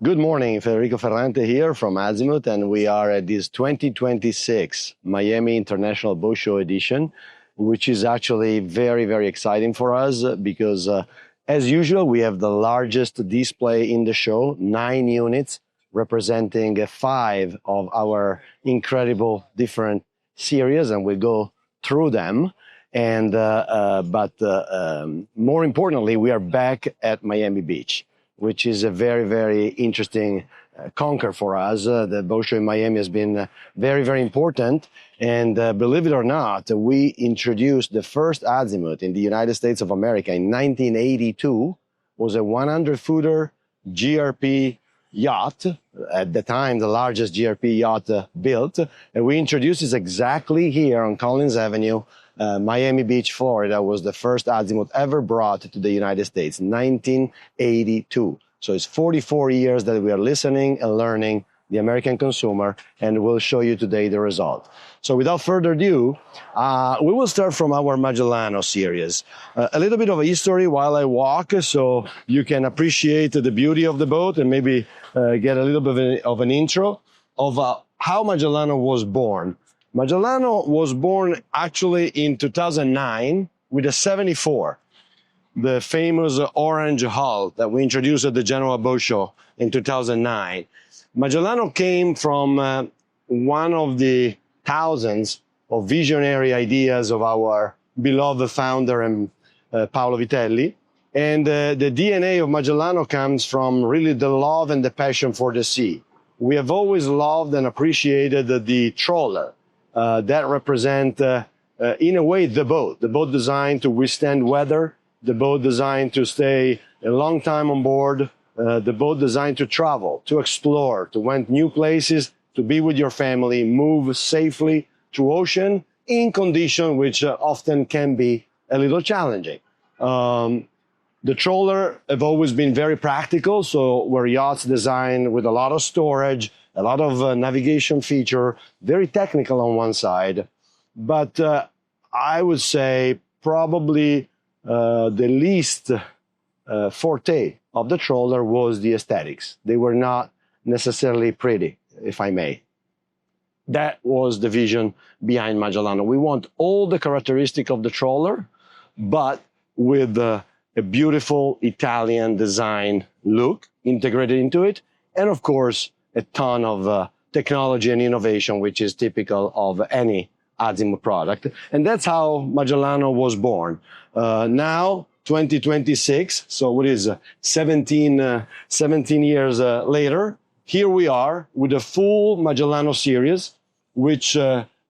Good morning, Federico Ferrante here from Azimut, and we are at this 2026 Miami International Boat Show edition, which is actually very, very exciting for us because, as usual, we have the largest display in the show, 9 units representing 5 of our incredible different series, and we go through them. And more importantly, we are back at Miami Beach, which is a very, very interesting conquer for us. The boat show in Miami has been very, very important. And believe it or not, we introduced the first Azimut in the United States of America in 1982. It was a 100-footer GRP yacht, at the time the largest GRP yacht built. And we introduced it exactly here on Collins Avenue, Miami Beach, Florida. Was the first Azimut ever brought to the United States, 1982. So it's 44 years that we are listening and learning the American consumer, and we'll show you today the result. So without further ado, we will start from our Magellano series. A little bit of a history while I walk, so you can appreciate the beauty of the boat and maybe get a little bit of an intro of how Magellano was born. Magellano was born actually in 2009 with a 74, the famous orange hull that we introduced at the Genoa Boat Show in 2009. Magellano came from one of the thousands of visionary ideas of our beloved founder and Paolo Vitelli. And the DNA of Magellano comes from really the love and the passion for the sea. We have always loved and appreciated the trawler. That represent, in a way, the boat designed to withstand weather, the boat designed to stay a long time on board, the boat designed to travel, to explore, to went new places, to be with your family, move safely through ocean in condition which often can be a little challenging. The trawler have always been very practical, so were yachts designed with a lot of storage, a lot of navigation feature, very technical on one side, but I would say probably the least forte of the trawler was the aesthetics. They were not necessarily pretty, if I may. That was the vision behind Magellano. We want all the characteristics of the trawler, but with a beautiful Italian design look integrated into it, and of course, a ton of technology and innovation, which is typical of any Azimut product. And that's how Magellano was born. Now, 2026, so what is 17 years later, here we are with a full Magellano series, which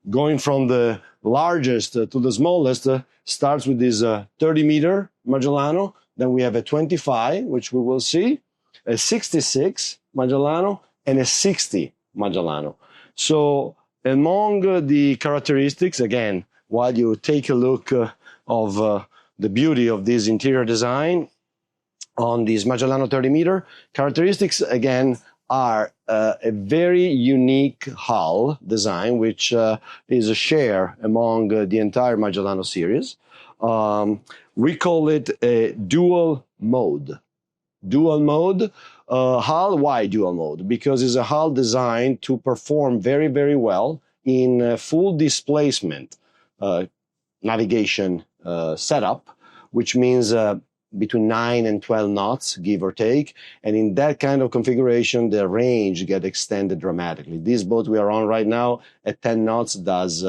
going from the largest to the smallest starts with this 30-meter Magellano. Then we have a 25, which we will see, a 66 Magellano, and a 60 Magellano. So among the characteristics, again, while you take a look of the beauty of this interior design on this Magellano 30-meter, characteristics, again, are a very unique hull design, which is a share among the entire Magellano series. We call it a dual mode. Dual mode hull. Why dual mode? Because it's a hull designed to perform very, very well in full displacement navigation setup, which means between 9 and 12 knots, give or take. And in that kind of configuration, the range gets extended dramatically. This boat we are on right now at 10 knots does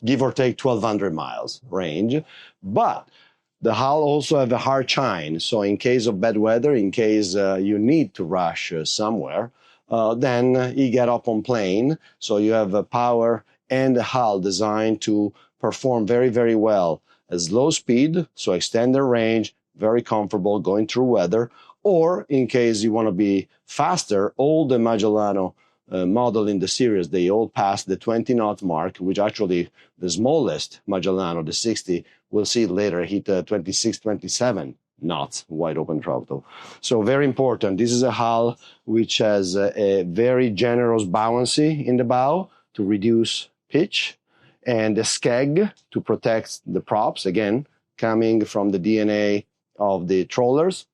give or take 1,200 miles range. But the hull also have a hard chine. So in case of bad weather, in case you need to rush somewhere, then you get up on plane. So you have a power and a hull designed to perform very, very well as low speed, so extend the range, very comfortable going through weather, or in case you want to be faster, all the Magellano model in the series, they all pass the 20 knot mark, which actually the smallest Magellano, the 60, we'll see later, hit 26, 27 knots, wide open throttle. So very important. This is a hull which has a very generous buoyancy in the bow to reduce pitch, and a skeg to protect the props, again, coming from the DNA of the trawlers.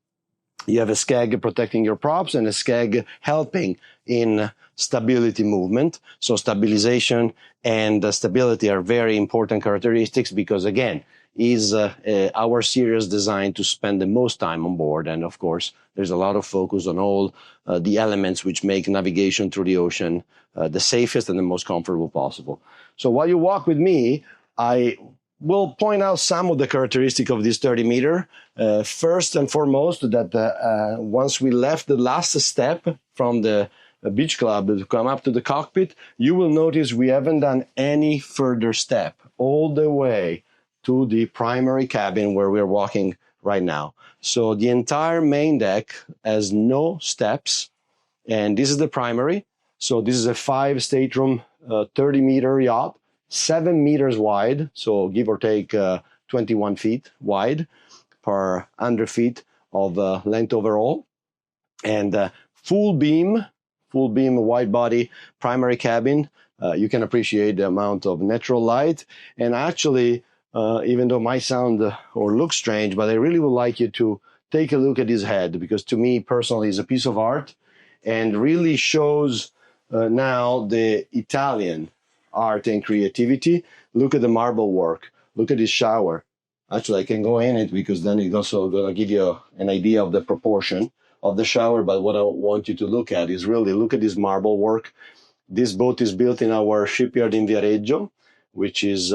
You have a skeg protecting your props and a skeg helping in stability movement. So stabilization and stability are very important characteristics because, again, is our series designed to spend the most time on board. And of course, there's a lot of focus on all the elements which make navigation through the ocean the safest and the most comfortable possible. So while you walk with me, I will point out some of the characteristics of this 30-meter. First and foremost, that once we left the last step from the beach club to come up to the cockpit, you will notice we haven't done any further step all the way to the primary cabin where we're walking right now. So the entire main deck has no steps, and this is the primary. So this is a 5-stateroom, 30-meter yacht, 7 meters wide, so give or take 21 feet wide per 100 feet of length overall, and full beam wide body primary cabin. You can appreciate the amount of natural light, and actually, even though it might sound or look strange, but I really would like you to take a look at his head, because to me personally it's a piece of art and really shows now the Italian art and creativity. Look at the marble work. Look at his shower. Actually, I can go in it because then it's also going to give you an idea of the proportion of the shower. But what I want you to look at is really look at this marble work. This boat is built in our shipyard in Viareggio, which is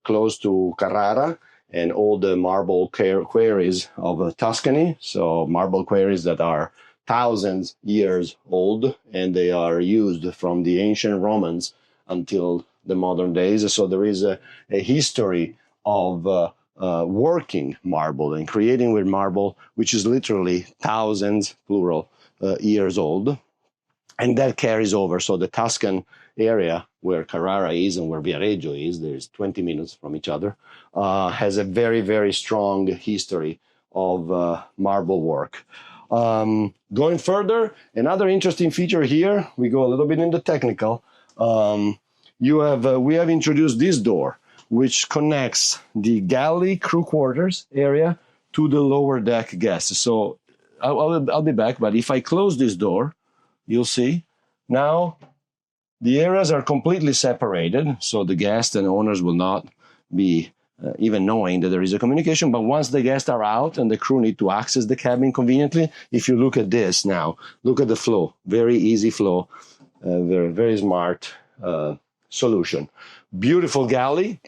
close to Carrara and all the marble quarries of Tuscany. So marble quarries that are thousands years old, and they are used from the ancient Romans until the modern days. So there is a history of working marble and creating with marble, which is literally thousands, plural, years old. And that carries over. So the Tuscan area where Carrara is and where Viareggio is, there's 20 minutes from each other, has a very, very strong history of marble work. Going further, another interesting feature here, we go a little bit into technical. We have introduced this door, which connects the galley crew quarters area to the lower deck guests. So I'll be back, but if I close this door, you'll see now the areas are completely separated, so the guests and owners will not be even knowing that there is a communication. But once the guests are out and the crew need to access the cabin conveniently, if you look at this now, look at the flow, very easy flow, very, very smart solution. Beautiful galley.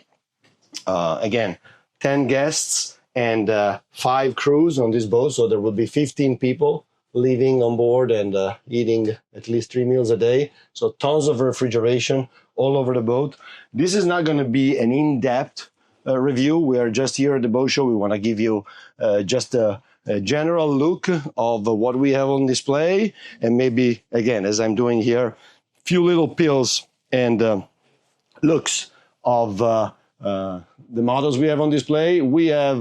Again, 10 guests and 5 crews on this boat, so there will be 15 people living on board and eating at least 3 meals a day. So tons of refrigeration all over the boat. This is not going to be an in-depth review. We are just here at the boat show. We want to give you just a general look of what we have on display, and maybe, again, as I'm doing here, few little pills and looks of the models we have on display. We have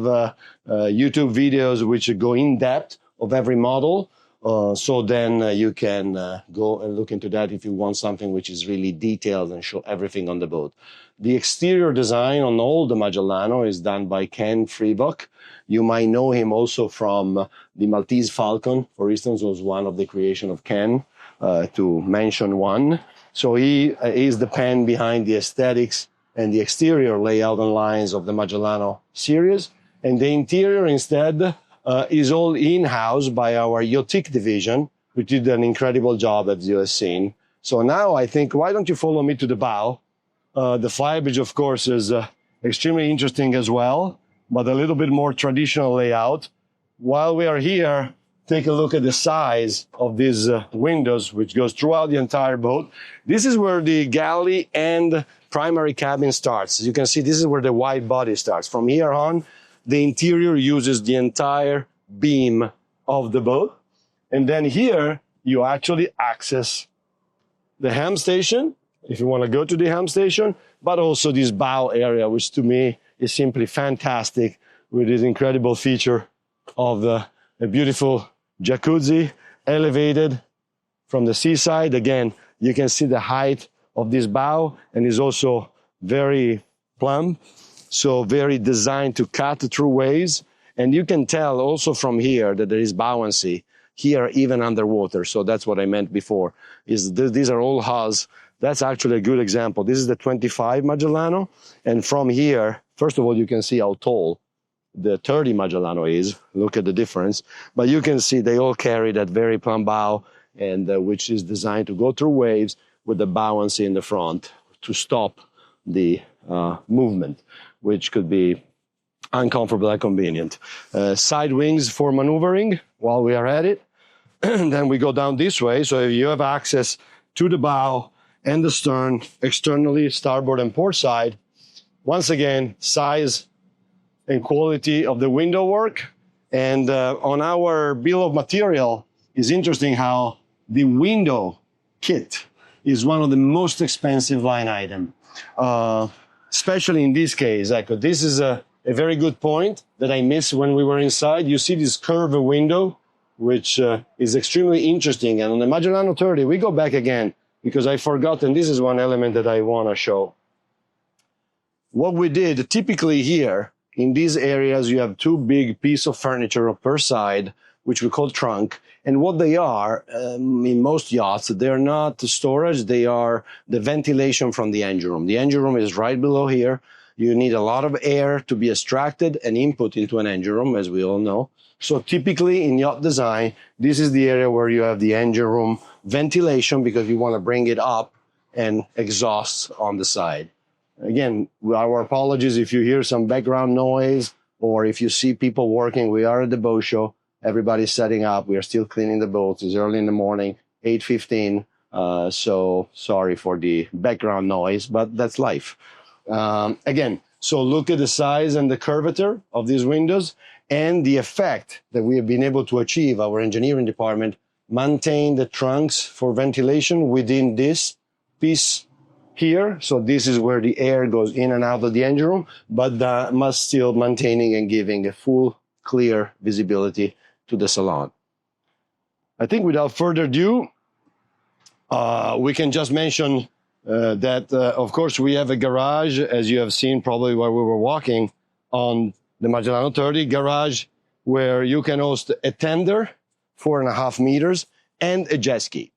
YouTube videos which go in depth of every model. So then you can go and look into that if you want something which is really detailed and show everything on the boat. The exterior design on all the Magellano is done by Ken Freebuck. You might know him also from the Maltese Falcon, for instance, was one of the creation of Ken, to mention one. So he is the pen behind the aesthetics and the exterior layout and lines of the Magellano series. And the interior instead is all in-house by our Yacht division, which did an incredible job, as you have seen. So now I think, why don't you follow me to the bow? The flybridge, of course, is extremely interesting as well, but a little bit more traditional layout. While we are here, take a look at the size of these windows, which goes throughout the entire boat. This is where the galley and primary cabin starts. As you can see, this is where the wide body starts. From here on, the interior uses the entire beam of the boat. And then here, you actually access the helm station, if you want to go to the helm station, but also this bow area, which to me is simply fantastic, with this incredible feature of a beautiful jacuzzi elevated from the seaside. Again, you can see the height of this bow, and is also very plumb, so very designed to cut through waves. And you can tell also from here that there is buoyancy here, even underwater. So that's what I meant before, is these are all hulls. That's actually a good example. This is the 25 Magellano. And from here, first of all, you can see how tall the 30 Magellano is. Look at the difference. But you can see they all carry that very plumb bow, and which is designed to go through waves with the buoyancy in the front to stop the movement, which could be uncomfortable and inconvenient. Side wings for maneuvering while we are at it. Then we go down this way. So if you have access to the bow and the stern externally, starboard and port side, once again, size and quality of the window work. And on our bill of material, is interesting how the window kit is one of the most expensive line item, especially in this case. This is a very good point that I missed when we were inside. You see this curved window, which is extremely interesting. And on the Magellano 30, we go back again because I forgot, and this is one element that I want to show. What we did, typically here, in these areas, you have two big pieces of furniture per side, which we call trunk. And what they are, in most yachts, they're not storage, they are the ventilation from the engine room. The engine room is right below here. You need a lot of air to be extracted and input into an engine room, as we all know. So typically in yacht design, this is the area where you have the engine room ventilation because you want to bring it up and exhaust on the side. Again, our apologies if you hear some background noise or if you see people working. We are at the boat show. Everybody's setting up. We are still cleaning the boats. It's early in the morning, 8:15. So sorry for the background noise, but that's life. Again, so look at the size and the curvature of these windows and the effect that we have been able to achieve. Our engineering department maintain the trunks for ventilation within this piece here. So this is where the air goes in and out of the engine room, but must still maintaining and giving a full, clear visibility to the salon. I think without further ado, we can just mention that, of course, we have a garage, as you have seen probably while we were walking on the Magellano 30 garage, where you can host a tender, 4.5 meters, and a jet ski.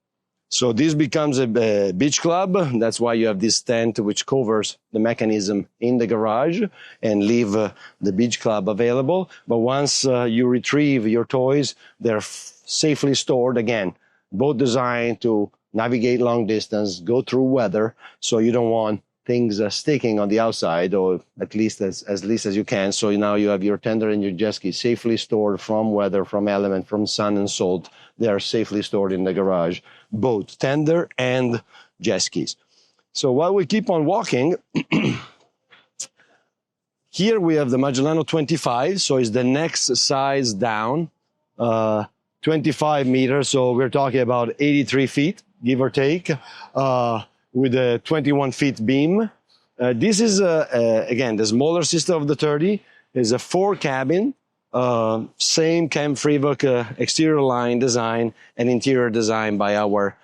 So this becomes a beach club. That's why you have this tent which covers the mechanism in the garage and leave the beach club available. But once you retrieve your toys, they're safely stored. Again, both designed to navigate long distance, go through weather, so you don't want things sticking on the outside, or at least as least as you can. So now you have your tender and your jet ski safely stored from weather, from element, from sun and salt. They are safely stored in the garage, both tender and jet skis. So while we keep on walking, here we have the Magellano 25, so it's the next size down, 25 meters, so we're talking about 83 feet, give or take, with a 21 feet beam. This is, again, the smaller sister of the 30, is a 4-cabin, same Cam Freevook exterior line design and interior design by our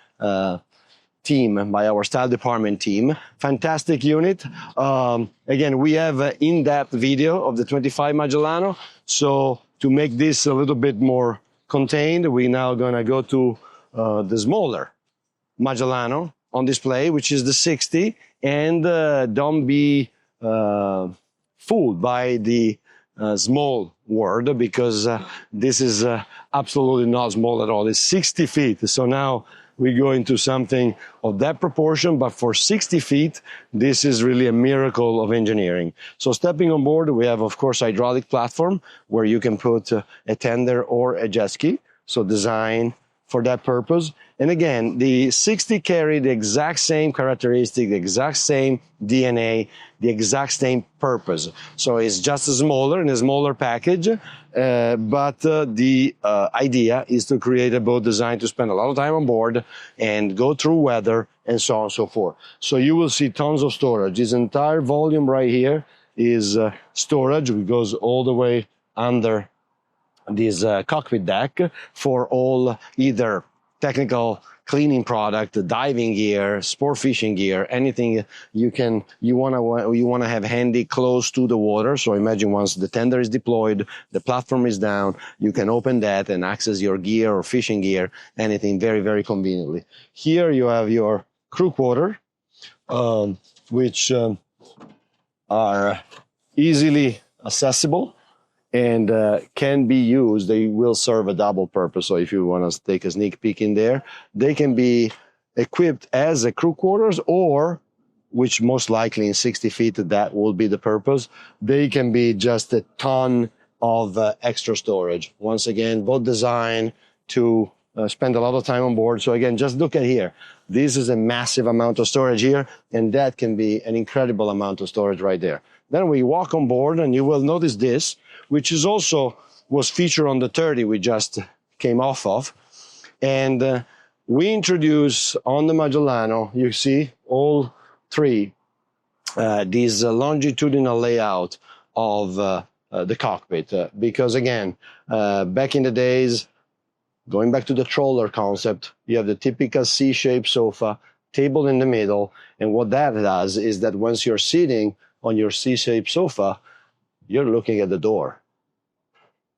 team, by our style department team. Fantastic unit. Again, we have an in-depth video of the 25 Magellano. So to make this a little bit more contained, we're now gonna go to the smaller Magellano on display, which is the 60, and don't be fooled by the small word, because this is absolutely not small at all. It's 60 feet. So now we go into something of that proportion, but for 60 feet, this is really a miracle of engineering. So stepping on board, we have, of course, hydraulic platform where you can put a tender or a jet ski. So design for that purpose. And again, the 60 carry the exact same characteristic, the exact same DNA, the exact same purpose. So it's just a smaller, in a smaller package, but the idea is to create a boat designed to spend a lot of time on board and go through weather and so on and so forth. So you will see tons of storage. This entire volume right here is storage. It goes all the way under this cockpit deck for all either technical cleaning product, diving gear, sport fishing gear, anything you want to have handy close to the water. So imagine once the tender is deployed, the platform is down, you can open that and access your gear or fishing gear, anything very, very conveniently. Here you have your crew quarter, which are easily accessible and can be used. They will serve a double purpose. So if you want to take a sneak peek in there, they can be equipped as a crew quarters, or, which most likely in 60 feet, that will be the purpose, they can be just a ton of extra storage. Once again, both designed to spend a lot of time on board. So again, just look at here. This is a massive amount of storage here, and that can be an incredible amount of storage right there. Then we walk on board, and you will notice this, which is also was featured on the 30 we just came off of. And we introduce on the Magellano, you see all three, these longitudinal layout of the cockpit. Because again, back in the days, going back to the trawler concept, you have the typical C-shaped sofa, table in the middle, and what that does is that once you're sitting on your C-shaped sofa, you're looking at the door.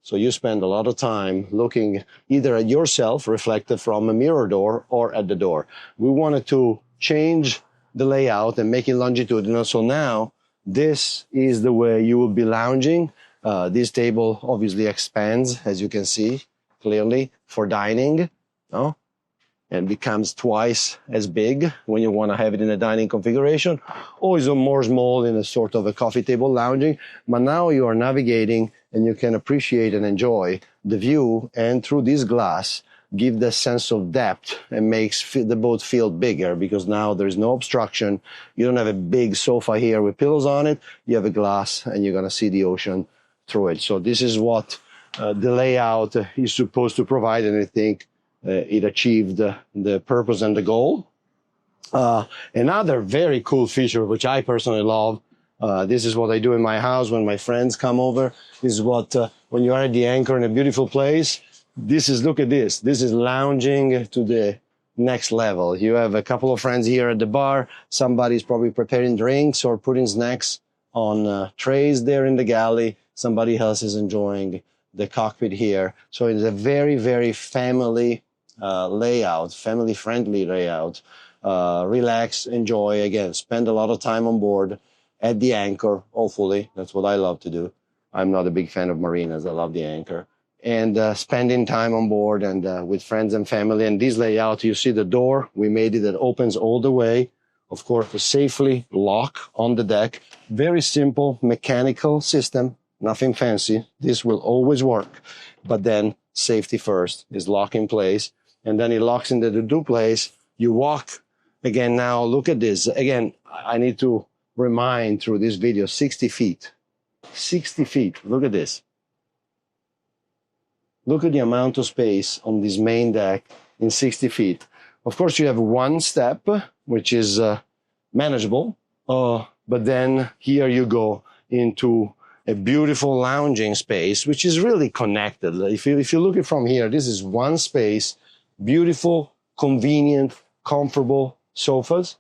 So you spend a lot of time looking either at yourself reflected from a mirror door or at the door. We wanted to change the layout and make it longitudinal. So now this is the way you will be lounging. This table obviously expands, as you can see clearly, for dining, no? And becomes twice as big when you want to have it in a dining configuration, or is more small in a sort of a coffee table lounging. But now you are navigating and you can appreciate and enjoy the view, and through this glass give the sense of depth and makes the boat feel bigger, because now there is no obstruction. You don't have a big sofa here with pillows on it. You have a glass and you're going to see the ocean through it. So this is what the layout is supposed to provide, and I think it achieved the purpose and the goal. Another very cool feature, which I personally love, this is what I do in my house when my friends come over. This is what, when you are at the anchor in a beautiful place, this is, look at this. This is lounging to the next level. You have a couple of friends here at the bar. Somebody's probably preparing drinks or putting snacks on trays there in the galley. Somebody else is enjoying the cockpit here. So it's a very, very family layout, family-friendly layout. Relax, enjoy, again, spend a lot of time on board at the anchor, hopefully. That's what I love to do. I'm not a big fan of marinas. I love the anchor. And spending time on board and with friends and family. And this layout, you see the door, we made it that opens all the way. Of course, to safely lock on the deck. Very simple mechanical system, nothing fancy. This will always work. But then safety first is lock in place. And then it locks into the duplex. You walk again. Now look at this. Again, I need to remind through this video, 60 feet. 60 feet. Look at this. Look at the amount of space on this main deck in 60 feet. Of course, you have one step, which is manageable. But then here you go into a beautiful lounging space, which is really connected. If you look at it from here, this is one space, beautiful, convenient, comfortable sofas.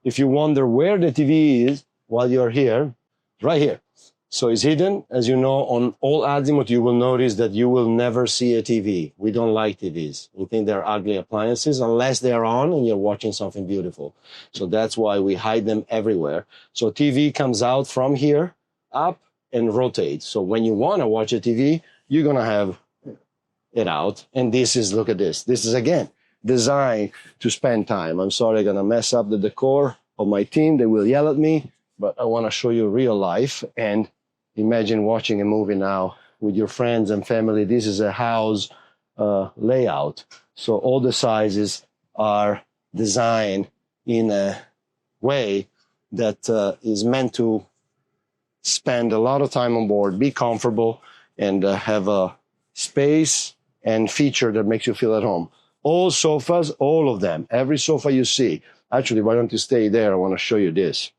If you wonder where the TV is while you're here, right here. So it's hidden. As you know, on all Azimut, you will notice that you will never see a TV. We don't like TVs. We think they're ugly appliances unless they're on and you're watching something beautiful. So that's why we hide them everywhere. So TV comes out from here, up, and rotates. So when you want to watch a TV, you're going to have it out. And this is, look at this. This is, again, designed to spend time. I'm sorry, I'm going to mess up the decor of my team. They will yell at me, but I want to show you real life. And imagine watching a movie now with your friends and family. This is a house layout. So all the sizes are designed in a way that is meant to spend a lot of time on board, be comfortable, and have a space and feature that makes you feel at home. All sofas, all of them, every sofa you see. Actually, why don't you stay there? I want to show you this.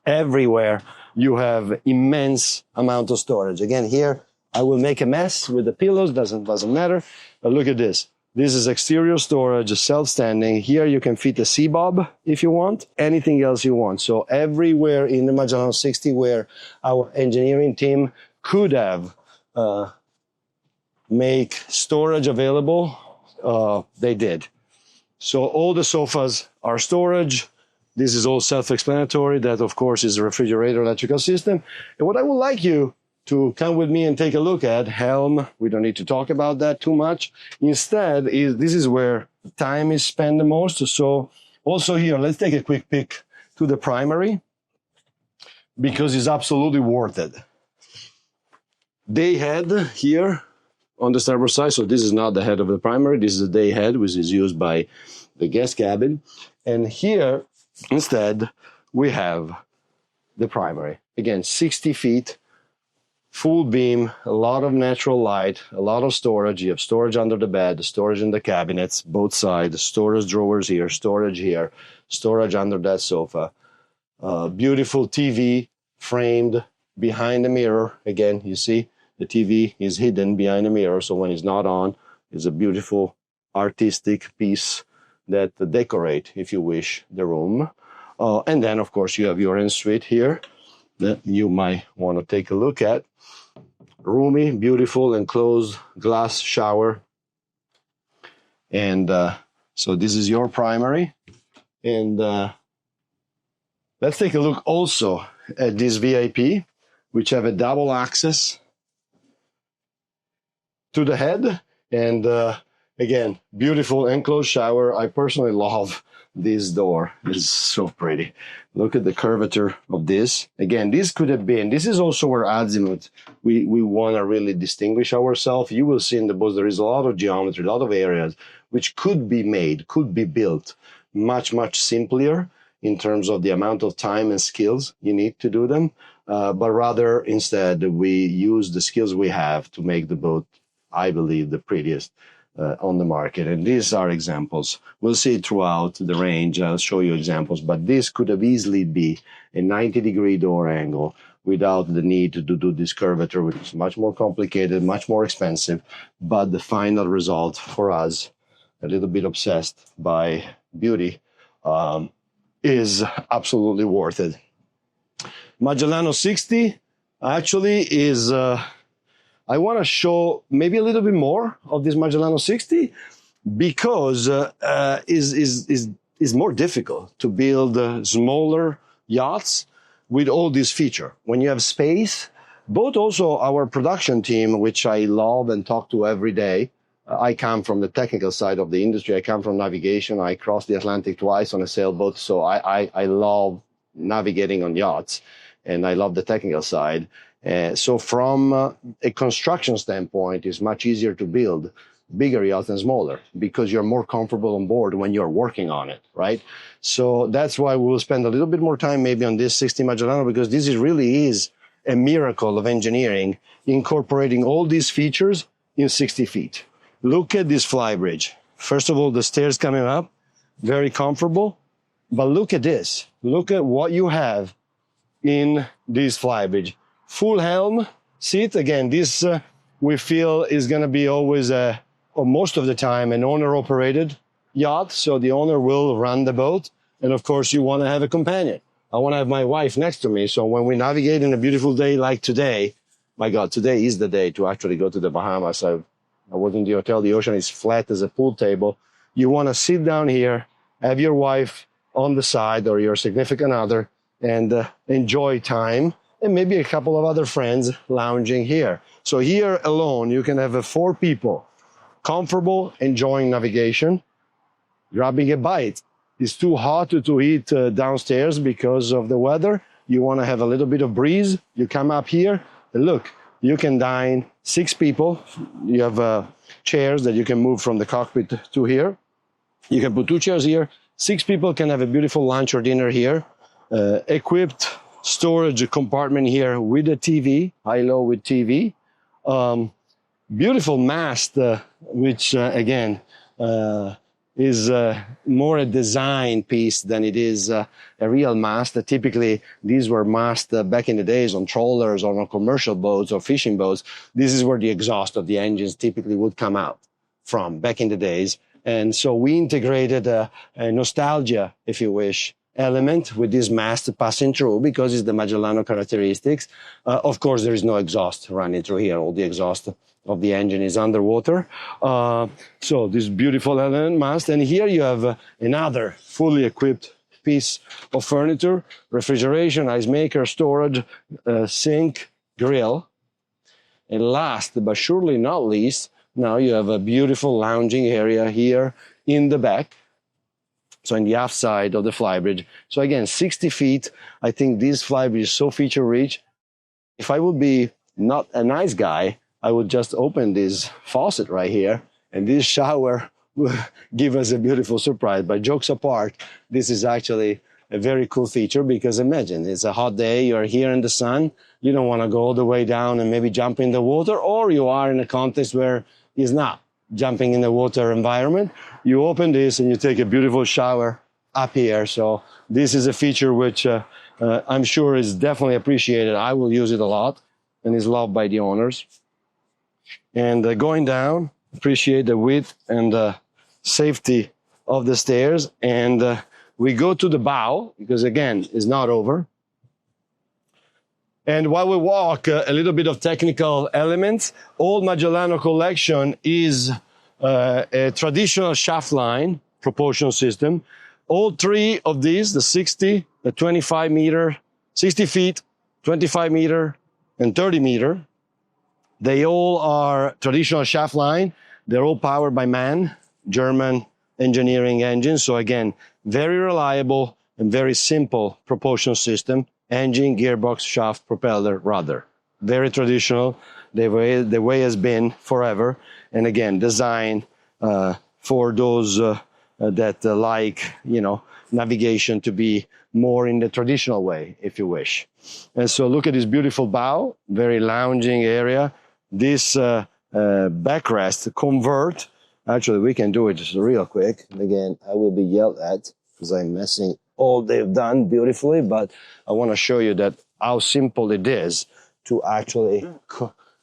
Everywhere you have immense amount of storage. Again, here I will make a mess with the pillows, doesn't matter. But look at this. This is exterior storage, self-standing. Here you can fit a sea bob if you want, anything else you want. So everywhere in the Magellano 60 where our engineering team could have make storage available, they did. So all the sofas are storage. This is all self-explanatory. That, of course, is a refrigerator electrical system. And what I would like you to come with me and take a look at, helm, we don't need to talk about that too much. Instead, this is where time is spent the most. So also here, let's take a quick peek to the primary, because it's absolutely worth it. Day head here on the starboard side. So this is not the head of the primary. This is the day head, which is used by the guest cabin. And here, instead, we have the primary. Again, 60 feet, full beam, a lot of natural light, a lot of storage. You have storage under the bed, storage in the cabinets, both sides, storage drawers here, storage under that sofa. Beautiful TV framed behind the mirror. Again, you see the TV is hidden behind the mirror, so when it's not on, it's a beautiful artistic piece that decorate, if you wish, the room. And then, of course, you have your ensuite here that you might want to take a look at. Roomy, beautiful, enclosed glass shower. And so this is your primary. And let's take a look also at this VIP, which have a double access to the head. And again, beautiful enclosed shower. I personally love this door. It's so pretty. Look at the curvature of this. Again, this could have been, this is also where Azimut, we want to really distinguish ourselves. You will see in the boats there is a lot of geometry, a lot of areas which could be made, could be built much, much simpler in terms of the amount of time and skills you need to do them. But rather, instead, we use the skills we have to make the boat, I believe, the prettiest on the market. And these are examples. We'll see it throughout the range. I'll show you examples, but this could have easily be a 90-degree door angle without the need to do this curvature, which is much more complicated, much more expensive. But the final result for us, a little bit obsessed by beauty, is absolutely worth it. Magellano 60 actually is... I want to show maybe a little bit more of this Magellano 60 because is more difficult to build smaller yachts with all these features. When you have space, both also our production team, which I love and talk to every day. I come from the technical side of the industry. I come from navigation. I crossed the Atlantic twice on a sailboat. So I love navigating on yachts and I love the technical side. So from a construction standpoint, it's much easier to build bigger yachts than smaller because you're more comfortable on board when you're working on it, right? So that's why we will spend a little bit more time maybe on this 60 Magellano, because this really is a miracle of engineering, incorporating all these features in 60 feet. Look at this flybridge. First of all, the stairs coming up, very comfortable. But look at this. Look at what you have in this flybridge. Full helm seat. Again, this we feel is going to be always, or most of the time, an owner-operated yacht. So the owner will run the boat. And of course, you want to have a companion. I want to have my wife next to me. So when we navigate in a beautiful day like today, my God, today is the day to actually go to the Bahamas. I was in the hotel. The ocean is flat as a pool table. You want to sit down here, have your wife on the side or your significant other, and enjoy time. And maybe a couple of other friends lounging here. So here alone, you can have 4 people, comfortable, enjoying navigation, grabbing a bite. It's too hot to eat downstairs because of the weather. You want to have a little bit of breeze. You come up here, and look, you can dine 6 people. You have chairs that you can move from the cockpit to here. You can put 2 chairs here. 6 people can have a beautiful lunch or dinner here. Equipped storage compartment here with a TV, high-low with TV. Beautiful mast, which again is more a design piece than it is a real mast. Typically, these were masts back in the days on trawlers or on commercial boats or fishing boats. This is where the exhaust of the engines typically would come out. from back in the days. And so we integrated a nostalgia, if you wish, element with this mast passing through because it's the Magellano characteristics. Of course, there is no exhaust running through here. All the exhaust of the engine is underwater. So this beautiful element mast. And here you have another fully equipped piece of furniture, refrigeration, ice maker, storage, sink, grill. And last but surely not least, now you have a beautiful lounging area here in the back. So in the aft side of the flybridge. So again, 60 feet. I think this flybridge is so feature rich. If I would be not a nice guy, I would just open this faucet right here, and this shower will give us a beautiful surprise. But jokes apart, this is actually a very cool feature because imagine it's a hot day, you're here in the sun, you don't want to go all the way down and maybe jump in the water, or you are in a context where it's not jumping in the water environment. You open this and you take a beautiful shower up here. So this is a feature which I'm sure is definitely appreciated. I will use it a lot and is loved by the owners. And going down, appreciate the width and the safety of the stairs. And we go to the bow because again, it's not over. And while we walk, a little bit of technical elements. Old Magellano collection is a traditional shaft line propulsion system. All three of these, the 60, the 25 meter, 60 feet, 25 meter, and 30 meter, they all are traditional shaft line. They're all powered by MAN, German engineering engines. So again, very reliable and very simple propulsion system. Engine, gearbox, shaft, propeller, rudder. Very traditional. The way has been forever. And again, designed for those that like, navigation to be more in the traditional way, if you wish. And so look at this beautiful bow, very lounging area. This backrest convert. Actually, we can do it just real quick. Again, I will be yelled at because I'm messing all they've done beautifully, but I want to show you that how simple it is to actually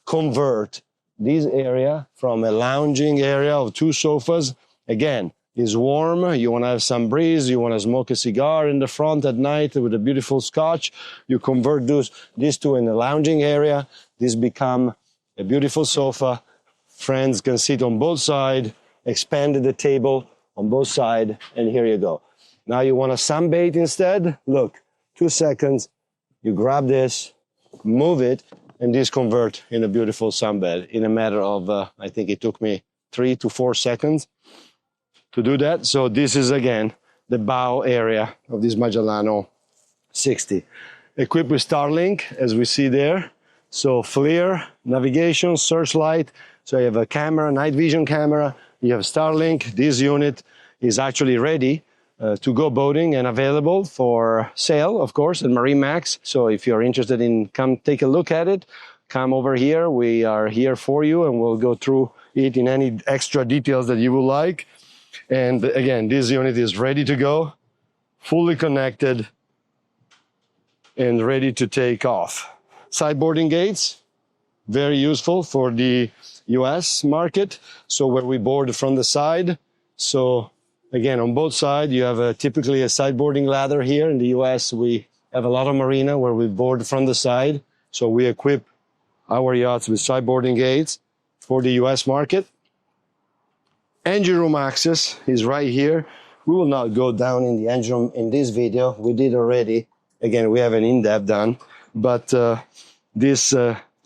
convert this area from a lounging area of two sofas. Again, it's warm. You want to have some breeze. You want to smoke a cigar in the front at night with a beautiful scotch. You convert this to a lounging area. This become a beautiful sofa. Friends can sit on both sides, expand the table on both sides, and here you go. Now you want to sunbathe instead? Look, 2 seconds, you grab this, move it, and this convert in a beautiful sunbed in a matter of, I think it took me 3 to 4 seconds to do that. So this is, again, the bow area of this Magellano 60. Equipped with Starlink, as we see there. So FLIR, navigation, searchlight. So you have a camera, night vision camera. You have Starlink. This unit is actually ready to go boating and available for sale, of course, at MarineMax. So if you're interested in come take a look at it, come over here. We are here for you and we'll go through it in any extra details that you would like. And again, this unit is ready to go, fully connected and ready to take off. Sideboarding gates, very useful for the US market. So where we board from the side. So again, on both sides, you have typically a sideboarding ladder here. In the US, we have a lot of marina where we board from the side. So we equip our yachts with sideboarding gates for the US market. Engine room access is right here. We will not go down in the engine room in this video. We did already. Again, we have an in-depth done. But this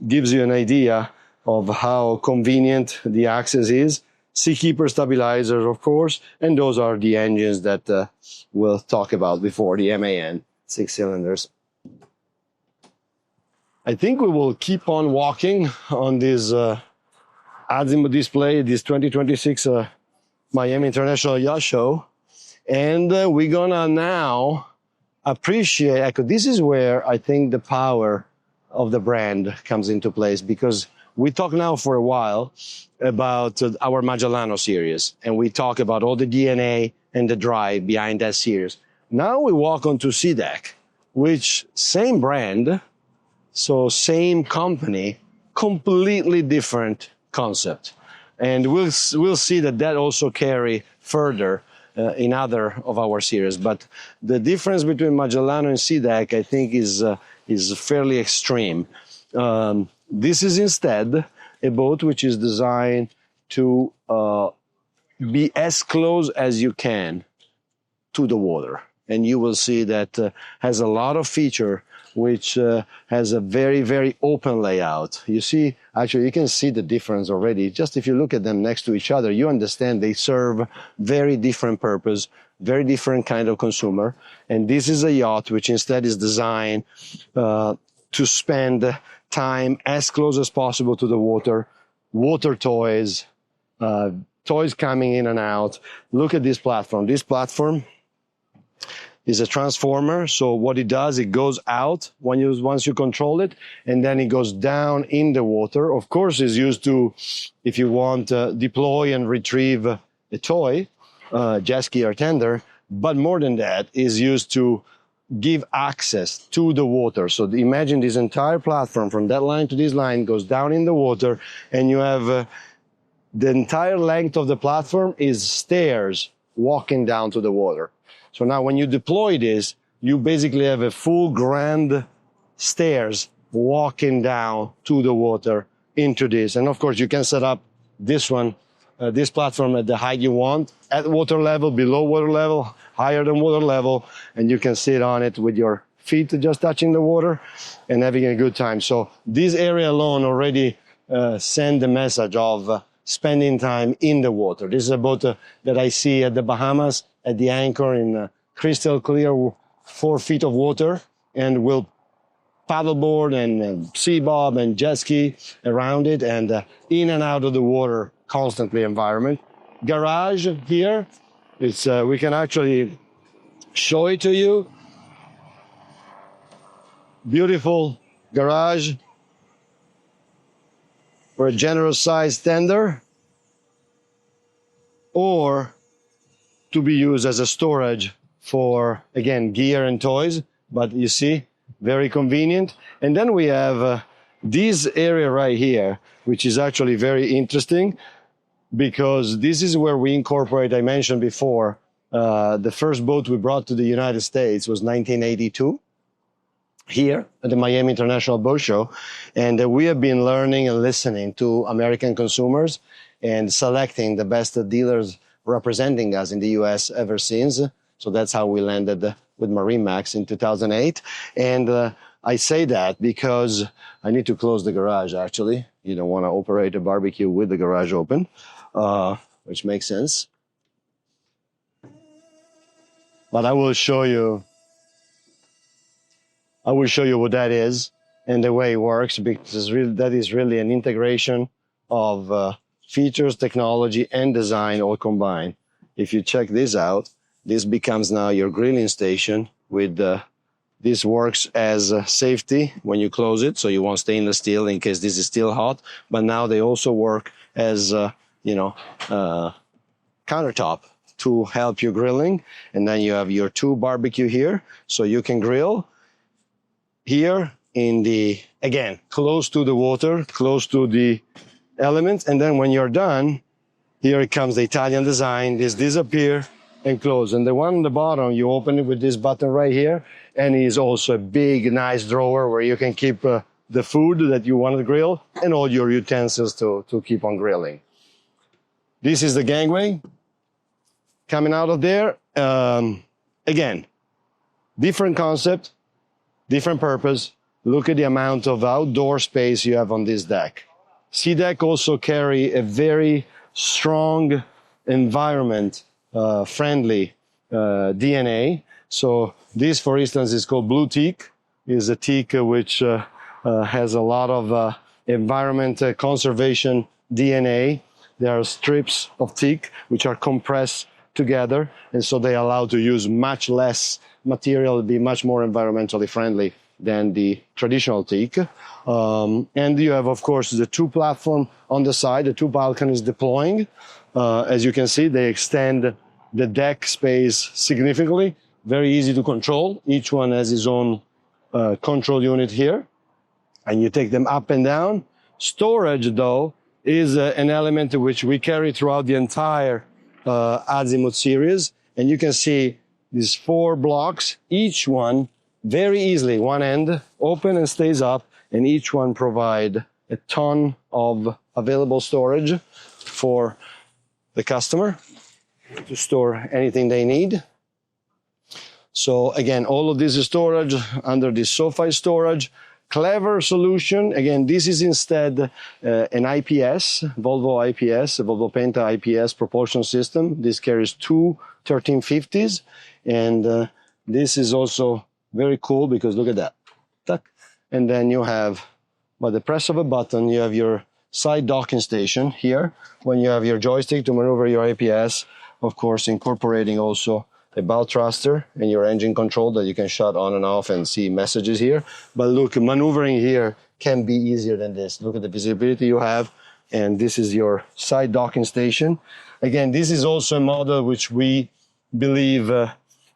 gives you an idea of how convenient the access is. Seakeeper stabilizers, of course, and those are the engines that we'll talk about before, the MAN 6 cylinders. I think we will keep on walking on this Azimut display, this 2026 Miami International Yacht Show, and we're gonna now appreciate, this is where I think the power of the brand comes into place, because we talk now for a while about our Magellano series, and we talk about all the DNA and the drive behind that series. Now we walk onto Seadeck, which same brand, so same company, completely different concept. And we'll see that also carry further in other of our series. But the difference between Magellano and Seadeck, I think, is fairly extreme. This is instead a boat which is designed to be as close as you can to the water. And you will see that has a lot of feature, which has a very, very open layout. You see, actually, you can see the difference already. Just if you look at them next to each other, you understand they serve very different purpose, very different kind of consumer. And this is a yacht which instead is designed to spend time as close as possible to the water toys, toys coming in and out. Look at this platform. This platform is a transformer. So what it does, it goes out once you control it, and then it goes down in the water. Of course, it's used to, if you want, deploy and retrieve a toy, jet ski or tender. But more than that, is used to give access to the water. So imagine this entire platform from that line to this line goes down in the water, and you have the entire length of the platform is stairs walking down to the water. So now when you deploy this, you basically have a full Grande stairs walking down to the water into this. And of course, you can set up this one, this platform at the height you want, at water level, below water level, higher than water level, and you can sit on it with your feet just touching the water and having a good time. So this area alone already send the message of spending time in the water. This is a boat that I see at the Bahamas, at the anchor in crystal clear 4 feet of water, and will paddleboard and sea bob and jet ski around it, and in and out of the water constantly environment. Garage here, it's we can actually show it to you. Beautiful garage for a generous sized tender, or to be used as a storage for, again, gear and toys. But you see, very convenient. And then we have this area right here, which is actually very interesting, because this is where we incorporate, I mentioned before, the first boat we brought to the United States was 1982, here at the Miami International Boat Show. And we have been learning and listening to American consumers and selecting the best dealers representing us in the US ever since. So that's how we landed with MarineMax in 2008. And I say that because I need to close the garage, actually. You don't want to operate a barbecue with the garage open, which makes sense. But I will show you what that is and the way it works, because that is really an integration of features, technology, and design all combined. If you check this out, this becomes now your grilling station with this works as safety when you close it, so you want stainless steel in case this is still hot. But now they also work as countertop to help you grilling. And then you have your 2 barbecue here, so you can grill here in the, again, close to the water, close to the elements. And then when you're done, here it comes the Italian design. This disappear and close. And the one on the bottom, you open it with this button right here, and it's also a big, nice drawer where you can keep the food that you want to grill and all your utensils to keep on grilling. This is the gangway coming out of there. Again, different concept, different purpose. Look at the amount of outdoor space you have on this deck. Seadeck also carry a very strong environment friendly DNA. So this, for instance, is called Blue Teak. Is a teak which has a lot of environment conservation DNA. There are strips of teak which are compressed together, and so they allow to use much less material, be much more environmentally friendly than the traditional teak. And you have, of course, the 2 platforms on the side, the 2 balconies deploying. As you can see, they extend the deck space significantly. Very easy to control. Each one has its own control unit here, and you take them up and down. Storage, though, is an element which we carry throughout the entire Azimut series. And you can see these 4 blocks, each one very easily, one end open and stays up, and each one provide a ton of available storage for the customer to store anything they need. So again, all of this is storage under this sofa storage. Clever solution. Again, this is instead an IPS, Volvo IPS, a Volvo Penta IPS propulsion system. This carries 2 1350s, and this is also very cool because look at that. Tuck. And then you have, by the press of a button, you have your side docking station here. When you have your joystick to maneuver your IPS, of course, incorporating also a bow thruster and your engine control that you can shut on and off and see messages here. But look, maneuvering here can be easier than this. Look at the visibility you have, and this is your side docking station. Again, this is also a model which we believe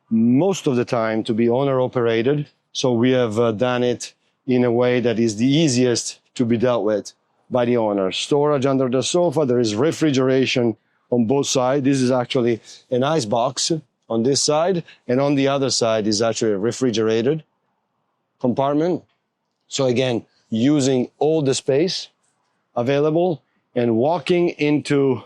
most of the time to be owner operated. So we have done it in a way that is the easiest to be dealt with by the owner. Storage under the sofa, there is refrigeration on both sides. This is actually an ice box on this side, and on the other side is actually a refrigerated compartment. So again, using all the space available and walking into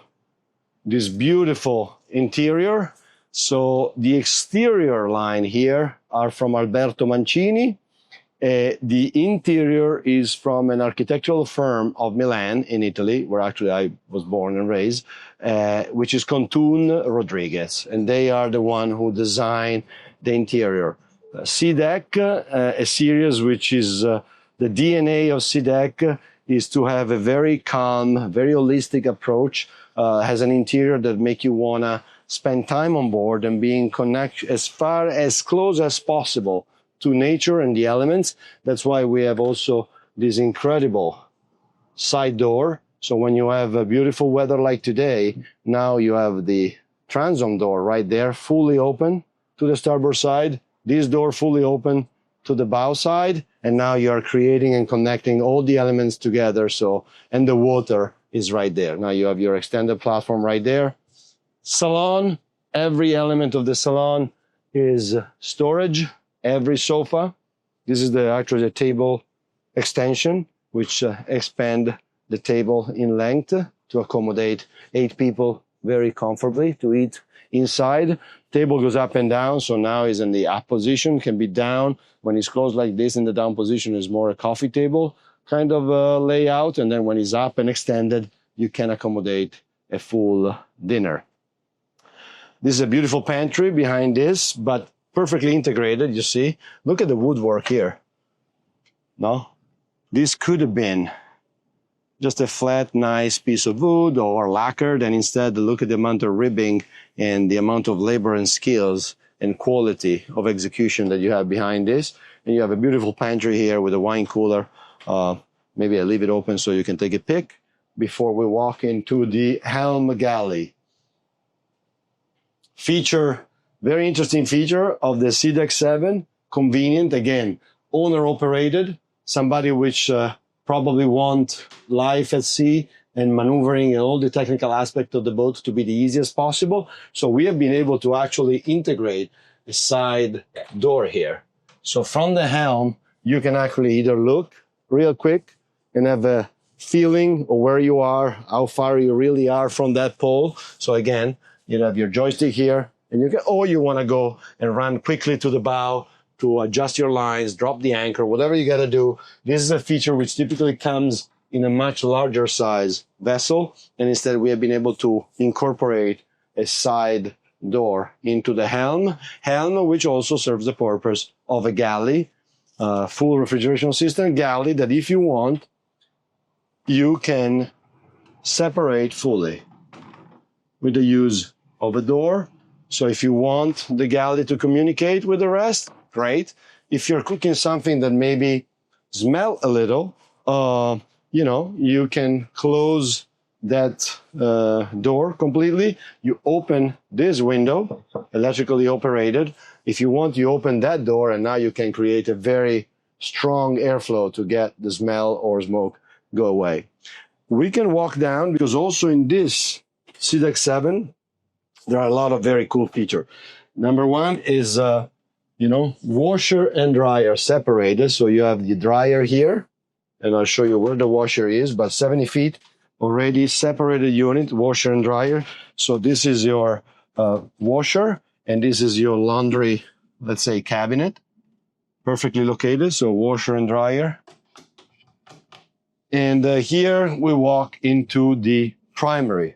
this beautiful interior. So the exterior line here are from Alberto Mancini. The interior is from an architectural firm of Milan in Italy, where actually I was born and raised, which is Contun Rodriguez. And they are the one who designed the interior. Seadeck, a series which is the DNA of Seadeck is to have a very calm, very holistic approach, has an interior that make you want to spend time on board and being connected as close as possible to nature and the elements. That's why we have also this incredible side door. So when you have a beautiful weather like today, now you have the transom door right there, fully open to the starboard side, this door fully open to the bow side, and now you are creating and connecting all the elements together. So, and the water is right there. Now you have your extended platform right there. Salon, every element of the salon is storage. Every sofa, this is actually the table extension, which expand the table in length to accommodate 8 people very comfortably to eat inside. Table goes up and down, so now is in the up position, can be down. When it's closed like this in the down position is more a coffee table kind of layout, and then when it's up and extended, you can accommodate a full dinner. This is a beautiful pantry behind this, but perfectly integrated, you see. Look at the woodwork here. No? This could have been just a flat, nice piece of wood or lacquered, and instead look at the amount of ribbing and the amount of labor and skills and quality of execution that you have behind this. And you have a beautiful pantry here with a wine cooler. Maybe I leave it open so you can take a pic before we walk into the helm galley. Very interesting feature of the Seadeck 7, convenient, again, owner operated, somebody which probably want life at sea and maneuvering and all the technical aspect of the boat to be the easiest possible. So we have been able to actually integrate a side door here. So from the helm, you can actually either look real quick and have a feeling of where you are, how far you really are from that pole. So again, you have your joystick here, and you can, or you want to go and run quickly to the bow to adjust your lines, drop the anchor, whatever you got to do. This is a feature which typically comes in a much larger size vessel, and instead we have been able to incorporate a side door into the helm, which also serves the purpose of a galley, full refrigeration system galley that if you want, you can separate fully with the use of a door. So if you want the galley to communicate with the rest, great. If you're cooking something that maybe smell a little, you can close that door completely. You open this window, electrically operated. If you want, you open that door, and now you can create a very strong airflow to get the smell or smoke go away. we can walk down because also in this Seadeck 7, there are a lot of very cool features. Number one is, washer and dryer separated. So you have the dryer here, and I'll show you where the washer is, but 70 feet already separated unit, washer and dryer. So this is your washer, and this is your laundry, let's say, cabinet, perfectly located. So washer and dryer. And here we walk into the primary.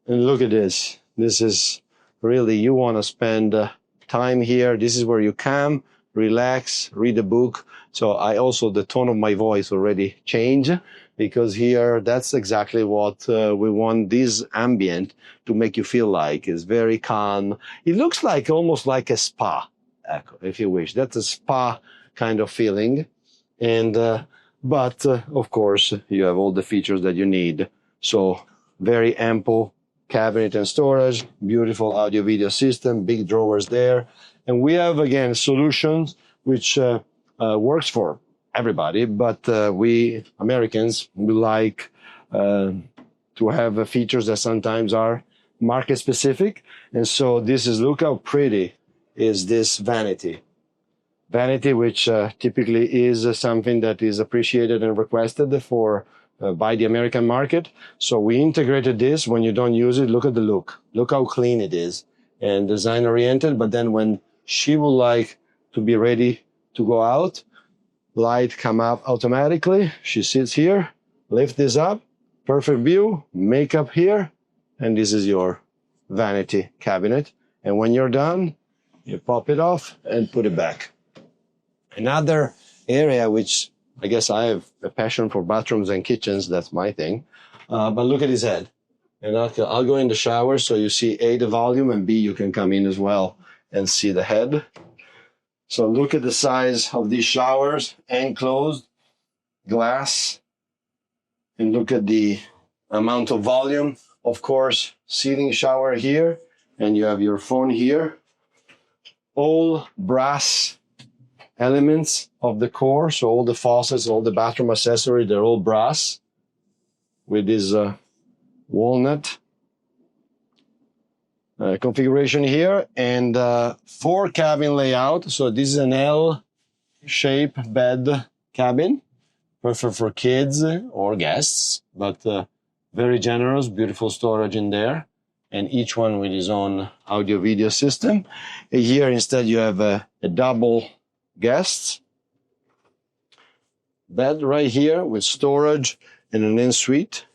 And look at this. This is really, you want to spend time here. This is where you come, relax, read a book. So the tone of my voice already changed, because here, that's exactly what we want this ambient to make you feel like. It's very calm. It looks like almost like a spa, if you wish. That's a spa kind of feeling. And, but of course, you have all the features that you need. So very ample cabinet and storage, beautiful audio video system, big drawers there. And we have, again, solutions which works for everybody, but we Americans, we like to have features that sometimes are market specific. And so this is, look how pretty is this vanity. Vanity, which typically is something that is appreciated and requested for by the American market. So we integrated this. When you don't use it, look at the look. Look how clean it is and design oriented. But then when she would like to be ready to go out, light come up automatically. She sits here, lift this up, perfect view, makeup here, and this is your vanity cabinet. And when you're done, you pop it off and put it back. Another area which I guess I have a passion for bathrooms and kitchens, that's my thing. But look at his head. And I'll go in the shower, so you see A, the volume, and B, you can come in as well and see the head. So look at the size of these showers, enclosed, glass, and look at the amount of volume. Of course, seating shower here, and you have your phone here. All brass elements of the core, so all the faucets, all the bathroom accessory, they're all brass with this walnut configuration here, and 4 cabin layout. So this is an L-shaped bed cabin, perfect for kids or guests, but very generous, beautiful storage in there, and each one with his own audio video system. Here instead you have a double guests bed right here with storage and an en-suite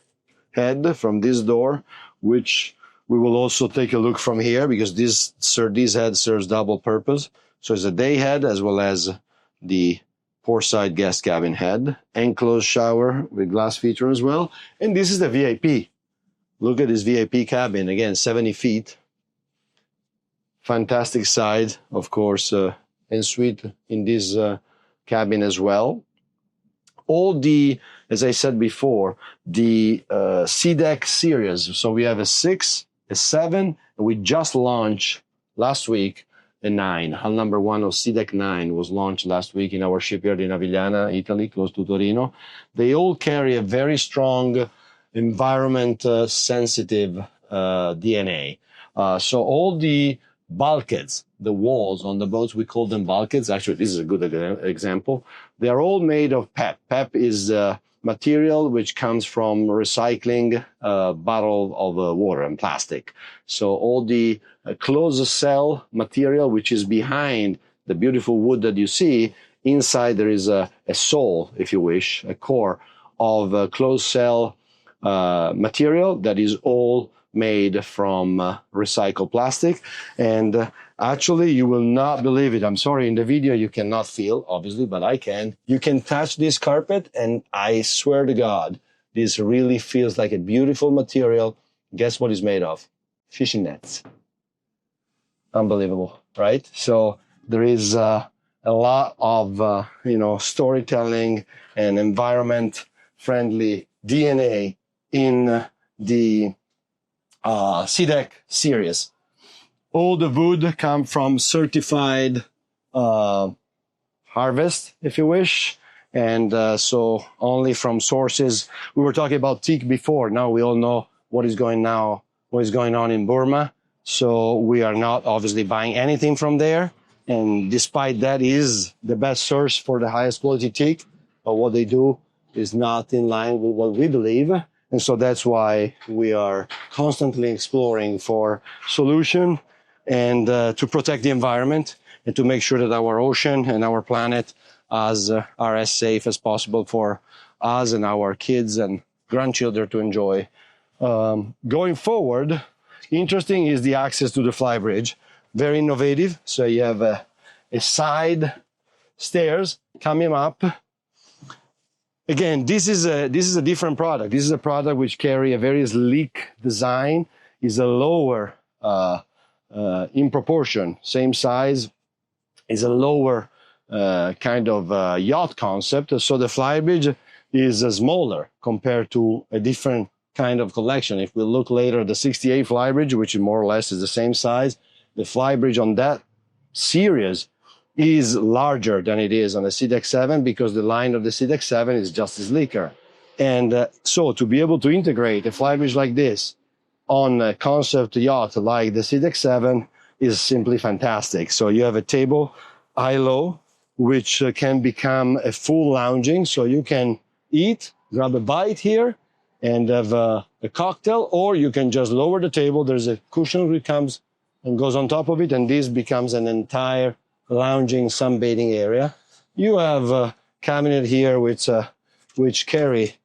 head from this door, which we will also take a look from here, because this head serves double purpose. So it's a day head as well as the port-side guest cabin head. Enclosed shower with glass feature as well. And this is the VIP. Look at this VIP cabin. Again, 70 feet. Fantastic side, of course, en-suite in this cabin as well. All the, as I said before, the Seadeck series. So we have a 6, a 7, and we just launched last week a 9. Hull number 1 of Seadeck 9 was launched last week in our shipyard in Magellano, Italy, close to Torino. They all carry a very strong environment sensitive DNA. So all the bulkheads, the walls on the boats, we call them bulkheads. Actually, this is a good example. They are all made of PEP. PEP is material which comes from recycling bottle of water and plastic. So all the closed cell material, which is behind the beautiful wood that you see, inside there is a soul, if you wish, a core of closed cell material that is all made from recycled plastic. And actually, you will not believe it. I'm sorry, in the video you cannot feel, obviously, but I can. You can touch this carpet, and I swear to God, this really feels like a beautiful material. Guess what it's made of? Fishing nets. Unbelievable, right? So there is a lot of, storytelling and environment-friendly DNA in the Seadeck series. All the wood come from certified harvest, if you wish, And so only from sources, we were talking about teak before. Now we all know what is going on in Burma. So we are not obviously buying anything from there. And despite that is the best source for the highest quality teak, but what they do is not in line with what we believe. And so that's why we are constantly exploring for solution and to protect the environment and to make sure that our ocean and our planet are as safe as possible for us and our kids and grandchildren to enjoy. Going forward, interesting is the access to the flybridge. Very innovative. So you have a side stairs coming up. Again, this is a different product. This is a product which carry a very sleek design, is a lower in proportion, same size, is a lower kind of yacht concept. So the flybridge is smaller compared to a different kind of collection. If we look later at the 68 flybridge, which more or less is the same size, the flybridge on that series is larger than it is on the Seadeck 7 because the line of the Seadeck 7 is just sleeker. And so to be able to integrate a flybridge like this on a concept yacht like the Seadeck 7 is simply fantastic. So you have a table high-low, which can become a full lounging. So you can eat, grab a bite here, and have a cocktail, or you can just lower the table. There's a cushion which comes and goes on top of it, and this becomes an entire lounging sunbathing area. You have a cabinet here which carry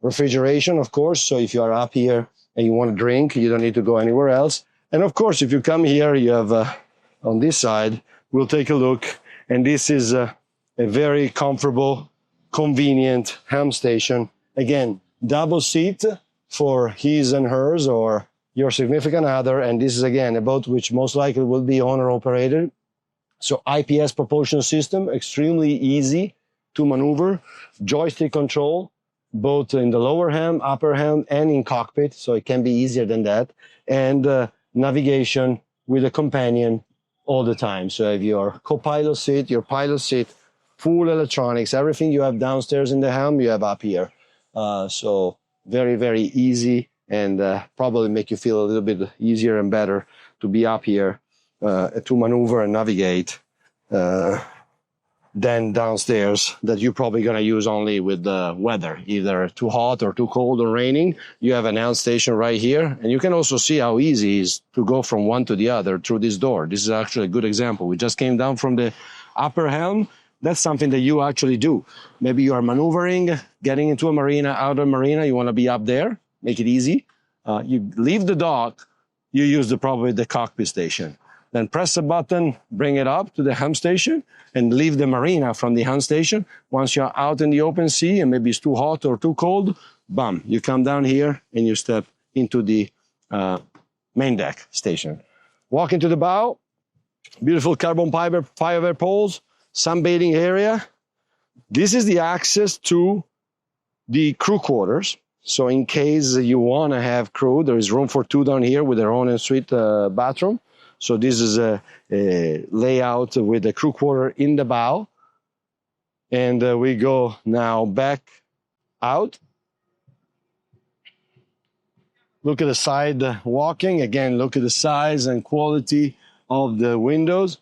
refrigeration, of course. So if you are up here and you want to drink, you don't need to go anywhere else. And of course, if you come here, you have on this side, we'll take a look. And this is a very comfortable, convenient helm station. Again, double seat for his and hers or your significant other. And this is, again, a boat which most likely will be owner-operated. So IPS propulsion system, extremely easy to maneuver. Joystick control, both in the lower helm, upper helm, and in cockpit. So it can be easier than that. And navigation with a companion all the time. So if your co-pilot seat, your pilot seat, full electronics, everything you have downstairs in the helm, you have up here. So very, very easy and probably make you feel a little bit easier and better to be up here to maneuver and navigate than downstairs that you're probably going to use only with the weather, either too hot or too cold or raining. You have an helm station right here, and you can also see how easy it is to go from one to the other through this door. This is actually a good example. We just came down from the upper helm. That's something that you actually do. Maybe you are maneuvering, getting into a marina, out of marina, you want to be up there, make it easy. You leave the dock, you use probably the cockpit station. Then press a button, bring it up to the helm station, and leave the marina from the helm station. Once you're out in the open sea and maybe it's too hot or too cold, bam, you come down here and you step into the main deck station. Walk into the bow, beautiful carbon fiber poles, sunbathing area. This is the access to the crew quarters. So in case you want to have crew, there is room for two down here with their own ensuite bathroom. So this is a layout with the crew quarter in the bow. And we go now back out. Look at the side walking. Again, look at the size and quality of the windows.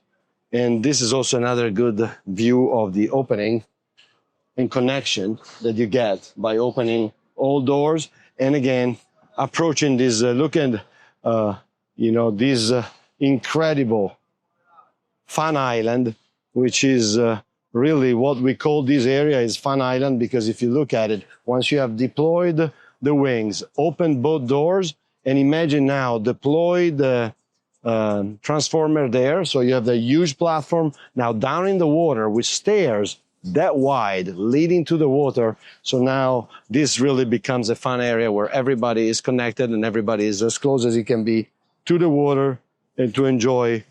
And this is also another good view of the opening and connection that you get by opening all doors. And again, approaching this, look at, this incredible Fun Island, which is really what we call this area is Fun Island, because if you look at it, once you have deployed the wings, opened both doors, and imagine now deploy the transformer there. So you have the huge platform now down in the water with stairs that wide leading to the water. So now this really becomes a fun area where everybody is connected and everybody is as close as it can be to the water and to enjoy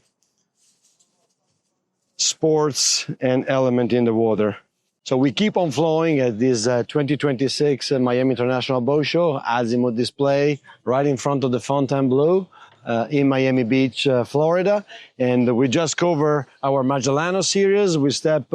sports and element in the water. So we keep on flowing at this 2026 Miami International Boat Show, Azimut display right in front of the Fontainebleau. in Miami Beach, Florida. And we just cover our Magellano series. We step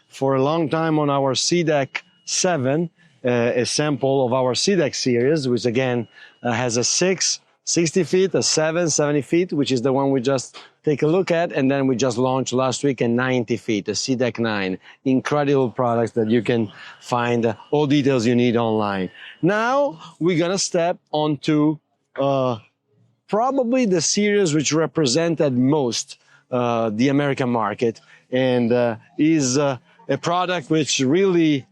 for a long time on our Seadeck 7, a sample of our Seadeck series, which again has a 6, 60 feet, a 7, 70 feet, which is the one we just take a look at. And then we just launched last week a 90 feet, a Seadeck 9. Incredible products that you can find all details you need online. Now we're going to step onto probably the series which represented most the American market, and is a product which really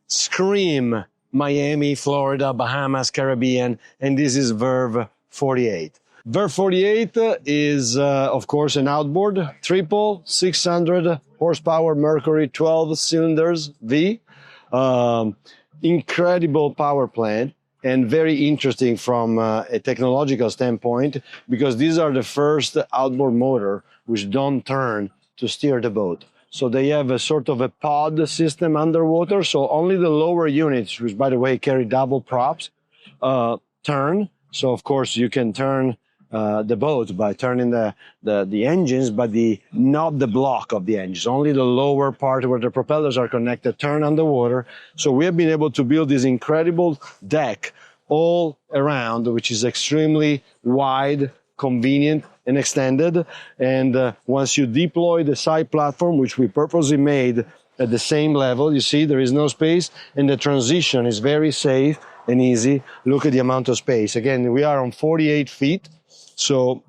scream Miami, Florida, Bahamas, Caribbean, and this is Verve 48. Verve 48 is, of course, an outboard, triple, 600 horsepower Mercury, 12 cylinders V. Incredible power plant, and very interesting from a technological standpoint, because these are the first outboard motor which don't turn to steer the boat. So they have a sort of a pod system underwater, so only the lower units, which by the way carry double props, turn. So of course you can turn the boat by turning the engines, but not the block of the engines. Only the lower part where the propellers are connected turn underwater. So we have been able to build this incredible deck all around, which is extremely wide, convenient, and extended. And once you deploy the side platform, which we purposely made at the same level, you see there is no space, and the transition is very safe and easy. Look at the amount of space. Again, we are on 48 feet. So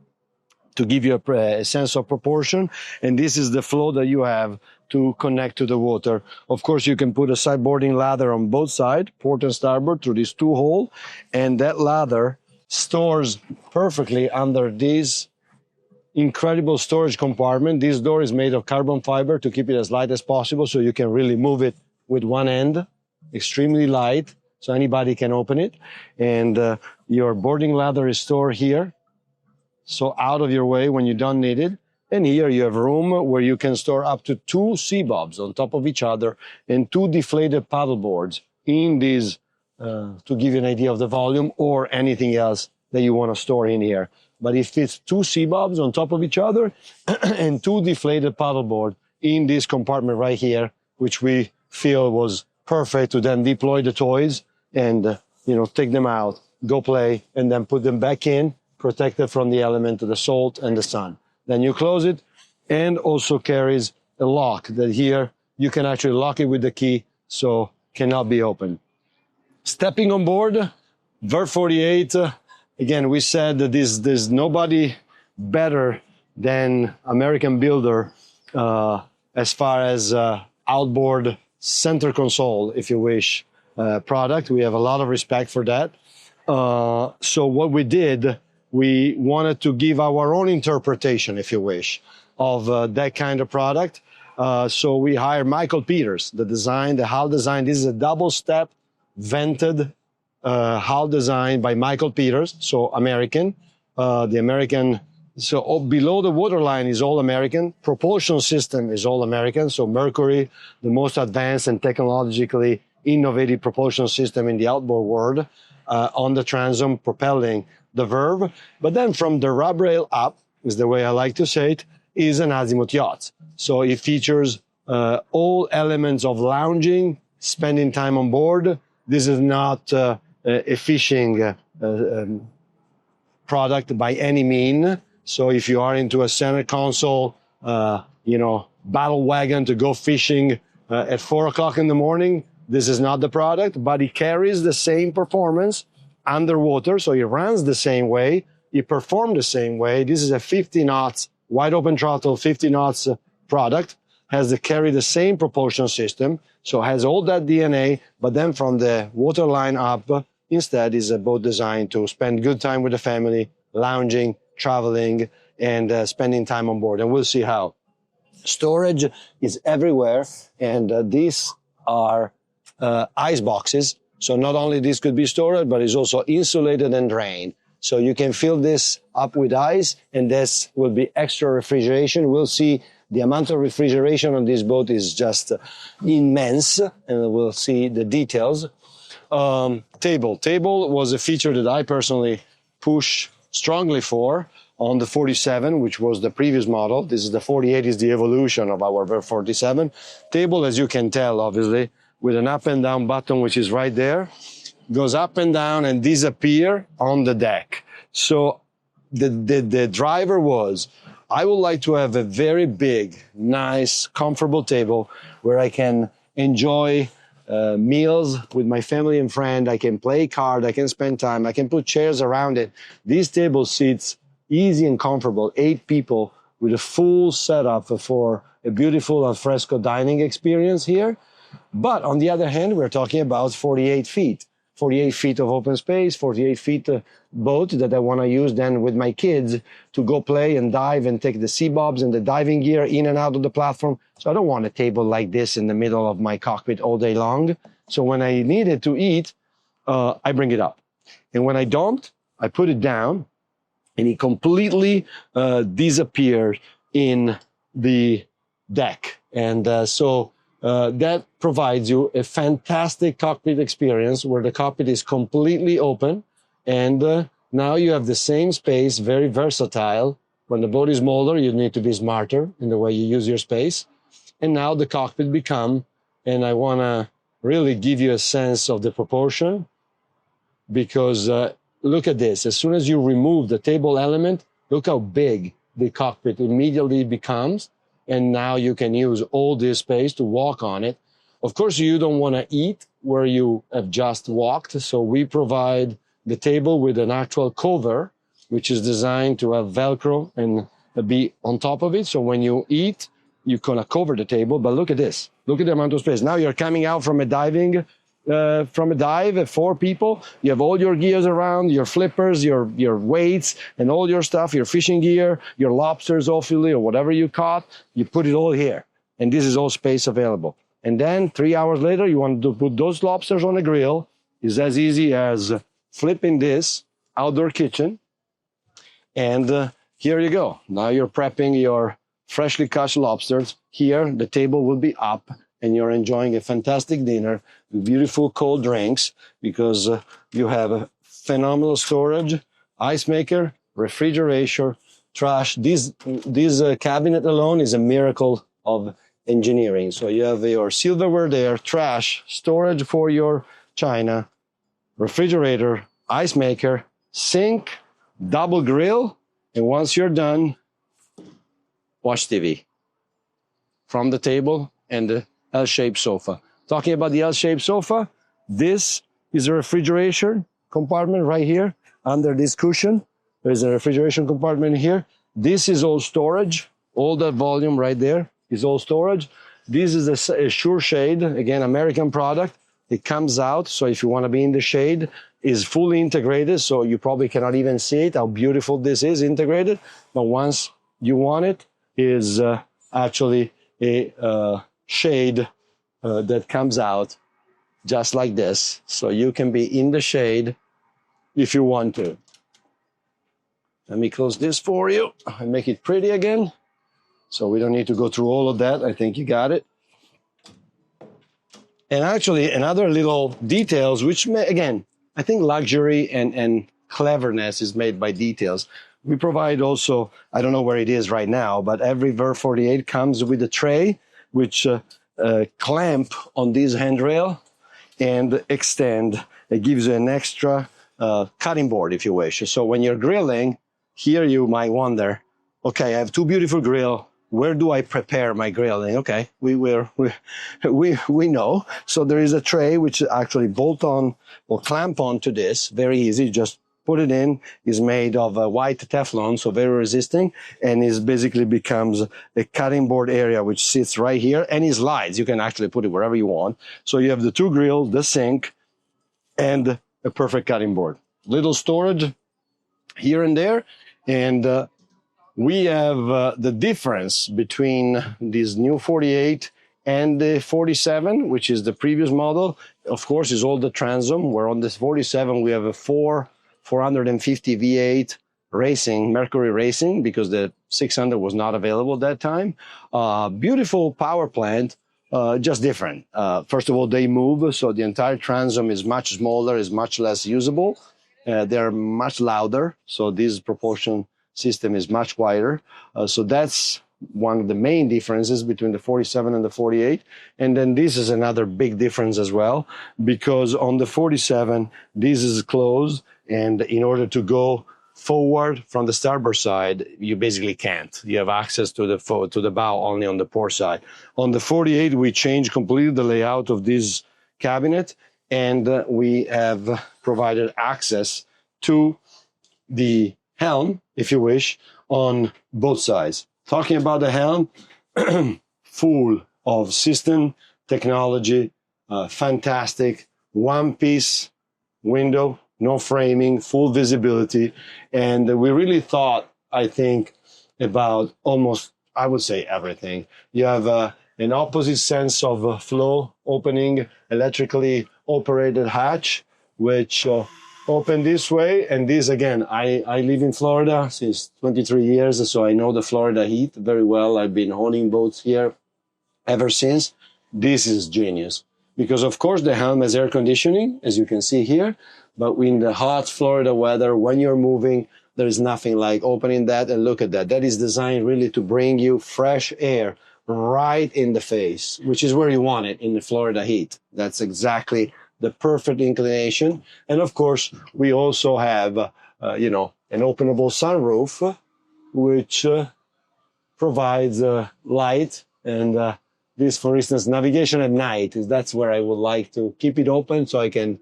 to give you a sense of proportion, and this is the flow that you have to connect to the water. Of course, you can put a sideboarding ladder on both sides, port and starboard, through this 2-hole, and that ladder stores perfectly under this incredible storage compartment. This door is made of carbon fiber to keep it as light as possible, so you can really move it with one end, extremely light, so anybody can open it. And your boarding ladder is stored here, so out of your way when you don't need it. And here you have room where you can store up to 2 sea bobs on top of each other and 2 deflated paddle boards in these, to give you an idea of the volume, or anything else that you want to store in here. But it fits 2 sea bobs on top of each other and 2 deflated paddle boards in this compartment right here, which we feel was perfect to then deploy the toys and, take them out, go play, and then put them back in, protected from the element of the salt and the sun. Then you close it, and also carries a lock that here you can actually lock it with the key, so cannot be opened. Stepping on board, Verve 48, again, we said that there's nobody better than American builder as far as outboard center console, if you wish, product. We have a lot of respect for that. So what we did, we wanted to give our own interpretation, if you wish, of that kind of product. So we hired Michael Peters, the hull design. This is a double-step vented hull design by Michael Peters, so American. So below the waterline is all American. Propulsion system is all American. So Mercury, the most advanced and technologically innovative propulsion system in the outboard world, on the transom propelling the Verve. But then from the rub rail up, is the way I like to say it, is an Azimut Yachts. So it features all elements of lounging, spending time on board. This is not a fishing product by any mean. So if you are into a center console, battle wagon to go fishing at 4 o'clock in the morning, this is not the product, but it carries the same performance underwater. So it runs the same way. It performs the same way. This is a 50 knots, wide open throttle, 50 knots product, has to carry the same propulsion system. So has all that DNA, but then from the waterline up, instead is a boat designed to spend good time with the family, lounging, traveling, and spending time on board. And we'll see how. Storage is everywhere, and these are ice boxes. So not only this could be stored, but it's also insulated and drained. So you can fill this up with ice, and this will be extra refrigeration. We'll see the amount of refrigeration on this boat is just immense, and we'll see the details. Table was a feature that I personally push strongly for on the 47, which was the previous model. This is the 48, is the evolution of our Verve 47. Table, as you can tell, obviously, with an up and down button, which is right there, goes up and down and disappear on the deck. So the driver was, I would like to have a very big, nice, comfortable table where I can enjoy meals with my family and friend. I can play card, I can spend time, I can put chairs around it. This table sits easy and comfortable, 8 people with a full setup for a beautiful alfresco dining experience here. But on the other hand, we're talking about 48 feet. 48 feet of open space, 48 feet boat that I want to use then with my kids to go play and dive and take the sea bobs and the diving gear in and out of the platform. So I don't want a table like this in the middle of my cockpit all day long. So when I need it to eat, I bring it up. And when I don't, I put it down and it completely disappears in the deck. And that provides you a fantastic cockpit experience where the cockpit is completely open, and now you have the same space, very versatile. When the boat is smaller, you need to be smarter in the way you use your space. And now the cockpit become, and I want to really give you a sense of the proportion, because look at this. As soon as you remove the table element, look how big the cockpit immediately becomes. And now you can use all this space to walk on it. Of course, you don't want to eat where you have just walked. So we provide the table with an actual cover, which is designed to have Velcro and be on top of it. So when you eat, you're going to cover the table. But look at this. Look at the amount of space. Now you're coming out from a dive, 4 people. You have all your gears around, your flippers, your weights, and all your stuff, your fishing gear, your lobsters, hopefully, or whatever you caught. You put it all here. And this is all space available. And then 3 hours later, you want to put those lobsters on a grill. It's as easy as flipping this outdoor kitchen. And here you go. Now you're prepping your freshly caught lobsters. Here, the table will be up, and you're enjoying a fantastic dinner with beautiful cold drinks, because you have a phenomenal storage, ice maker, refrigerator, trash. This cabinet alone is a miracle of engineering. So you have your silverware there, trash, storage for your china, refrigerator, ice maker, sink, double grill, and once you're done, watch TV from the table and the L-shaped sofa. Talking about the L-shaped sofa, this is a refrigeration compartment right here under this cushion. There's a refrigeration compartment here. This is all storage. All that volume right there is all storage. This is a Sure Shade, again, American product. It comes out, so if you want to be in the shade, is fully integrated, so you probably cannot even see it, how beautiful this is integrated. But once you want it, is actually a shade that comes out just like this. So you can be in the shade if you want to. Let me close this for you and make it pretty again. So we don't need to go through all of that. I think you got it. And actually, another little details, which again, I think luxury and cleverness is made by details. We provide also, I don't know where it is right now, but every Verve 48 comes with a tray, which clamp on this handrail and extend. It gives you an extra cutting board, if you wish. So when you're grilling, here you might wonder, okay, I have 2 beautiful grill. Where do I prepare my grilling? Okay, we know. So there is a tray which actually bolt on or clamp on to this. Very easy. Just put it in. Is made of white Teflon, so very resisting, and is basically becomes a cutting board area which sits right here, and it slides. You can actually put it wherever you want. So you have the 2 grills, the sink, and a perfect cutting board. Little storage here and there, and we have the difference between this new 48 and the 47, which is the previous model. Of course, is all the transom, where on this 47 we have a 450 V8 racing, Mercury Racing, because the 600 was not available at that time. Beautiful power plant, just different. First of all, they move, so the entire transom is much smaller, is much less usable. They're much louder, so this proportion system is much wider. So that's one of the main differences between the 47 and the 48. And then this is another big difference as well, because on the 47, this is closed, and in order to go forward from the starboard side, you basically can't. You have access to the bow only on the port side. On the 48, we changed completely the layout of this cabinet, and we have provided access to the helm, if you wish, on both sides. Talking about the helm, full of system technology, fantastic, one-piece window, no framing, full visibility. And we really thought, I think, about almost, I would say, everything. You have an opposite sense of flow, opening electrically operated hatch, which open this way. And this, again, I live in Florida since 23 years, so I know the Florida heat very well. I've been owning boats here ever since. This is genius because, of course, the helm has air conditioning, as you can see here. But in the hot Florida weather, when you're moving, there is nothing like opening that and look at that. That is designed really to bring you fresh air right in the face, which is where you want it in the Florida heat. That's exactly the perfect inclination. And of course, we also have, an openable sunroof, which provides light. And this, for instance, navigation at night, that's where I would like to keep it open so I can,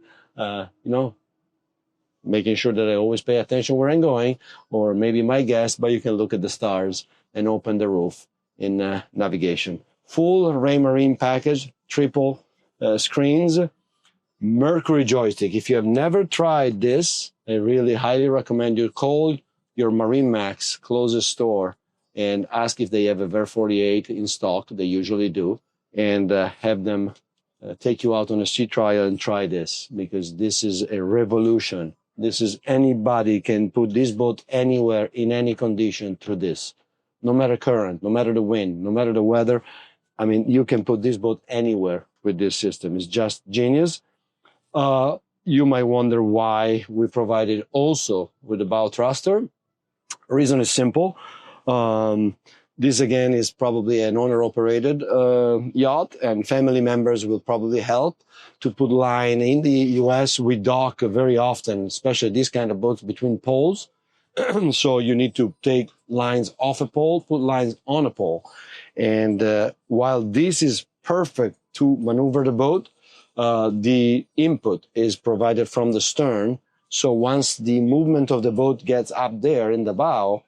making sure that I always pay attention where I'm going, or maybe my guest, but you can look at the stars and open the roof in navigation. Full Raymarine package, triple screens, Mercury joystick. If you have never tried this, I really highly recommend you call your MarineMax closest store and ask if they have a Verve 48 in stock. They usually do, and have them take you out on a sea trial and try this, because this is a revolution. This is, anybody can put this boat anywhere in any condition through this, no matter current, no matter the wind, no matter the weather. I mean, you can put this boat anywhere with this system. It's just genius. You might wonder why we provided also with the bow thruster. Reason is simple. This again is probably an owner-operated yacht, and family members will probably help to put line. In the US, we dock very often, especially these kind of boats, between poles. So you need to take lines off a pole, put lines on a pole. And while this is perfect to maneuver the boat, the input is provided from the stern. So once the movement of the boat gets up there in the bow,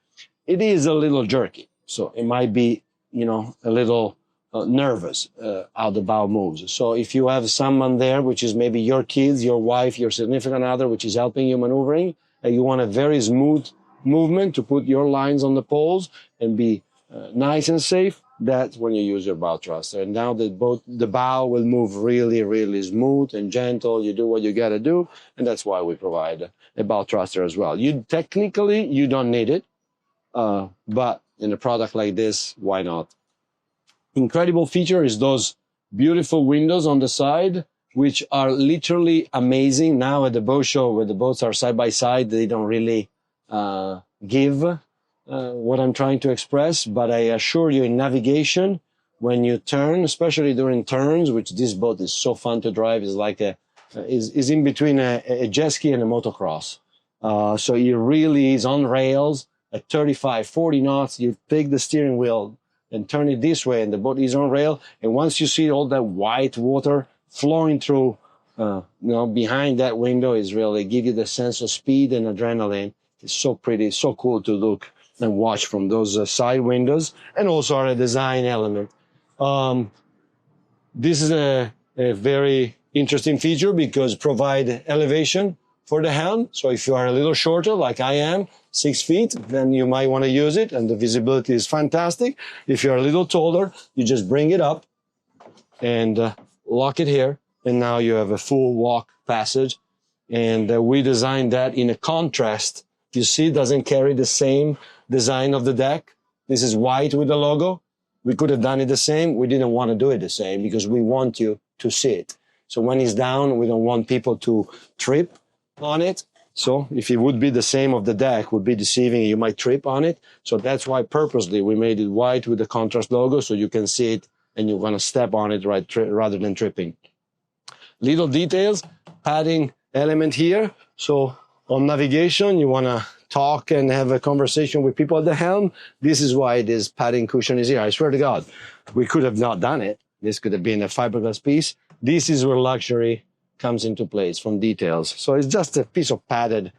it is a little jerky. So it might be, a little nervous how the bow moves. So if you have someone there, which is maybe your kids, your wife, your significant other, which is helping you maneuvering, and you want a very smooth movement to put your lines on the poles and be nice and safe, that's when you use your bow thruster. And now the bow will move really, really smooth and gentle. You do what you got to do, and that's why we provide a bow thruster as well. Technically, you don't need it, but in a product like this, why not? Incredible feature is those beautiful windows on the side, which are literally amazing. Now at the boat show, where the boats are side by side, they don't really give what I'm trying to express. But I assure you, in navigation, when you turn, especially during turns, which this boat is so fun to drive, is like is in between a jet ski and a motocross. So it really is on rails at 35, 40 knots. You take the steering wheel and turn it this way, and the boat is on rail. And once you see all that white water flowing through, behind that window, is really give you the sense of speed and adrenaline. It's so pretty, so cool to look and watch from those side windows, and also are a design element. This is a very interesting feature because provide elevation for the helm. So if you are a little shorter, like I am, 6 feet, then you might want to use it, and the visibility is fantastic. If you're a little taller, you just bring it up and lock it here, and now you have a full walk passage. And we designed that in a contrast. You see, it doesn't carry the same design of the deck. This is white with the logo. We could have done it the same. We didn't want to do it the same because we want you to see it. So when it's down, we don't want people to trip on it. So if it would be the same of the deck, would be deceiving. You might trip on it. So that's why purposely we made it white with the contrast logo, so you can see it and you want to step on it rather than tripping. Little details, padding element here. So on navigation, you want to talk and have a conversation with people at the helm. This is why this padding cushion is here. I swear to God, we could have not done it. This could have been a fiberglass piece. This is where luxury comes into place from details. So it's just a piece of padded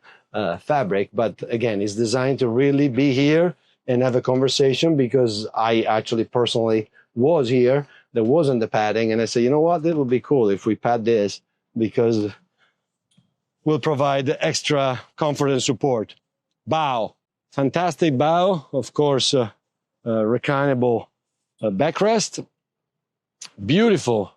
fabric, but again, it's designed to really be here and have a conversation, because I actually personally was here. There wasn't the padding, and I said, you know what, it would be cool if we pad this, because we'll provide extra comfort and support. Bow, fantastic bow, of course, reclinable backrest, beautiful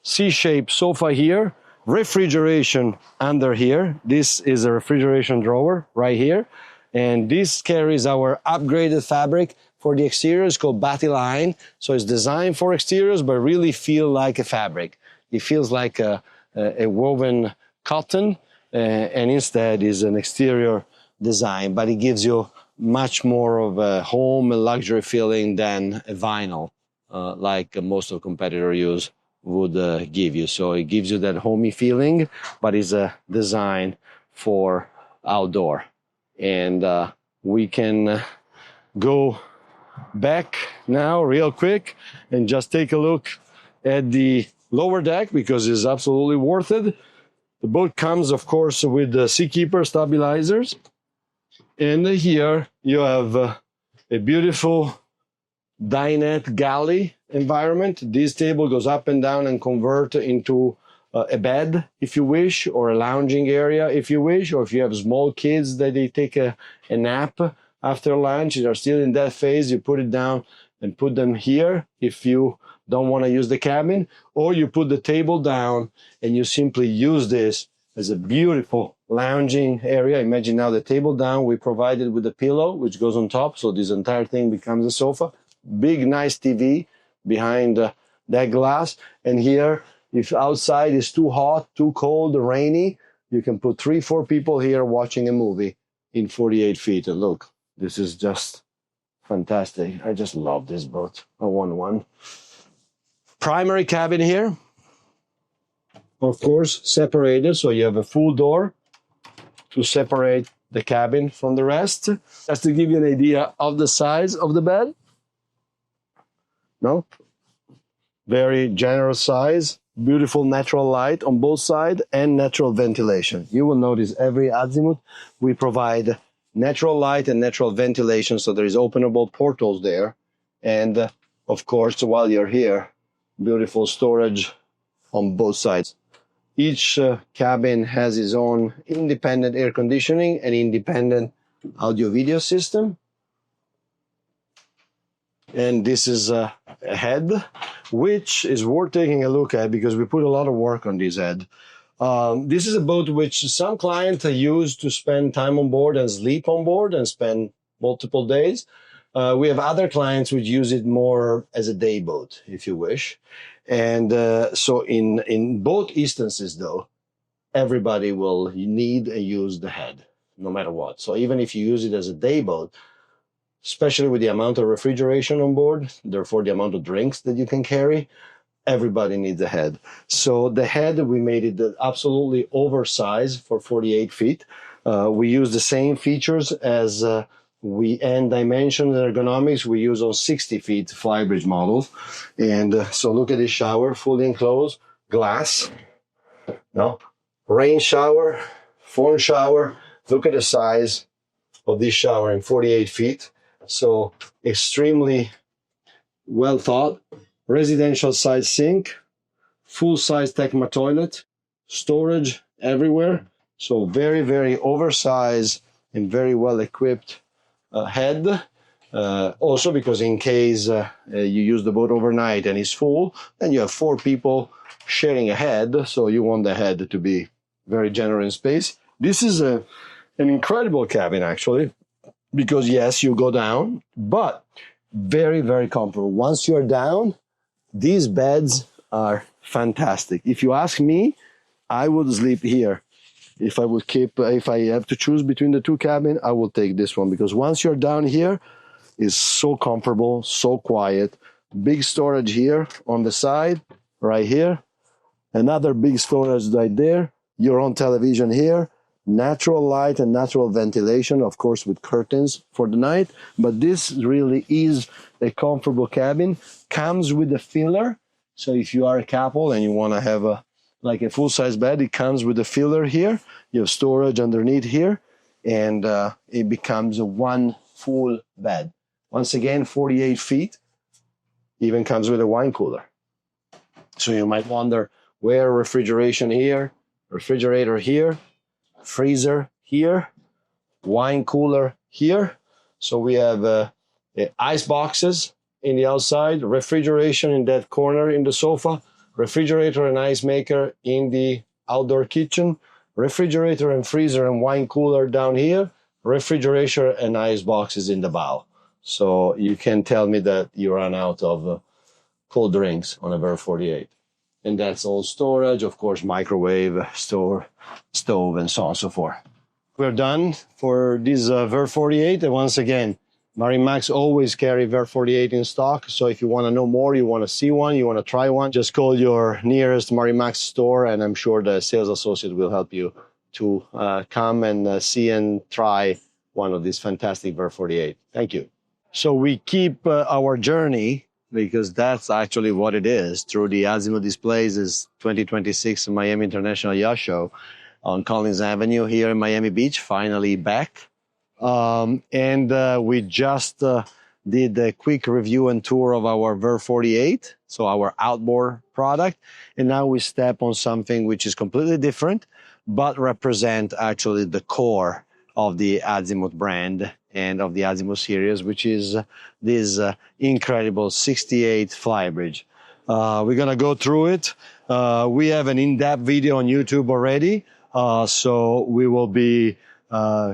C-shaped sofa here, refrigeration under here. This is a refrigeration drawer right here, and this carries our upgraded fabric for the exteriors called Battleline. So it's designed for exteriors, but really feel like a fabric. It feels like a woven cotton, and instead is an exterior design, but it gives you much more of a home and luxury feeling than a vinyl, like most of competitors would give you. So it gives you that homey feeling, but it's a design for outdoor. And we can go back now real quick and just take a look at the lower deck, because it's absolutely worth it. The boat comes, of course, with the Seakeeper stabilizers. And here you have a beautiful dinette galley environment. This table goes up and down and convert into a bed, if you wish, or a lounging area, if you wish, or if you have small kids that they take a nap after lunch, they're still in that phase, you put it down and put them here if you don't want to use the cabin, or you put the table down and you simply use this as a beautiful lounging area. Imagine now the table down, we provided with a pillow, which goes on top, so this entire thing becomes a sofa. Big, nice TV behind that glass. And here, if outside is too hot, too cold, rainy, you can put 3-4 people here watching a movie in 48 feet. And look, this is just fantastic. I just love this boat. I want one. Primary cabin here, of course, separated. So you have a full door to separate the cabin from the rest. Just to give you an idea of the size of the bed. No? Very generous size. Beautiful natural light on both sides and natural ventilation. You will notice every Azimut, we provide natural light and natural ventilation. So there is openable portals there. And of course, while you're here, beautiful storage on both sides. Each cabin has its own independent air conditioning and independent audio-video system. And this is a head, which is worth taking a look at because we put a lot of work on this head. This is a boat which some clients use to spend time on board and sleep on board and spend multiple days. We have other clients which use it more as a day boat, if you wish. And so in both instances, though, everybody will need and use the head, no matter what. So even if you use it as a day boat, especially with the amount of refrigeration on board, therefore the amount of drinks that you can carry, everybody needs a head. So the head, we made it absolutely oversized for 48 feet. We use the same features as and dimension and ergonomics we use on 60 feet flybridge models. And so look at this shower, fully enclosed, glass, no, rain shower, phone shower. Look at the size of this shower in 48 feet. So extremely well thought. Residential size sink, full size Tecma toilet, storage everywhere. So very, very oversized and very well equipped head. Also because in case you use the boat overnight and it's full, then you have 4 people sharing a head. So you want the head to be very generous in space. This is an incredible cabin, actually, because yes, you go down, but very, very comfortable. Once you're down, these beds are fantastic. If you ask me, I would sleep here if I have to choose between the two cabins, I will take this one, because once you're down here, it's so comfortable, so quiet. Big storage here on the side, right here. Another big storage right there. Your own television here. Natural light and natural ventilation, of course, with curtains for the night. But this really is a comfortable cabin. Comes with a filler. So if you are a couple and you want to have a full-size bed, it comes with a filler here. You have storage underneath here, and it becomes a one full bed. Once again, 48 feet. Even comes with a wine cooler. So you might wonder, where refrigeration here, refrigerator here, freezer here, wine cooler here. So we have ice boxes in the outside, refrigeration in that corner in the sofa, refrigerator and ice maker in the outdoor kitchen, refrigerator and freezer and wine cooler down here, refrigerator and ice boxes in the bow. So you can tell me that you run out of cold drinks on a Verve 48. And that's all storage, of course, microwave, stove, and so on and so forth. We're done for this Verve 48. And once again, MarineMax always carry Verve 48 in stock. So if you want to know more, you want to see one, you want to try one, just call your nearest MarineMax store, and I'm sure the sales associate will help you to come and see and try one of these fantastic Verve 48. Thank you. So we keep our journey, because that's actually what it is, through the Azimut Displays' 2026 Miami International Yacht Show on Collins Avenue here in Miami Beach, finally back. We just did a quick review and tour of our Verve 48, so our outboard product. And now we step on something which is completely different, but represent actually the core of the Azimut brand and of the Azimut series, which is this incredible 68 flybridge. We're going to go through it. We have an in-depth video on YouTube already, so we will be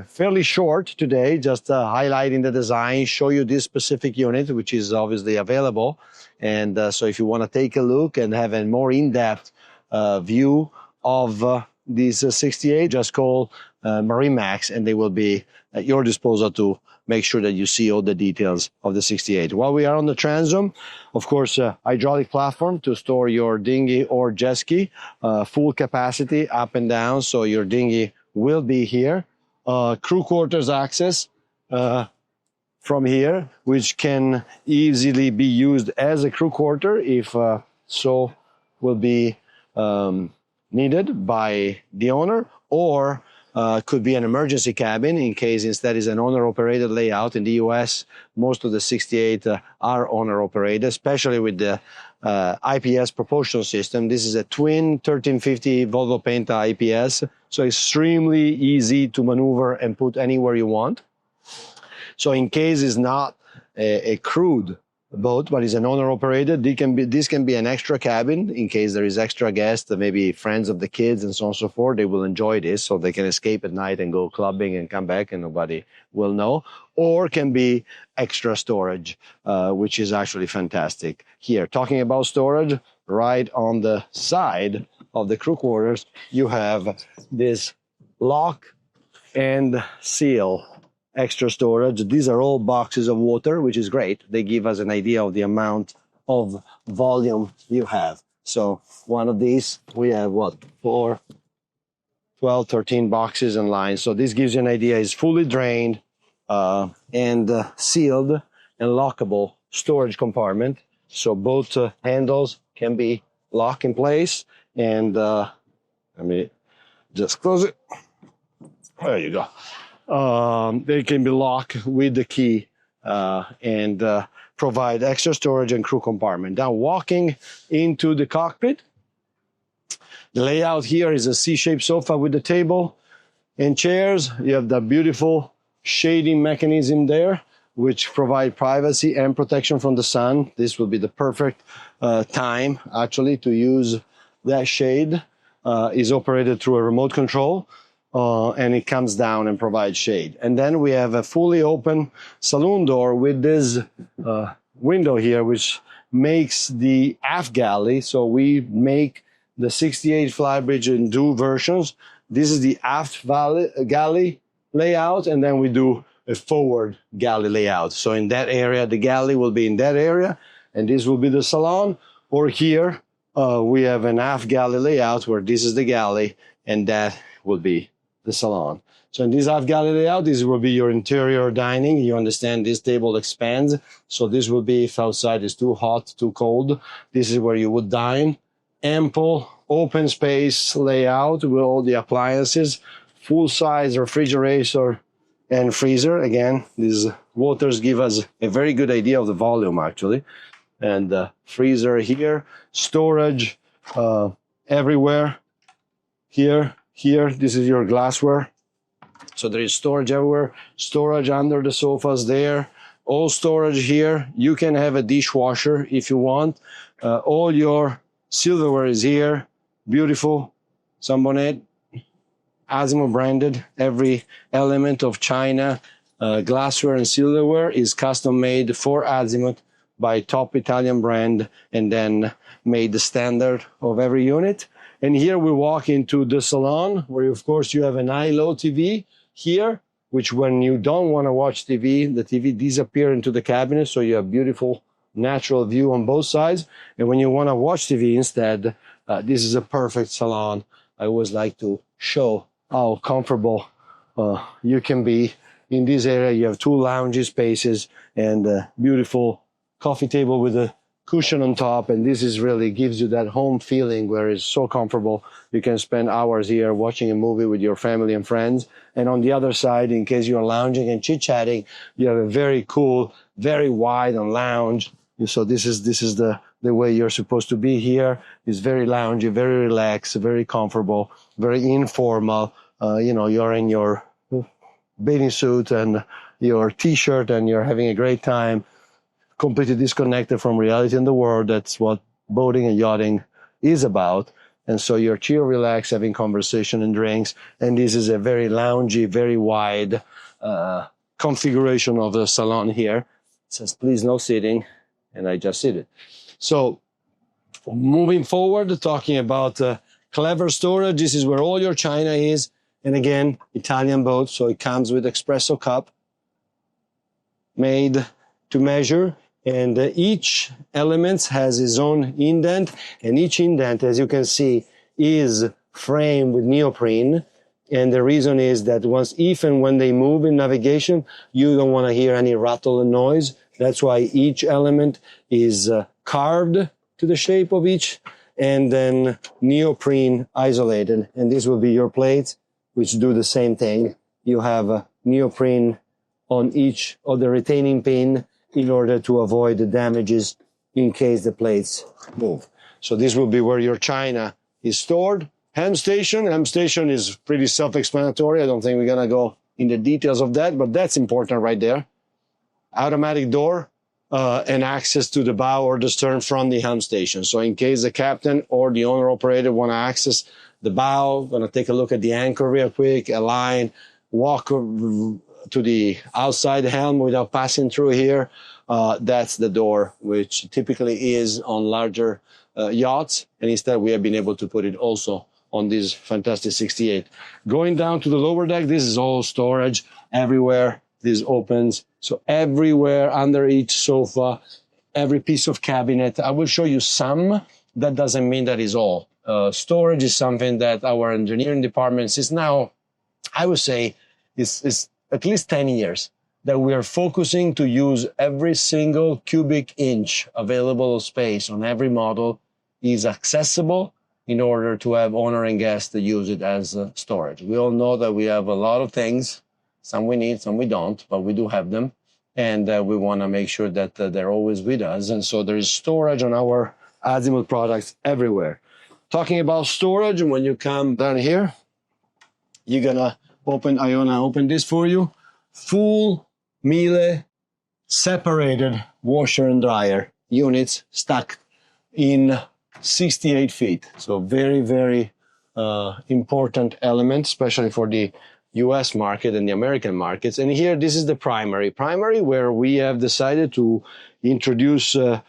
fairly short today, just highlighting the design, show you this specific unit, which is obviously available. And so if you want to take a look and have a more in-depth view of this 68, just call MarineMax, and they will be at your disposal to make sure that you see all the details of the 68. While we are on the transom, of course, hydraulic platform to store your dinghy or jet ski, full capacity up and down, so your dinghy will be here. Crew quarters access from here, which can easily be used as a crew quarter if so will be needed by the owner, or could be an emergency cabin in case instead is an owner-operated layout. In the US, most of the 68 are owner-operated, especially with the IPS propulsion system. This is a twin 1350 Volvo Penta IPS, so extremely easy to maneuver and put anywhere you want. So in case it's not a crewed boat, but is an owner-operated, this can be an extra cabin in case there is extra guests, maybe friends of the kids and so on and so forth. They will enjoy this, so they can escape at night and go clubbing and come back and nobody will know. Or can be extra storage, which is actually fantastic. Here, talking about storage, right on the side of the crew quarters, you have this lock and seal extra storage. These are all boxes of water, which is great. They give us an idea of the amount of volume you have. So one of these, we have what, 4, 12, 13 boxes in line. So this gives you an idea. It's fully drained and sealed and lockable storage compartment. So both handles can be locked in place. And let me just close it. There you go. They can be locked with the key and provide extra storage and crew compartment. Now, walking into the cockpit, the layout here is a C-shaped sofa with the table and chairs. You have the beautiful shading mechanism there, which provide privacy and protection from the sun. This will be the perfect time, actually, to use that shade. Is operated through a remote control. And it comes down and provides shade. And then we have a fully open saloon door with this window here, which makes the aft galley. So we make the 68 flybridge in two versions. This is the aft galley layout, and then we do a forward galley layout. So in that area, the galley will be in that area, and this will be the salon. Or here, we have an aft galley layout where this is the galley, and that will be the salon. So in this aft galley layout, this will be your interior dining. You understand this table expands. So this will be, if outside is too hot, too cold, this is where you would dine. Ample open space layout with all the appliances, full-size refrigerator and freezer. Again, these waters give us a very good idea of the volume, actually. And freezer here, storage everywhere. Here, this is your glassware. So there is storage everywhere, storage under the sofas there, all storage here. You can have a dishwasher if you want. All your silverware is here, beautiful, Sambonet, Azimut branded. Every element of China glassware and silverware is custom made for Azimut by top Italian brand, and then made the standard of every unit. And here we walk into the salon, where of course you have an high-low TV here, which when you don't want to watch TV, the TV disappears into the cabinet, so you have beautiful natural view on both sides. And when you want to watch TV instead, this is a perfect salon. I always like to show how comfortable you can be. In this area, you have two lounge spaces and a beautiful coffee table with a cushion on top, and this is really gives you that home feeling where it's so comfortable. You can spend hours here watching a movie with your family and friends. And on the other side, in case you're lounging and chit-chatting, you have a very cool, very wide and lounge. So this is the way you're supposed to be here. It's very loungy, very relaxed, very comfortable, very informal. You're in your bathing suit and your t-shirt and you're having a great time, completely disconnected from reality in the world. That's what boating and yachting is about. And so you're chill, relaxed, having conversation and drinks. And this is a very loungy, very wide configuration of the salon here. It says, please no sitting. And I just sit it. So moving forward, talking about clever storage. This is where all your china is. And again, Italian boat. So it comes with espresso cup made to measure. And each element has its own indent, and each indent, as you can see, is framed with neoprene. And the reason is that if and when they move in navigation, you don't want to hear any rattle and noise. That's why each element is carved to the shape of each, and then neoprene isolated. And this will be your plates, which do the same thing. You have neoprene on each of the retaining pin, in order to avoid the damages in case the plates move. So this will be where your china is stored. Helm station is pretty self-explanatory. I don't think we're going to go in the details of that, but that's important right there. Automatic door and access to the bow or the stern from the helm station. So in case the captain or the owner-operator want to access the bow, going to take a look at the anchor real quick, align, walk to the outside helm without passing through here. That's the door, which typically is on larger yachts. And instead, we have been able to put it also on this fantastic 68. Going down to the lower deck, this is all storage everywhere. This opens. So everywhere under each sofa, every piece of cabinet. I will show you some. That doesn't mean that is all. Storage is something that our engineering department is now, I would say, is at least 10 years that we are focusing to use every single cubic inch available of space on every model is accessible in order to have owner and guests to use it as storage. We all know that we have a lot of things, some we need, some we don't, but we do have them. And we want to make sure that they're always with us. And so there is storage on our Azimut products everywhere. Talking about storage, when you come down here, you're going to I want to open this for you. Full Miele separated washer and dryer units stacked in 68 feet. So very, very important element, especially for the US market and the American markets. And here, this is the primary where we have decided to introduce a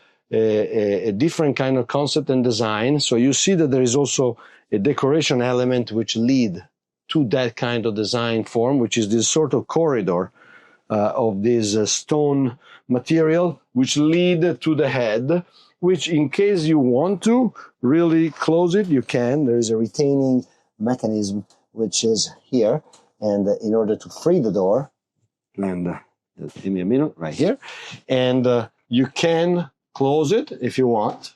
different kind of concept and design. So you see that there is also a decoration element which lead to that kind of design form, which is this sort of corridor of this stone material, which lead to the head, which in case you want to really close it, you can. There is a retaining mechanism, which is here. And in order to free the door, and give me a minute right here, and you can close it if you want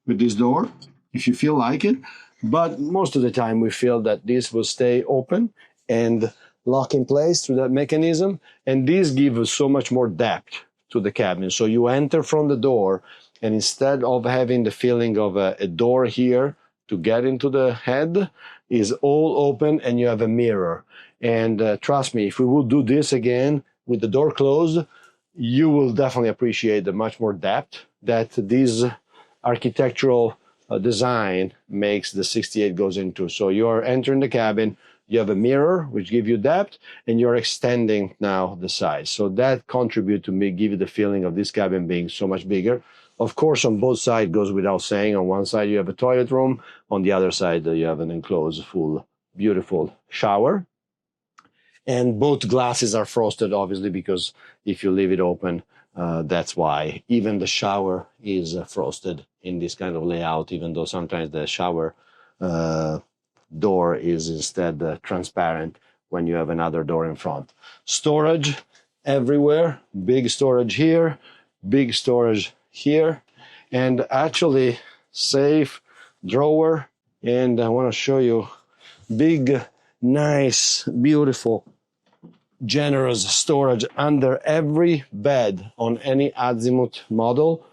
with this door, if you feel like it. But most of the time we feel that this will stay open and lock in place through that mechanism. And this gives us so much more depth to the cabin. So you enter from the door, and instead of having the feeling of a door here to get into the head, is all open and you have a mirror. And trust me, if we will do this again with the door closed, you will definitely appreciate the much more depth that this architectural design makes the 68 goes into. So you're entering the cabin, you have a mirror, which gives you depth, and you're extending now the size. So that contributes to me, give you the feeling of this cabin being so much bigger. Of course, on both sides, goes without saying, on one side you have a toilet room, on the other side you have an enclosed, full, beautiful shower. And both glasses are frosted, obviously, because if you leave it open, that's why. Even the shower is frosted in this kind of layout, even though sometimes the shower door is instead transparent when you have another door in front. Storage everywhere, big storage here, big storage here, and actually safe drawer. And I want to show you big, nice, beautiful, generous storage under every bed on any Azimut model.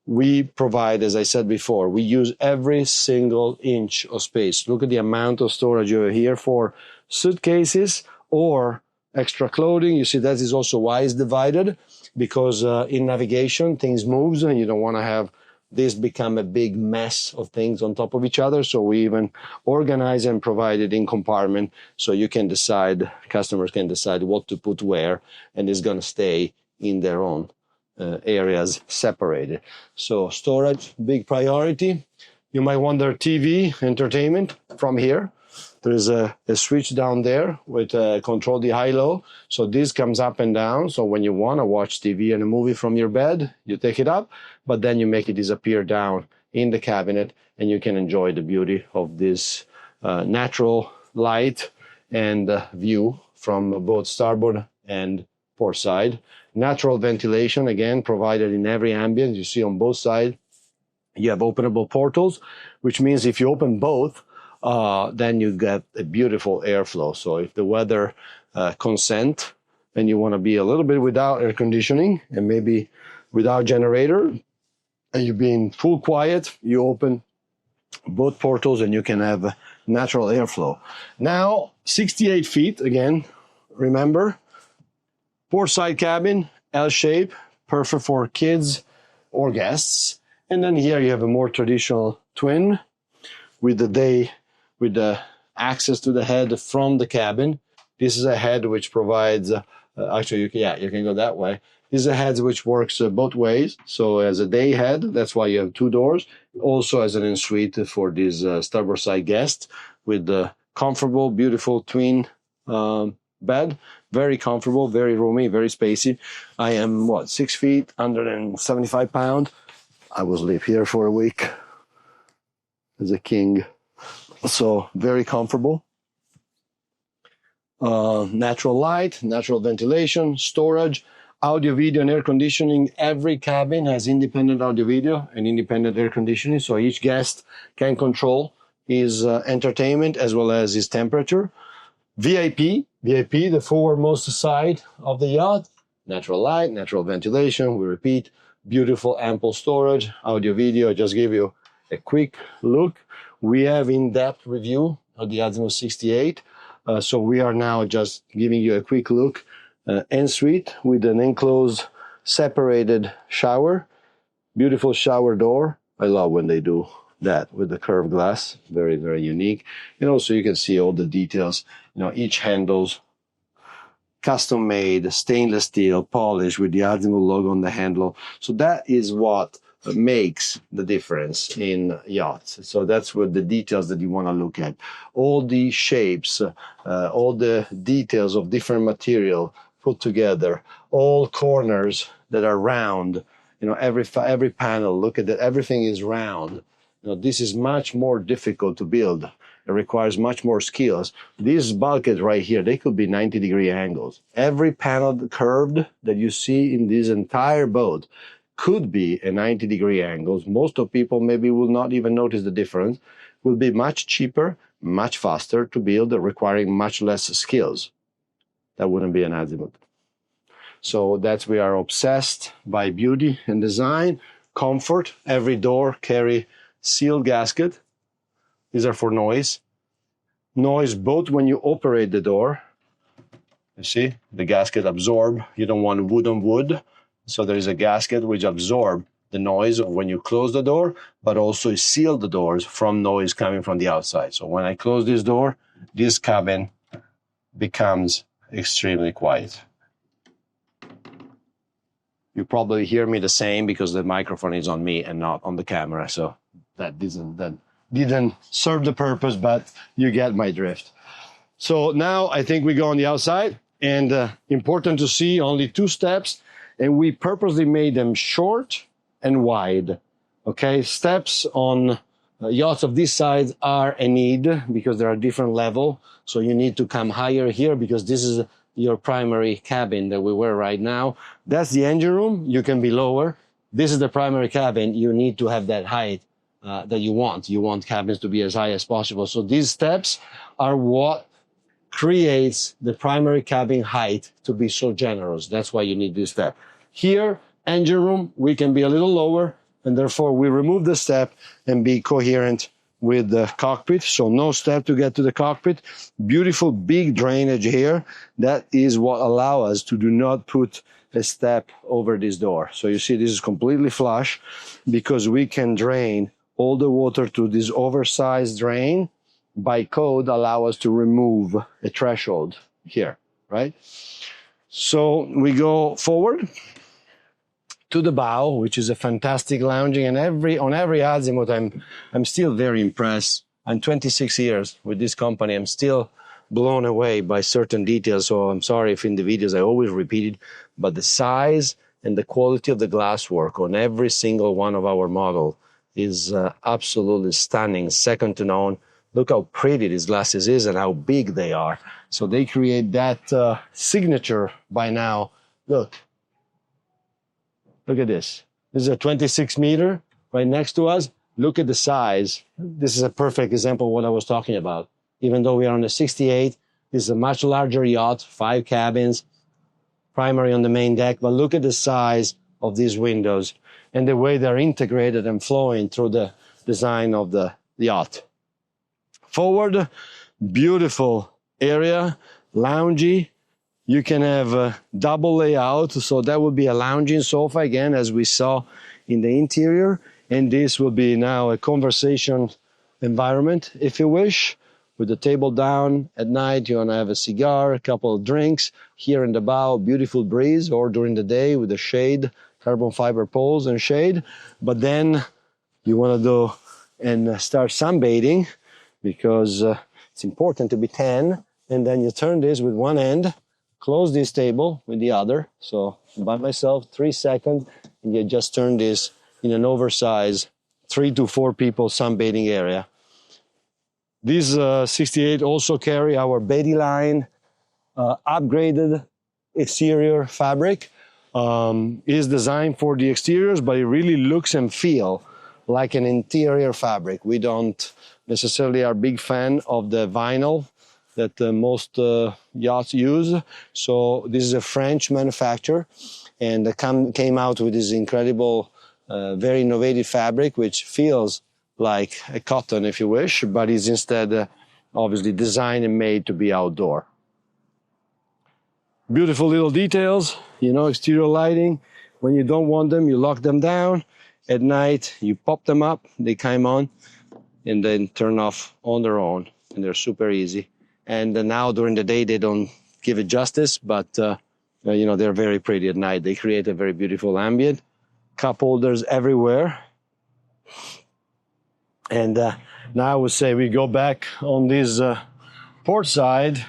We provide, as I said before, we use every single inch of space. Look at the amount of storage you have here for suitcases or extra clothing. You see that is also why it's divided, because in navigation things moves and you don't want to have this become a big mess of things on top of each other. So we even organize and provide it in compartment, so you can decide, customers can decide what to put where, and it's going to stay in their own areas separated. So storage, big priority. You might wonder, TV entertainment from here. There is a switch down there with control the high-low. So this comes up and down. So when you want to watch TV and a movie from your bed, you take it up, but then you make it disappear down in the cabinet, and you can enjoy the beauty of this natural light and view from both starboard and port side. Natural ventilation, again, provided in every ambience. You see on both sides, you have openable portals, which means if you open both, then you get a beautiful airflow. So if the weather consent and you want to be a little bit without air conditioning and maybe without generator, and you're being full quiet, you open both portals and you can have natural airflow. Now, 68 feet, again, remember, port side cabin, L shape, perfect for kids or guests. And then here you have a more traditional twin with the access to the head from the cabin. This is a head which provides, actually, you can go that way. This is a head which works both ways. So as a day head, that's why you have two doors. Also as an en-suite for this starboard side guest with the comfortable, beautiful twin bed. Very comfortable, very roomy, very spacey. I am, 6 feet, 175 pounds. I will live here for a week as a king. So very comfortable. Natural light, natural ventilation, storage, audio, video, and air conditioning. Every cabin has independent audio, video, and independent air conditioning. So each guest can control his entertainment as well as his temperature. VIP, the foremost side of the yacht. Natural light, natural ventilation. We repeat, beautiful, ample storage, audio, video. I just give you a quick look. We have in-depth review of the Azimut 68. So we are now just giving you a quick look. En-suite with an enclosed, separated shower. Beautiful shower door. I love when they do that with the curved glass. Very, very unique. And also you can see all the details. Each handles custom made, stainless steel, polished with the Azimut logo on the handle. So that is what makes the difference in yachts. So that's what the details that you want to look at. All the shapes, all the details of different material put together, all corners that are round, every panel, look at that, everything is round. This is much more difficult to build. It requires much more skills. These bulkheads right here, they could be 90-degree angles. Every panel curved that you see in this entire boat could be a 90-degree angles. Most of people maybe will not even notice the difference. Will be much cheaper, much faster to build, requiring much less skills. That wouldn't be an Azimut. So we are obsessed by beauty and design, comfort. Every door carry sealed gasket. These are for noise. Noise both when you operate the door. You see, the gasket absorb. You don't want wood on wood. So there is a gasket which absorb the noise of when you close the door, but also seal the doors from noise coming from the outside. So when I close this door, this cabin becomes extremely quiet. You probably hear me the same because the microphone is on me and not on the camera. So that didn't serve the purpose, but you get my drift. So now I think we go on the outside, and important to see only 2 steps, and we purposely made them short and wide. Okay, steps on yachts of this size are a need because there are different levels. So you need to come higher here because this is your primary cabin that we were right now. That's the engine room. You can be lower. This is the primary cabin. You need to have that height that you want. You want cabins to be as high as possible. So these steps are what creates the primary cabin height to be so generous. That's why you need this step. Here, engine room, we can be a little lower, and therefore we remove the step and be coherent with the cockpit. So no step to get to the cockpit. Beautiful big drainage here. That is what allows us to do not put a step over this door. So you see this is completely flush because we can drain all the water to this oversized drain. By code, allow us to remove a threshold here, right? So we go forward to the bow, which is a fantastic lounging, and on every Azimut, I'm still very impressed. I'm 26 years with this company. I'm still blown away by certain details. So I'm sorry if in the videos I always repeat it, but the size and the quality of the glasswork on every single one of our model is absolutely stunning, second to none. Look how pretty these glasses is and how big they are. So they create that signature by now. Look at this. This is a 26 meter right next to us. Look at the size. This is a perfect example of what I was talking about. Even though we are on the 68, this is a much larger yacht, 5 cabins, primary on the main deck. But look at the size of these windows and the way they're integrated and flowing through the design of the yacht. Forward, beautiful area, loungy. You can have a double layout, so that would be a lounging sofa again, as we saw in the interior. And this will be now a conversation environment, if you wish, with the table down. At night, you want to have a cigar, a couple of drinks. Here in the bow, beautiful breeze, or during the day with the shade, carbon fiber poles and shade. But then you want to go and start sunbathing, because it's important to be tan, and then you turn this with one end, close this table with the other. So by myself, 3 seconds, and you just turn this in an oversized 3 to 4 people sunbathing area. These 68 also carry our Betty line upgraded exterior fabric. Is designed for the exteriors, but it really looks and feel like an interior fabric. We don't necessarily are a big fan of the vinyl that most yachts use. So this is a French manufacturer, and came out with this incredible, very innovative fabric, which feels like a cotton, if you wish, but is instead obviously designed and made to be outdoor. Beautiful little details, exterior lighting. When you don't want them, you lock them down. At night, you pop them up, they come on, and then turn off on their own, and they're super easy. And now during the day, they don't give it justice, but they're very pretty at night. They create a very beautiful ambient. cup holders everywhere. And now I would say we go back on this port side,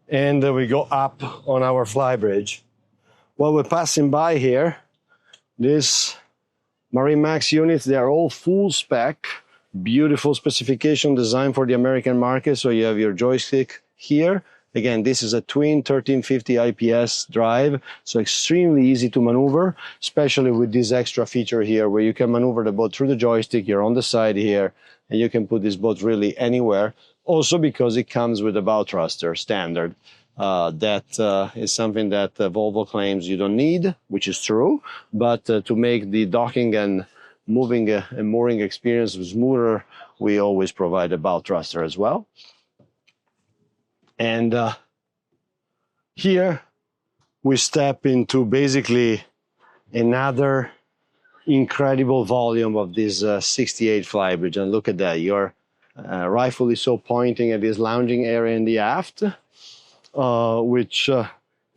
and we go up on our flybridge. While we're passing by here, this MarineMax units, they are all full spec, beautiful specification designed for the American market. So you have your joystick here. Again, this is a twin 1350 IPS drive, so extremely easy to maneuver, especially with this extra feature here where you can maneuver the boat through the joystick. You're on the side here, and you can put this boat really anywhere. Also because it comes with a bow thruster standard. That is something that Volvo claims you don't need, which is true, but to make the docking and moving and mooring experience smoother, we always provide a bow thruster as well. And here we step into basically another incredible volume of this 68 flybridge. And look at that, you're rightfully so pointing at this lounging area in the aft. Which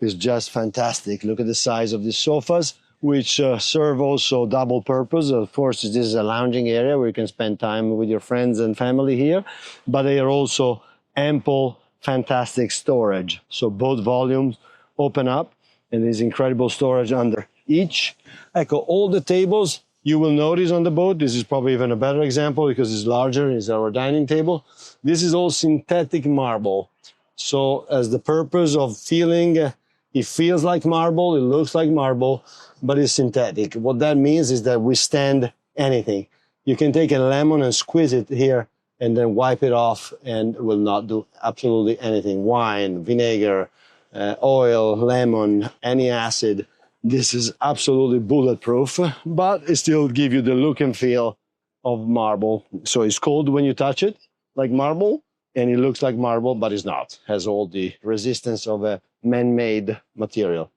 is just fantastic. Look at the size of these sofas, which serve also double purpose. Of course, this is a lounging area where you can spend time with your friends and family here, but they are also ample, fantastic storage. So both volumes open up, and there's incredible storage under each. Echo, all the tables you will notice on the boat, this is probably even a better example because it's larger, it's our dining table. This is all synthetic marble. So as the purpose of feeling, it feels like marble, it looks like marble, but it's synthetic. What that means is that withstand anything. You can take a lemon and squeeze it here and then wipe it off and it will not do absolutely anything. Wine, vinegar, oil, lemon, any acid. This is absolutely bulletproof, but it still gives you the look and feel of marble. So it's cold when you touch it, like marble. And it looks like marble, but it's not. Has all the resistance of a man-made material.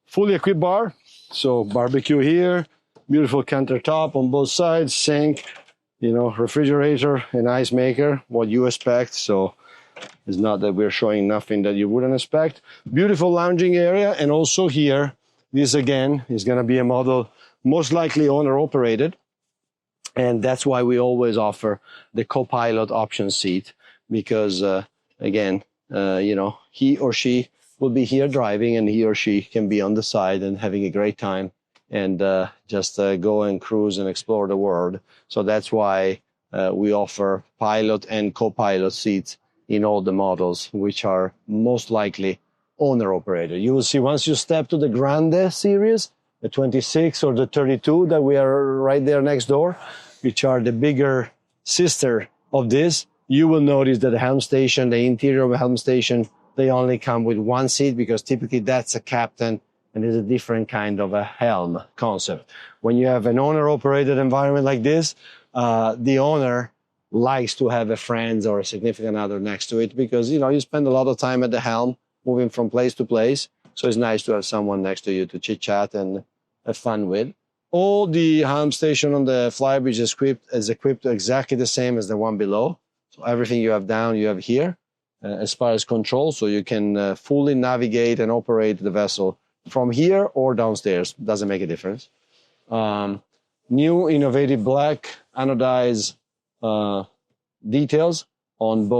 Fully equipped bar, so barbecue here, beautiful countertop on both sides, sink, refrigerator, an ice maker, what you expect. So it's not that we're showing nothing that you wouldn't expect. Beautiful lounging area, and also here, this again is going to be a model most likely owner-operated, and that's why we always offer the co-pilot option seat. Because, again, he or she will be here driving, and he or she can be on the side and having a great time and just go and cruise and explore the world. So that's why we offer pilot and co-pilot seats in all the models, which are most likely owner-operated. You will see once you step to the Grande series, the 26 or the 32 that we are right there next door, which are the bigger sister of this, you will notice that the helm station, the interior of the helm station, they only come with one seat because typically that's a captain and there's a different kind of a helm concept. When you have an owner-operated environment like this, the owner likes to have a friend or a significant other next to it because, you spend a lot of time at the helm, moving from place to place. So it's nice to have someone next to you to chit-chat and have fun with. All the helm station on the flybridge is equipped exactly the same as the one below. So everything you have down, you have here as far as control. So you can fully navigate and operate the vessel from here or downstairs. Doesn't make a difference. New innovative black anodized details on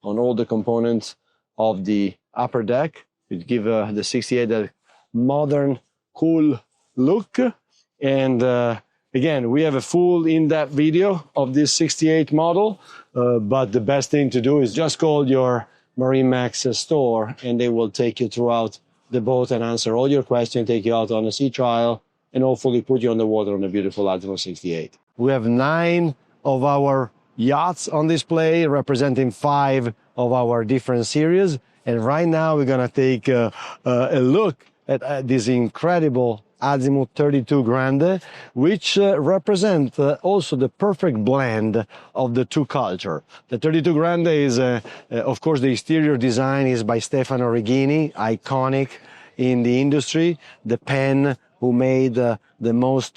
all the components of the upper deck. It give the 68 that modern, cool look. And again, we have a full in-depth video of this 68 model. But the best thing to do is just call your MarineMax store and they will take you throughout the boat and answer all your questions, take you out on a sea trial, and hopefully put you on the water on a beautiful Azimut 68. We have 9 of our yachts on display, representing 5 of our different series. And right now we're going to take a look at this incredible Azimut 32 Grande, which represent also the perfect blend of the two culture. The 32 Grande is, of course, the exterior design is by Stefano Reghini, iconic in the industry, the pen who made the most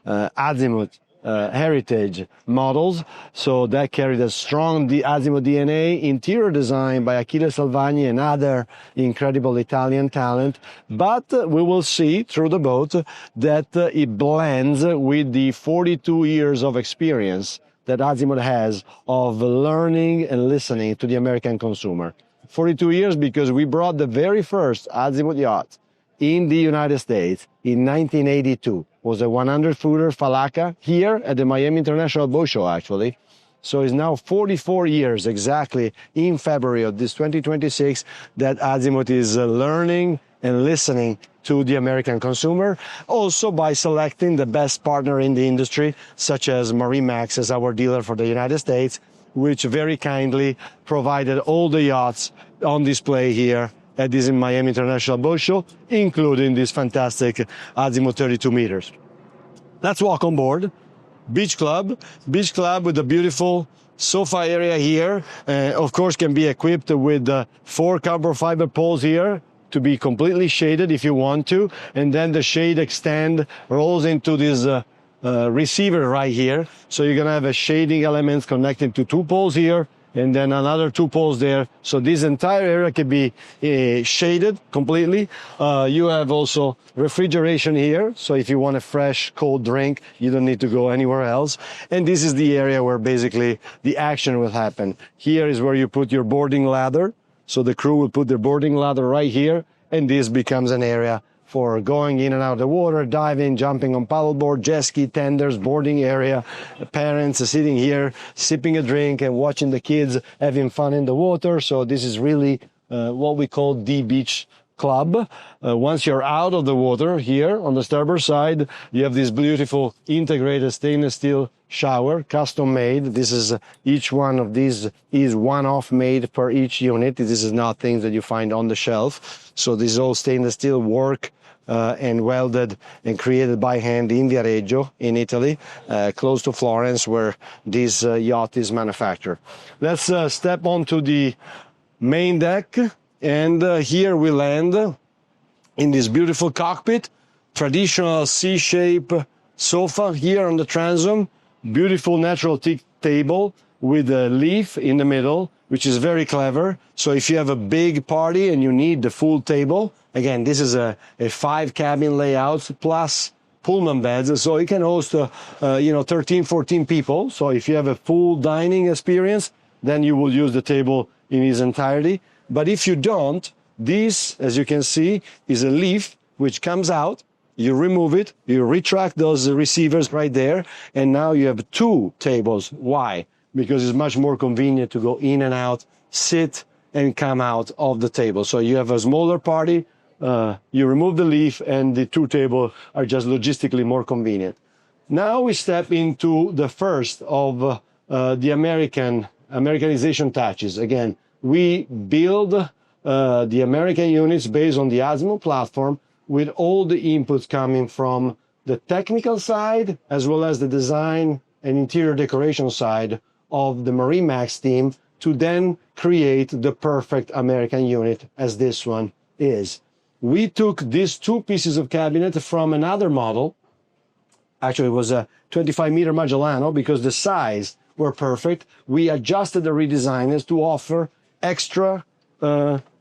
Azimut heritage models. So that carried a strong Azimut DNA, interior design by Achille Salvagni and other incredible Italian talent. But we will see through the boat that it blends with the 42 years of experience that Azimut has of learning and listening to the American consumer. 42 years because we brought the very first Azimut yacht in the United States in 1982. It was a 100-footer Falaka here at the Miami International Boat Show, actually. So it's now 44 years exactly in February of this 2026 that Azimut is learning and listening to the American consumer, also by selecting the best partner in the industry, such as MarineMax as our dealer for the United States, which very kindly provided all the yachts on display here at this Miami International Boat Show, including this fantastic Azimut 32 meters. Let's walk on board. Beach Club with a beautiful sofa area here. Of course, can be equipped with 4 carbon fiber poles here to be completely shaded if you want to. And then the shade extend, rolls into this receiver right here. So you're going to have a shading element connected to 2 poles here, and then another 2 poles there. So this entire area can be shaded completely. You have also refrigeration here. So if you want a fresh, cold drink, you don't need to go anywhere else. And this is the area where basically the action will happen. Here is where you put your boarding ladder. So the crew will put their boarding ladder right here. And this becomes an area for going in and out of the water, diving, jumping on paddleboard, jet ski, tenders, boarding area, parents sitting here, sipping a drink and watching the kids having fun in the water. So this is really what we call the beach club. Once you're out of the water here on the starboard side, you have this beautiful integrated stainless steel shower, custom made. This is each one of these is one-off made per each unit. This is not things that you find on the shelf. So this is all stainless steel work. And welded and created by hand in Viareggio, in Italy, close to Florence, where this yacht is manufactured. Let's step onto the main deck, and here we land in this beautiful cockpit, traditional C-shape sofa here on the transom, beautiful natural teak table with a leaf in the middle, which is very clever. So if you have a big party and you need the full table, again, this is a 5-cabin layout plus Pullman beds, so it can host 13, 14 people. So if you have a full dining experience, then you will use the table in its entirety. But if you don't, this, as you can see, is a leaf which comes out. You remove it, you retract those receivers right there, and now you have 2 tables. Why? Because it's much more convenient to go in and out, sit and come out of the table. So you have a smaller party, you remove the leaf, and the 2 tables are just logistically more convenient. Now we step into the first of the Americanization touches. Again, we build the American units based on the Azimut platform with all the inputs coming from the technical side as well as the design and interior decoration side of the MarineMax team to then create the perfect American unit as this one is. We took these 2 pieces of cabinet from another model. Actually, it was a 25-meter Magellano because the size were perfect. We adjusted the redesigners to offer extra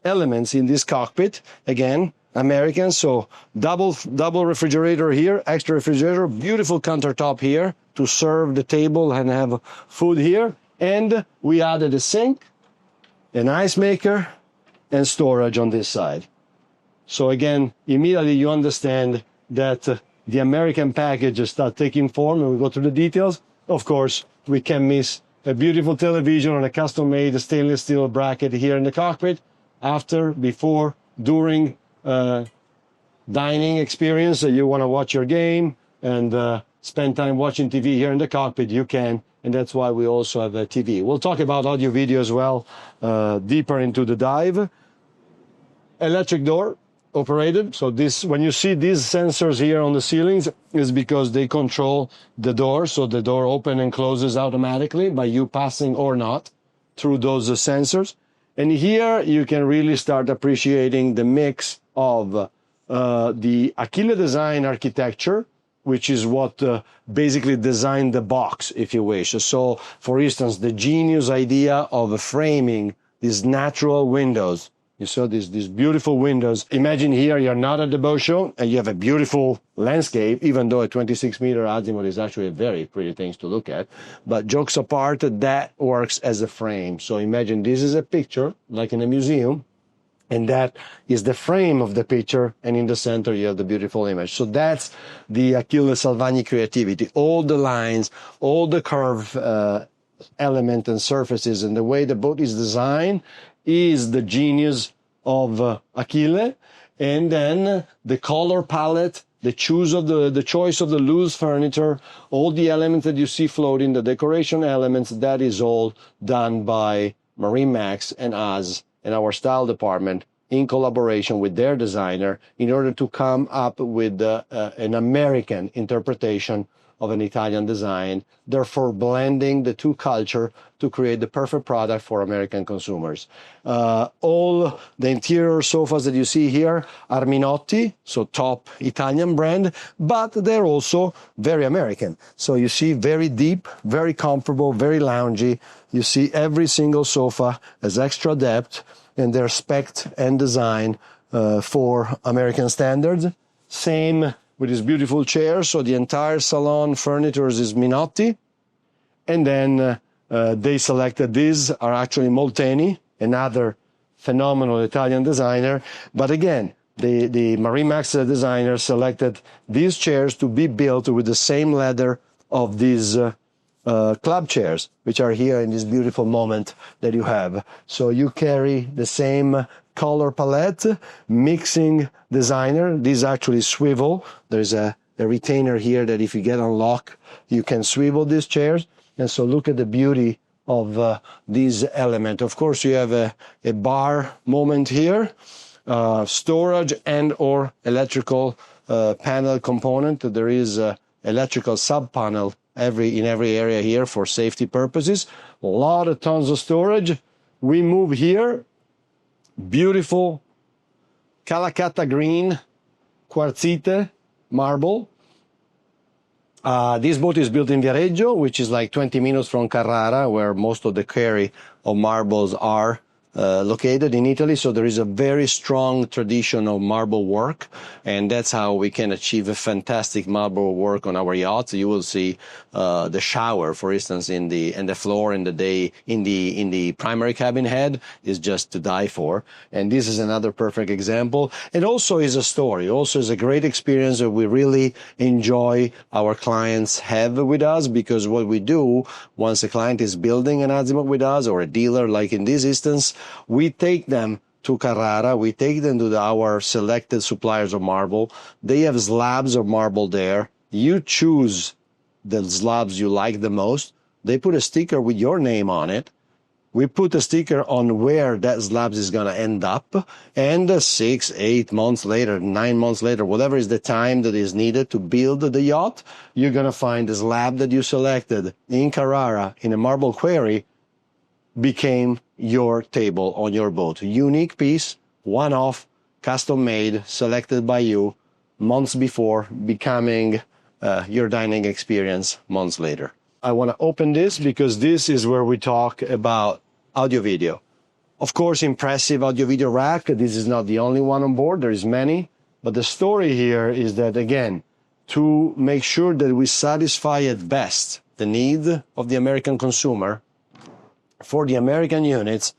elements in this cockpit. Again, American, so double refrigerator here, extra refrigerator, beautiful countertop here to serve the table and have food here. And we added a sink, an ice maker, and storage on this side. So again, immediately you understand that the American package start taking form, and we go through the details. Of course, we can miss a beautiful television on a custom-made stainless steel bracket here in the cockpit. After, before, during dining experience, you want to watch your game and spend time watching TV here in the cockpit, you can, and that's why we also have a TV. We'll talk about audio video as well, deeper into the dive. Electric door operated. So this, when you see these sensors here on the ceilings, is because they control the door. So the door opens and closes automatically by you passing or not through those sensors. And here you can really start appreciating the mix of the Achille design architecture which is what basically designed the box, if you wish. So, for instance, the genius idea of framing these natural windows. You saw these beautiful windows. Imagine here you're not at the boat show and you have a beautiful landscape, even though a 26-meter Azimut is actually a very pretty thing to look at. But jokes apart, that works as a frame. So imagine this is a picture, like in a museum, and that is the frame of the picture, and in the center you have the beautiful image. So that's the Achille Salvagni creativity. All the lines, all the curve element and surfaces, and the way the boat is designed is the genius of Achille. And then the color palette, the choice of the loose furniture, all the elements that you see floating, the decoration elements, that is all done by MarineMax and us and our style department in collaboration with their designer in order to come up with an American interpretation of an Italian design, therefore blending the two cultures to create the perfect product for American consumers. All the interior sofas that you see here are Minotti, so top Italian brand, but they're also very American. So you see very deep, very comfortable, very loungy. You see every single sofa has extra depth, and they're spec'd and designed for American standards. Same with this beautiful chair. So the entire salon furniture is Minotti. And then they selected these are actually Molteni, another phenomenal Italian designer. But again, the MarineMax designer selected these chairs to be built with the same leather of these club chairs, which are here in this beautiful moment that you have. So you carry the same color palette, mixing designer. These actually swivel. There's a retainer here that if you get unlocked, you can swivel these chairs. And so look at the beauty of this element. Of course, you have a bar moment here, storage and or electrical panel component. There is a electrical sub panel in every area here for safety purposes. A lot of tons of storage. We move here. Beautiful Calacatta green quartzite marble. This boat is built in Viareggio, which is like 20 minutes from Carrara, where most of the quarry of marbles are located in Italy. So there is a very strong tradition of marble work, and that's how we can achieve a fantastic marble work on our yachts. You will see the shower, for instance, and the floor in the primary cabin head is just to die for. And this is another perfect example. It also is a story. Also is a great experience that we really enjoy our clients have with us, because what we do once a client is building an Azimut with us, or a dealer like in this instance, we take them to Carrara, we take them to our selected suppliers of marble. They have slabs of marble there. You choose the slabs you like the most. They put a sticker with your name on it. We put a sticker on where that slab is going to end up. And 6, 8 months later, 9 months later, whatever is the time that is needed to build the yacht, you're going to find the slab that you selected in Carrara in a marble quarry became your table on your boat. Unique piece, one-off, custom-made, selected by you months before, becoming your dining experience months later. I want to open this because this is where we talk about audio-video. Of course, impressive audio-video rack. This is not the only one on board. There is many. But the story here is that, again, to make sure that we satisfy at best the need of the American consumer, for the American units,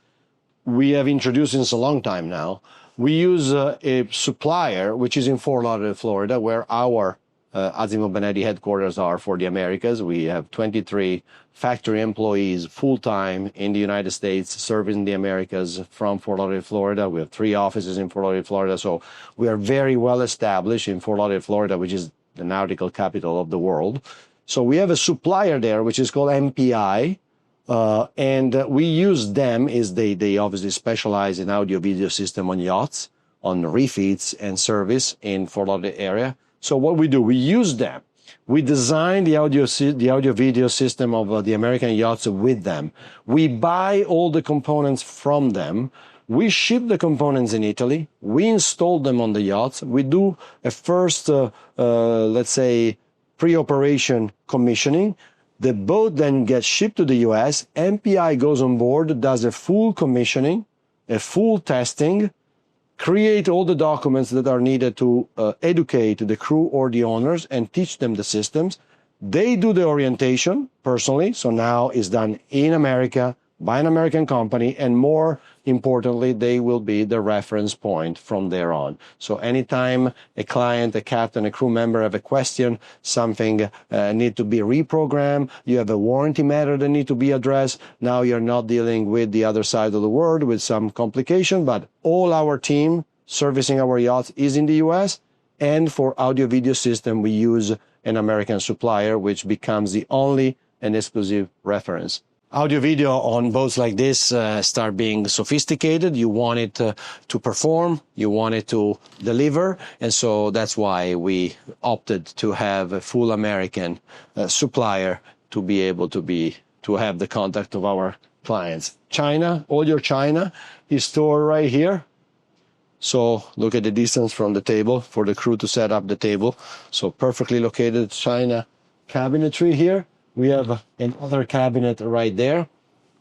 we have introduced since a long time now. We use a supplier, which is in Fort Lauderdale, Florida, where our Azimut Benetti headquarters are for the Americas. We have 23 factory employees full-time in the United States serving the Americas from Fort Lauderdale, Florida. We have 3 offices in Fort Lauderdale, Florida. So we are very well established in Fort Lauderdale, Florida, which is the nautical capital of the world. So we have a supplier there, which is called MPI. And we use them as they obviously specialize in audio-video system on yachts, on refeeds and service in Fort Lauderdale area. So what we do, we use them. We design the audio-video system of the American yachts with them. We buy all the components from them. We ship the components in Italy. We install them on the yachts. We do a first, let's say, pre-operation commissioning. The boat then gets shipped to the US. MPI goes on board, does a full commissioning, a full testing, create all the documents that are needed to educate the crew or the owners and teach them the systems. They do the orientation personally, so now it's done in America by an American company, and more importantly, they will be the reference point from there on. So anytime a client, a captain, a crew member have a question, something need to be reprogrammed, you have a warranty matter that need to be addressed, now you're not dealing with the other side of the world with some complication, but all our team servicing our yachts is in the US, and for audio video system, we use an American supplier, which becomes the only and exclusive reference. Audio video on boats like this start being sophisticated. You want it to perform, you want it to deliver, and so that's why we opted to have a full American supplier to be able to have the contact of our clients. China, all your China is stored right here. So look at the distance from the table for the crew to set up the table. So perfectly located China cabinetry here. We have another cabinet right there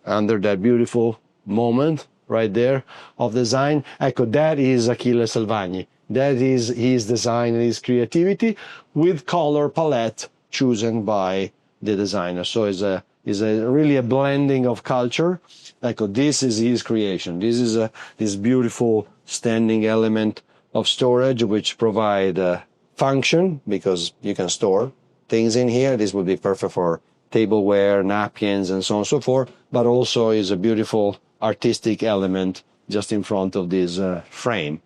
under that beautiful moment right there of design. Ecco, that is Achille Salvagni. That is his design and his creativity with color palette chosen by the designer. So it's really a blending of culture. Ecco, this is his creation. This is this beautiful standing element of storage which provide function because you can store things in here. This would be perfect for tableware, napkins, and so on and so forth, but also is a beautiful artistic element just in front of this frame.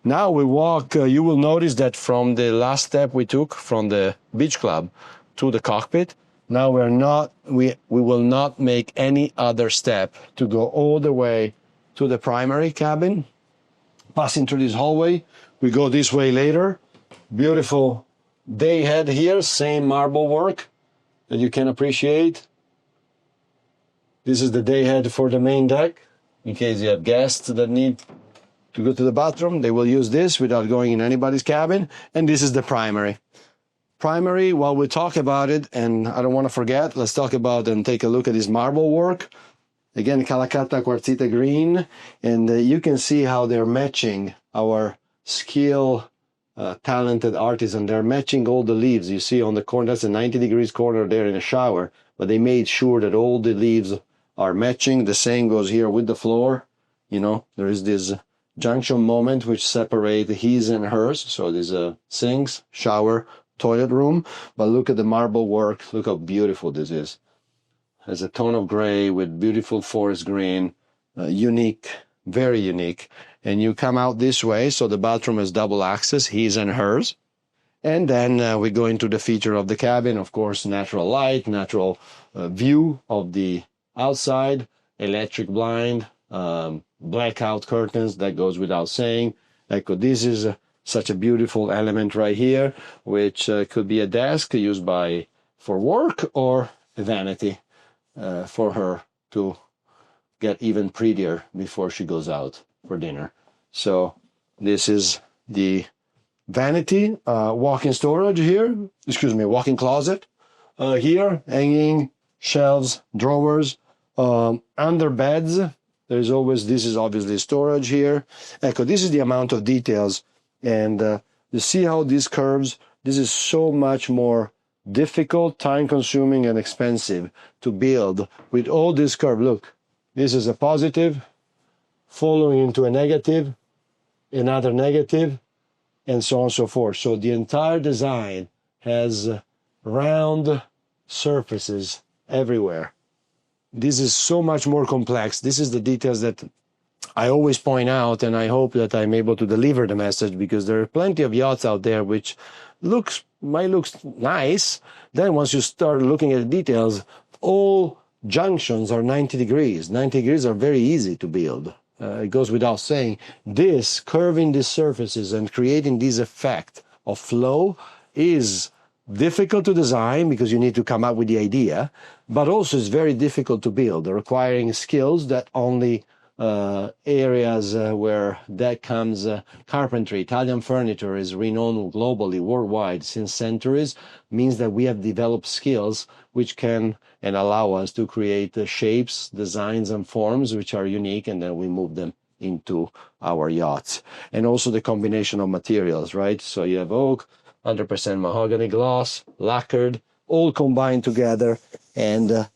Now we walk, you will notice that from the last step we took from the beach club to the cockpit, now we will not make any other step to go all the way to the primary cabin, passing through this hallway. We go this way later. Beautiful day head here, same marble work that you can appreciate. This is the day head for the main deck. In case you have guests that need to go to the bathroom, they will use this without going in anybody's cabin. And this is the primary. Primary, while we talk about it, and I don't want to forget, let's talk about and take a look at this marble work. Again, Calacatta Quartzita green. And you can see how they're matching our talented artisan. They're matching all the leaves. You see on the corner, that's a 90 degrees corner there in a shower, but they made sure that all the leaves are matching. The same goes here with the floor. You know, there is this junction moment which separate his and hers. So there's a sinks, shower, toilet room. But look at the marble work. Look how beautiful this is. Has a tone of gray with beautiful forest green, unique, very unique. And you come out this way, so the bathroom has double access, his and hers. And then we go into the feature of the cabin, of course, natural light, natural view of the outside, electric blind, blackout curtains, that goes without saying. This is such a beautiful element right here, which could be a desk used for work or a vanity for her to get even prettier before she goes out for dinner. So this is the vanity, walk-in storage here, walk-in closet here, hanging shelves, drawers, under beds. This is obviously storage here. This is the amount of details, and you see how this curves. This is so much more difficult, time-consuming, and expensive to build with all this curve. Look, this is a positive, following into a negative, another negative, and so on and so forth. So the entire design has round surfaces everywhere. This is so much more complex. This is the details that I always point out, and I hope that I'm able to deliver the message, because there are plenty of yachts out there which might look nice. Then once you start looking at the details, all junctions are 90 degrees. 90 degrees are very easy to build. It goes without saying. This, curving these surfaces and creating this effect of flow is difficult to design because you need to come up with the idea, but also it's very difficult to build, requiring skills that only areas where that comes carpentry. Italian furniture is renowned globally, worldwide, since centuries, means that we have developed skills which can and allow us to create shapes, designs, and forms which are unique, and then we move them into our yachts. And also the combination of materials, right? So you have oak, 100% mahogany, gloss, lacquered, all combined together, and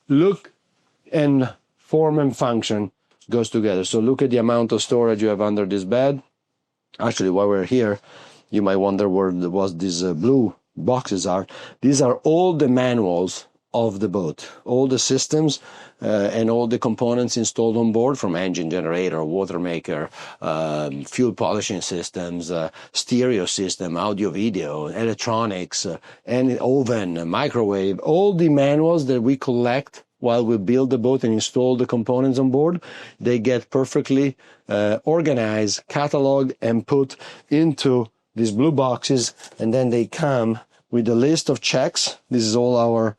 look and form and function goes together. So look at the amount of storage you have under this bed. Actually, while we're here, you might wonder where these blue boxes are. These are all the manuals of the boat, all the systems and all the components installed on board, from engine, generator, water maker, fuel polishing systems, stereo system, audio video, electronics, and oven, microwave, all the manuals that we collect while we build the boat and install the components on board. They get perfectly organized, cataloged, and put into these blue boxes, and then they come with a list of checks. This is all our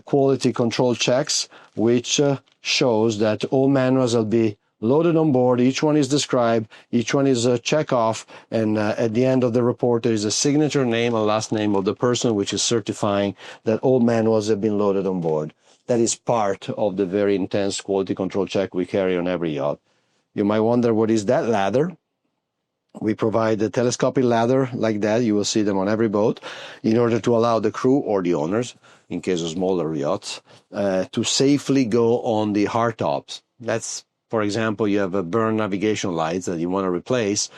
quality control checks, which shows that all manuals will be loaded on board. Each one is described, each one is a check off, and at the end of the report there is a signature name and last name of the person which is certifying that all manuals have been loaded on board. That is part of the very intense quality control check we carry on every yacht. You might wonder, what is that ladder? We provide a telescopic ladder like that. You will see them on every boat, in order to allow the crew or the owners, in case of smaller yachts, to safely go on the hardtops. That's, for example, you have a burn navigation lights that you want to replace.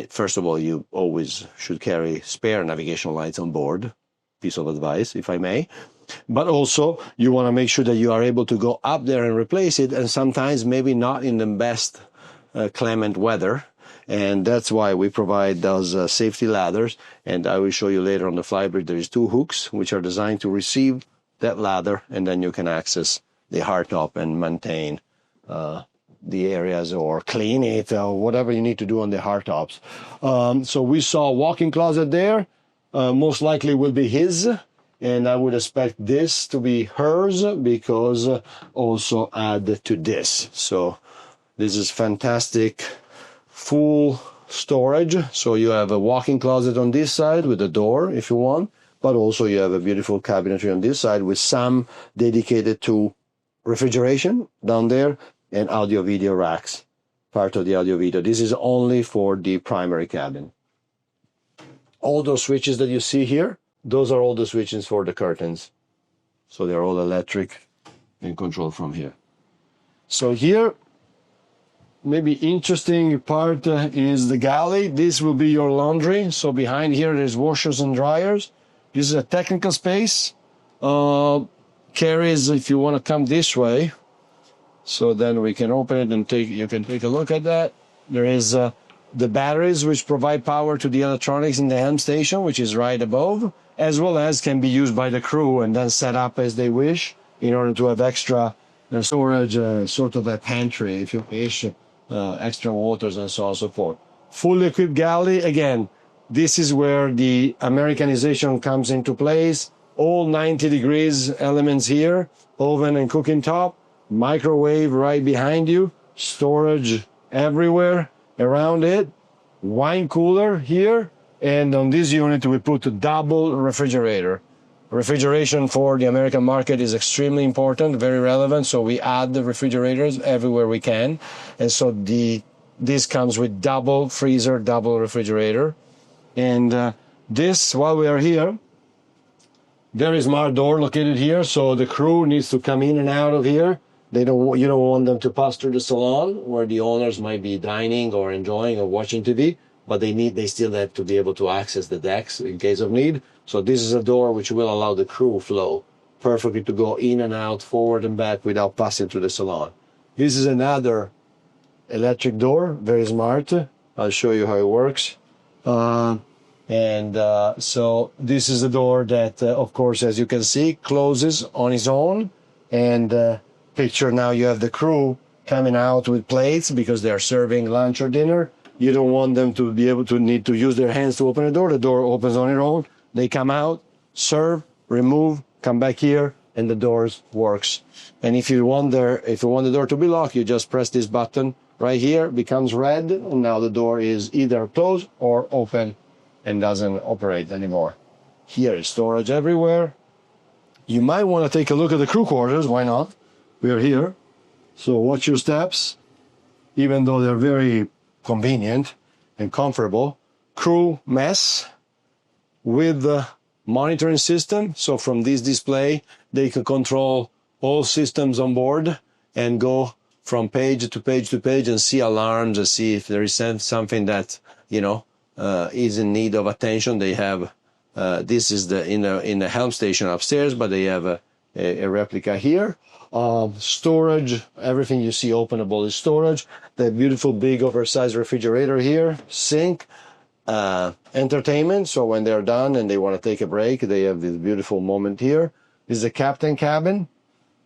First of all, you always should carry spare navigation lights on board. Piece of advice, if I may. But also, you want to make sure that you are able to go up there and replace it, and sometimes maybe not in the best clement weather. And that's why we provide those safety ladders. And I will show you later on the flybridge, there is 2 hooks which are designed to receive that ladder, and then you can access the hardtop and maintain the areas or clean it or whatever you need to do on the hardtops. So we saw a walk-in closet there. Most likely will be his. And I would expect this to be hers, because also add to this. So this is fantastic full storage. So you have a walk-in closet on this side with a door if you want, but also you have a beautiful cabinetry on this side with some dedicated to refrigeration down there, and audio video racks, part of the audio video. This is only for the primary cabin. All those switches that you see here, those are all the switches for the curtains. So they're all electric and controlled from here. So here, maybe interesting part is the galley. This will be your laundry. So behind here, there's washers and dryers. This is a technical space. Carries, if you want to come this way. So then we can open it and you can take a look at that. There is the batteries which provide power to the electronics in the helm station, which is right above, as well as can be used by the crew and then set up as they wish in order to have extra storage, sort of a pantry, if you wish, extra waters and so on and so forth. Fully equipped galley, again, this is where the Americanization comes into place. All 90 degrees elements here, oven and cooking top, microwave right behind you, storage everywhere around it, wine cooler here, and on this unit we put a double refrigerator. Refrigeration for the American market is extremely important, very relevant, so we add the refrigerators everywhere we can. And so this comes with double freezer, double refrigerator. And this, while we are here, very smart door located here, so the crew needs to come in and out of here. You don't want them to pass through the salon where the owners might be dining or enjoying or watching TV, but they still have to be able to access the decks in case of need. So this is a door which will allow the crew flow perfectly to go in and out, forward and back without passing through the salon. This is another electric door, very smart. I'll show you how it works. So this is a door that, of course, as you can see, closes on its own. And picture now you have the crew coming out with plates because they are serving lunch or dinner. You don't want them to be able to need to use their hands to open the door. The door opens on its own. They come out, serve, remove, come back here, and the doors works. And if you want the door to be locked, you just press this button right here, becomes red, and now the door is either closed or open and doesn't operate anymore. Here is storage everywhere. You might want to take a look at the crew quarters, why not? We are here, so watch your steps. Even though they're very convenient and comfortable. Crew mess with the monitoring system. So from this display, they can control all systems on board and go from page to page to page and see alarms and see if there is something that, is in need of attention. They have, this is in the helm station upstairs, but they have a replica here. Storage, everything you see openable is storage. The beautiful big oversized refrigerator here, sink, entertainment. So when they're done and they want to take a break, they have this beautiful moment here. This is the captain cabin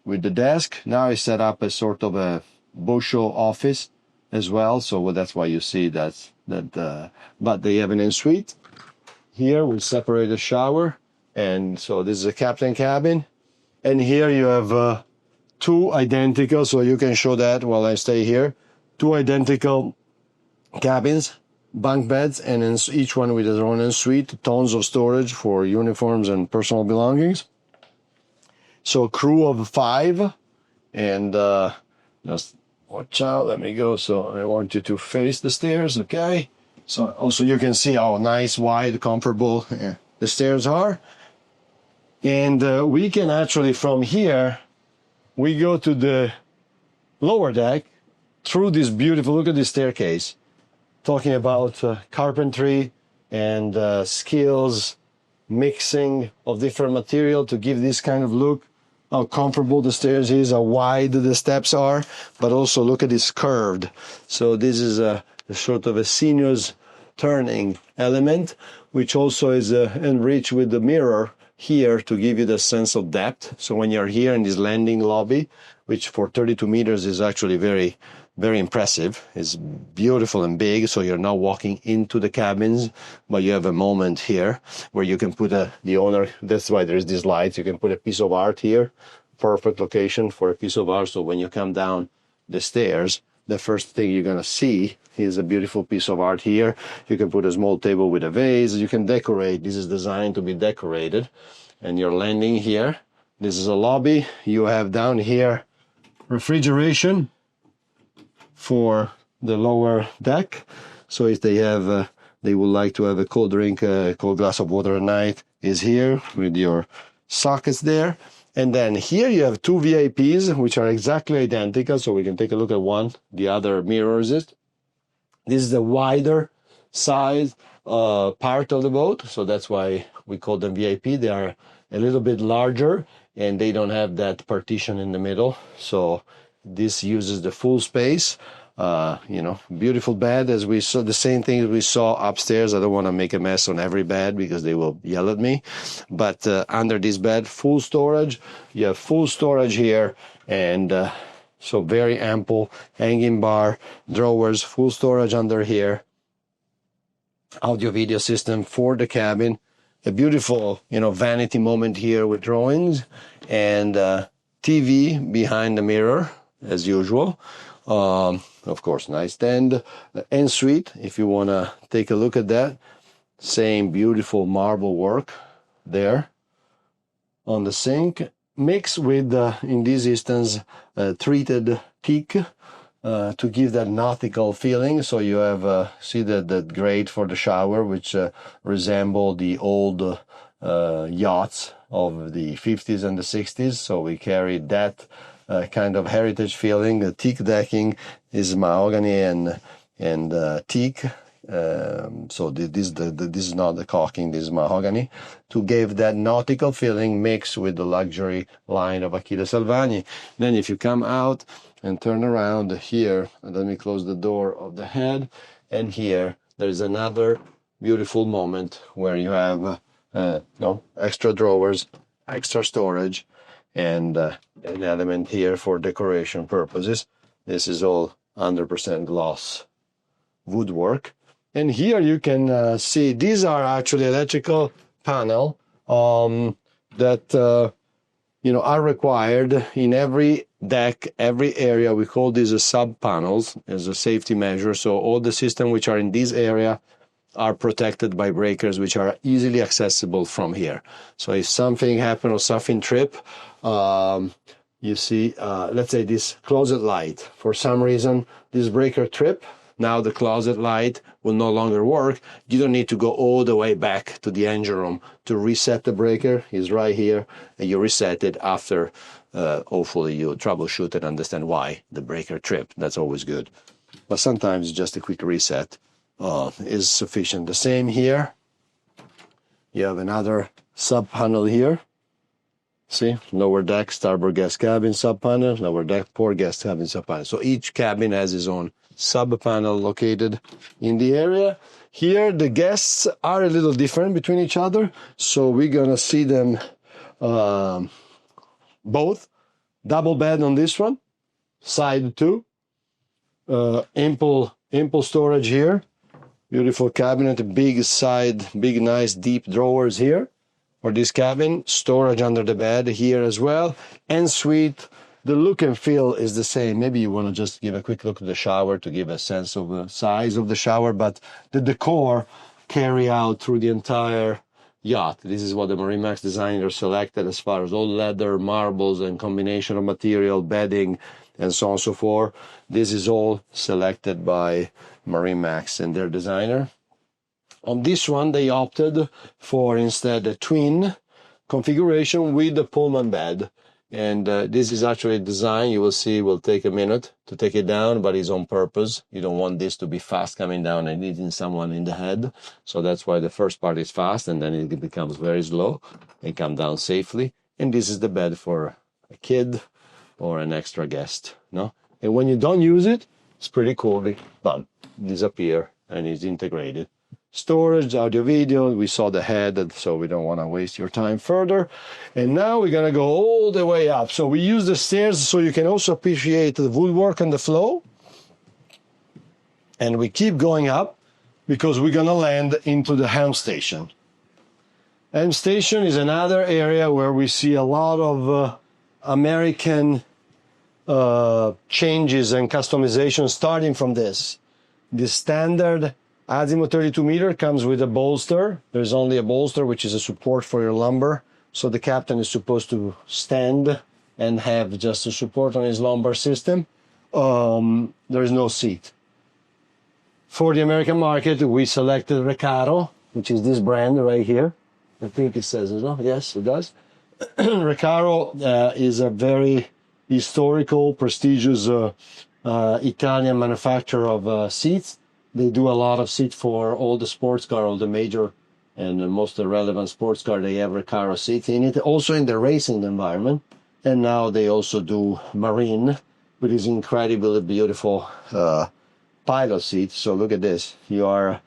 with the desk. Now it's set up as sort of a boat show office as well. So that's why you see that. But they have an ensuite here with separated shower. And so this is a captain cabin. And here you have two identical, so you can show that while I stay here. Two identical cabins, bunk beds, and each one with their own ensuite, tons of storage for uniforms and personal belongings. So crew of 5, and just watch out, let me go. So I want you to face the stairs, okay? So also you can see how nice, wide, comfortable the stairs are. And we can actually, from here, we go to the lower deck through this beautiful, look at this staircase, talking about carpentry and skills, mixing of different material to give this kind of look, how comfortable the stairs is, how wide the steps are, but also look at this curved. So this is a sort of a sinuous turning element, which also is enriched with the mirror here to give you the sense of depth. So when you're here in this landing lobby, which for 32 meters is actually very, very impressive. It's beautiful and big, so you're not walking into the cabins, but you have a moment here where you can put the owner, that's why there's these lights, you can put a piece of art here, perfect location for a piece of art. So when you come down the stairs, the first thing you're gonna see is a beautiful piece of art here. You can put a small table with a vase. You can decorate. This is designed to be decorated. And you're landing here. This is a lobby. You have down here refrigeration for the lower deck. So if they have, they would like to have a cold drink, a cold glass of water at night, is here with your sockets there. And then here you have two VIPs, which are exactly identical. So we can take a look at one. The other mirrors it. This is the wider size part of the boat. So that's why we call them VIP. They are a little bit larger and they don't have that partition in the middle. So this uses the full space. Beautiful bed, as we saw, the same thing we saw upstairs. I don't want to make a mess on every bed because they will yell at me. But under this bed, full storage. You have full storage here, and so very ample hanging bar, drawers, full storage under here. Audio video system for the cabin. A beautiful, vanity moment here with drawings, and TV behind the mirror as usual. Of course, nightstand, ensuite, if you want to take a look at that. Same beautiful marble work there on the sink, mixed with, in this instance, treated teak to give that nautical feeling. So you have, see that grate for the shower, which resemble the old yachts of the 50s and the 60s. So we carry that kind of heritage feeling. The teak decking is mahogany and teak. So this is not the caulking, this is mahogany, to give that nautical feeling mixed with the luxury line of Achille Salvagni. Then if you come out and turn around here, and let me close the door of the head, and here there's another beautiful moment where you have extra drawers, extra storage, and an element here for decoration purposes. This is all 100% gloss woodwork. And here you can see these are actually electrical panel that are required in every deck, every area. We call these sub panels as a safety measure. So all the systems which are in this area are protected by breakers which are easily accessible from here. So if something happens or something trip, you see, let's say this closet light, for some reason, this breaker trip, now the closet light will no longer work. You don't need to go all the way back to the engine room to reset the breaker. It's right here, and you reset it after, hopefully you troubleshoot and understand why the breaker tripped. That's always good. But sometimes just a quick reset is sufficient. The same here. You have another sub panel here. See, lower deck, starboard gas cabin sub panel, lower deck, port gas cabin sub panel. So each cabin has its own sub panel located in the area. Here, the guests are a little different between each other. So we're gonna see them both. Double bed on this one, side two. Ample storage here. Beautiful cabinet, big side, big nice deep drawers here for this cabin. Storage under the bed here as well. En suite, the look and feel is the same. Maybe you want to just give a quick look at the shower to give a sense of the size of the shower, but the decor carry out through the entire yacht. This is what the MarineMax designers selected as far as all leather, marbles, and combination of material, bedding, and so on and so forth. This is all selected by MarineMax and their designer. On this one, they opted for instead a twin configuration with the Pullman bed. And this is actually a design, you will see, will take a minute to take it down, but it's on purpose. You don't want this to be fast coming down and hitting someone in the head. So that's why the first part is fast, and then it becomes very slow and come down safely. And this is the bed for a kid or an extra guest, no? And when you don't use it, it's pretty coolly done. Disappear and is integrated. Storage, audio, video, we saw the head, so we don't want to waste your time further. And now we're going to go all the way up. So we use the stairs so you can also appreciate the woodwork and the flow. And we keep going up because we're going to land into the helm station. Helm station is another area where we see a lot of American changes and customization starting from this. The standard Azimut 32 meter comes with a bolster. There's only a bolster, which is a support for your lumbar. So the captain is supposed to stand and have just a support on his lumbar system. There is no seat. For the American market, we selected Recaro, which is this brand right here. I think it says it, no? Yes, it does. Recaro is a very historical, prestigious Italian manufacturer of seats. They do a lot of seats for all the sports car, all the major and the most relevant sports car. They have Recaro seats in it, also in the racing environment. And now they also do marine with these incredibly beautiful pilot seats. So look at this. You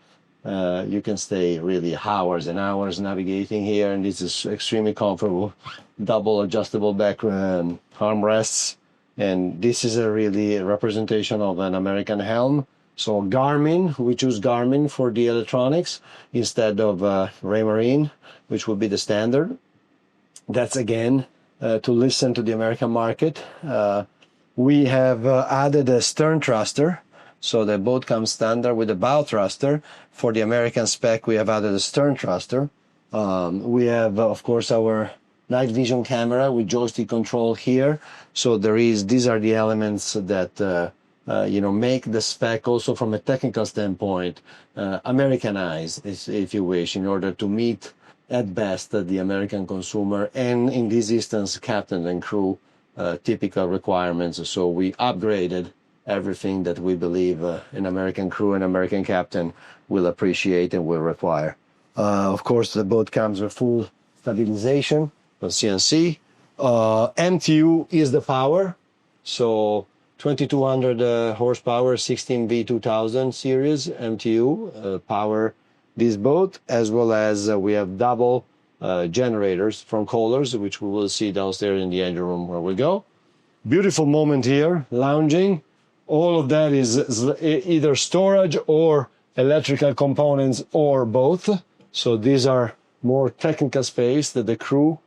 can stay really hours and hours navigating here, and this is extremely comfortable. Double adjustable back armrests, and this is a really representation of an American helm. So Garmin, we choose Garmin for the electronics instead of Raymarine, which would be the standard. That's again to listen to the American market. We have added a stern thruster, so the boat comes standard with a bow thruster. For the American spec, we have added a stern thruster. We have, of course, our night vision camera with joystick control here. So these are the elements that make the spec also from a technical standpoint Americanized, if you wish, in order to meet at best the American consumer and in this instance captain and crew typical requirements. So we upgraded everything that we believe an American crew and American captain will appreciate and will require. Of course, the boat comes with full stabilization on CNC. MTU is the power, so 2200 horsepower, 16V 2000 series MTU power this boat, as well as we have double generators from Kohler's, which we will see downstairs in the engine room where we go. Beautiful moment here, lounging. All of that is either storage or electrical components or both. So these are more technical space that the crew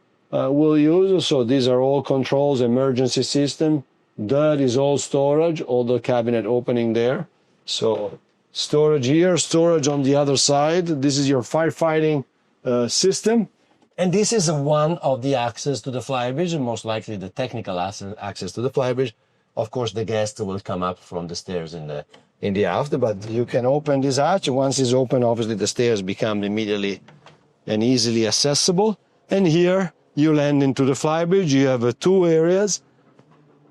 we'll use. So these are all controls, emergency system. That is all storage, all the cabinet opening there. So storage here, storage on the other side. This is your firefighting system. And this is one of the access to the flybridge, and most likely the technical access to the flybridge. Of course, the guest will come up from the stairs in the aft, but you can open this hatch. Once it's open, obviously the stairs become immediately and easily accessible. And here you land into the flybridge. You have two areas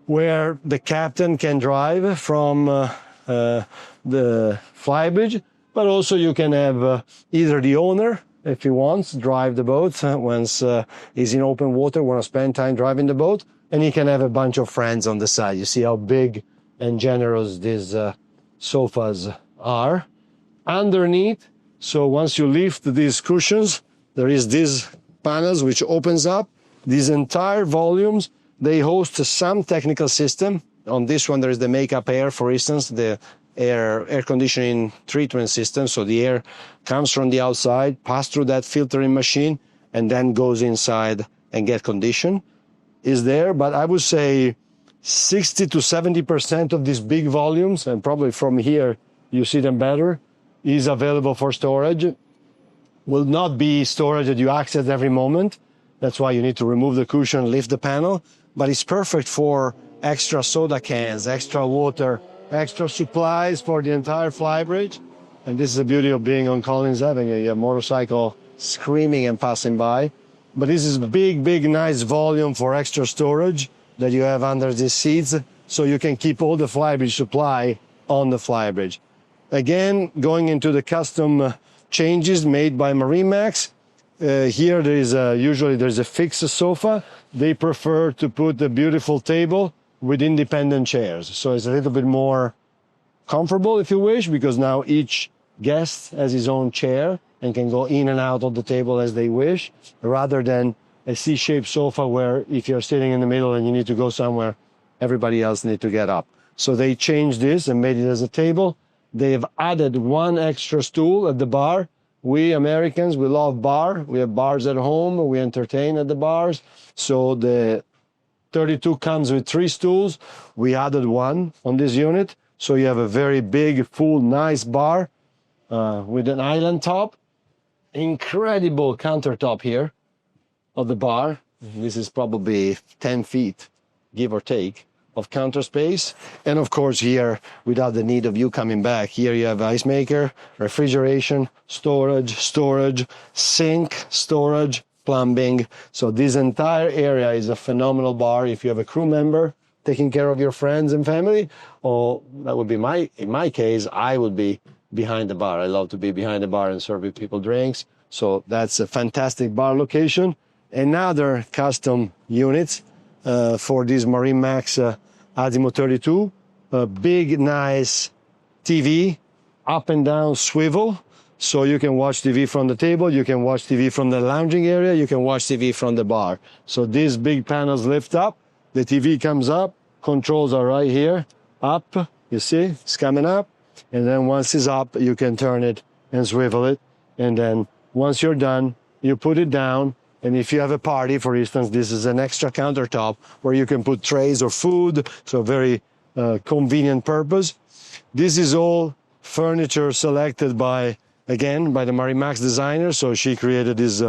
where the captain can drive from the flybridge, but also you can have either the owner, if he wants, drive the boat once he's in open water, want to spend time driving the boat, and he can have a bunch of friends on the side. You see how big and generous these sofas are. Underneath, so once you lift these cushions, there is these panels which opens up. These entire volumes, they host some technical system. On this one, there is the makeup air, for instance, the air conditioning treatment system. So the air comes from the outside, pass through that filtering machine, and then goes inside and get conditioned. Is there, but I would say 60 to 70% of these big volumes, and probably from here you see them better, is available for storage. Will not be storage that you access every moment. That's why you need to remove the cushion, lift the panel, but it's perfect for extra soda cans, extra water, extra supplies for the entire flybridge. And this is the beauty of being on Collins Avenue. You have motorcycle screaming and passing by. But this is big, nice volume for extra storage that you have under these seats, so you can keep all the flybridge supply on the flybridge. Again, going into the custom changes made by MarineMax. Here there is usually there's a fixed sofa. They prefer to put a beautiful table with independent chairs. So it's a little bit more comfortable, if you wish, because now each guest has his own chair and can go in and out of the table as they wish, rather than a C-shaped sofa where if you're sitting in the middle and you need to go somewhere, everybody else needs to get up. So they changed this and made it as a table. They have added one extra stool at the bar. We Americans, we love bar. We have bars at home. We entertain at the bars. So the 32 comes with 3 stools. We added one on this unit. So you have a very big, full, nice bar with an island top. Incredible countertop here of the bar. This is probably 10 feet, give or take, of counter space. And of course here, without the need of you coming back, here you have ice maker, refrigeration, storage, sink, storage, plumbing. So this entire area is a phenomenal bar if you have a crew member taking care of your friends and family. Or that would be in my case, I would be behind the bar. I love to be behind the bar and serving people drinks. So that's a fantastic bar location. Another custom units for this MarineMax Azimut 32. A big, nice TV, up and down swivel. So you can watch TV from the table, you can watch TV from the lounging area, you can watch TV from the bar. So these big panels lift up, the TV comes up, controls are right here, up, you see, it's coming up. And then once it's up, you can turn it and swivel it. And then once you're done, you put it down. And if you have a party, for instance, this is an extra countertop where you can put trays or food, so very convenient purpose. This is all furniture selected by the MarineMax designer, so she created this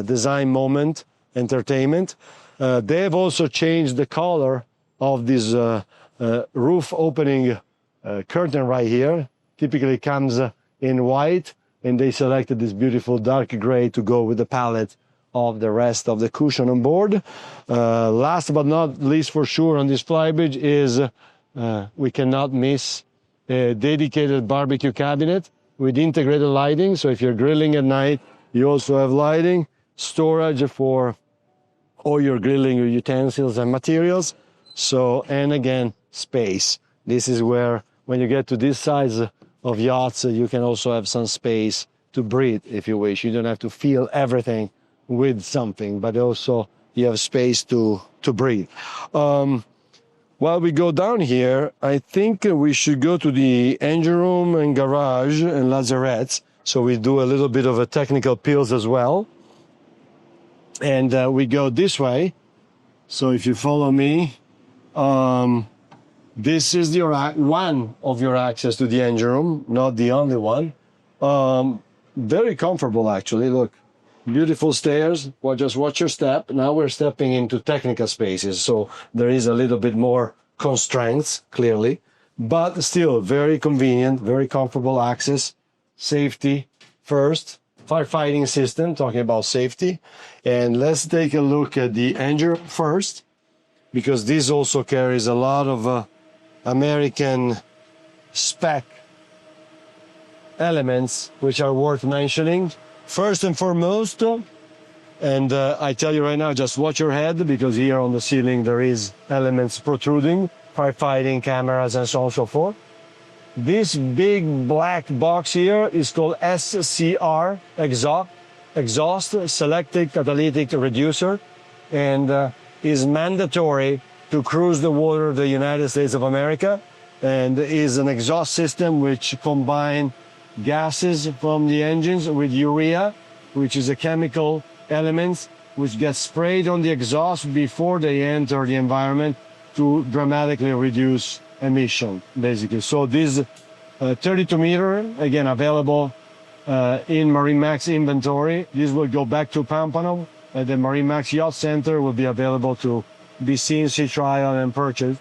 design moment, entertainment. They have also changed the color of this roof opening curtain right here. Typically comes in white, and they selected this beautiful dark gray to go with the palette of the rest of the cushion on board. Last but not least, for sure, on this flybridge is we cannot miss a dedicated barbecue cabinet with integrated lighting. So if you're grilling at night, you also have lighting, storage for all your grilling utensils and materials. So, and again, space. This is where, when you get to this size of yachts, you can also have some space to breathe, if you wish. You don't have to feel everything with something, but also you have space to breathe. While we go down here, I think we should go to the engine room and garage and lazarettes. So we do a little bit of a technical pills as well. And we go this way. So if you follow me, this is one of your access to the engine room, not the only one. Very comfortable, actually. Look, beautiful stairs. Well, just watch your step. Now we're stepping into technical spaces, so there is a little bit more constraints, clearly, but still very convenient, very comfortable access. Safety first. Firefighting system, talking about safety. And let's take a look at the engine first, because this also carries a lot of American spec elements which are worth mentioning. First and foremost, and I tell you right now, just watch your head, because here on the ceiling there is elements protruding, firefighting cameras and so on and so forth. This big black box here is called SCR, exhaust selective catalytic reducer, and is mandatory to cruise the water of the United States of America, and is an exhaust system which combines gases from the engines with urea, which is a chemical element which gets sprayed on the exhaust before they enter the environment to dramatically reduce emission, basically. So this 32 meter, again, available in MarineMax inventory. This will go back to Pampano. The MarineMax Yacht Center will be available to be seen, see trial, and purchase,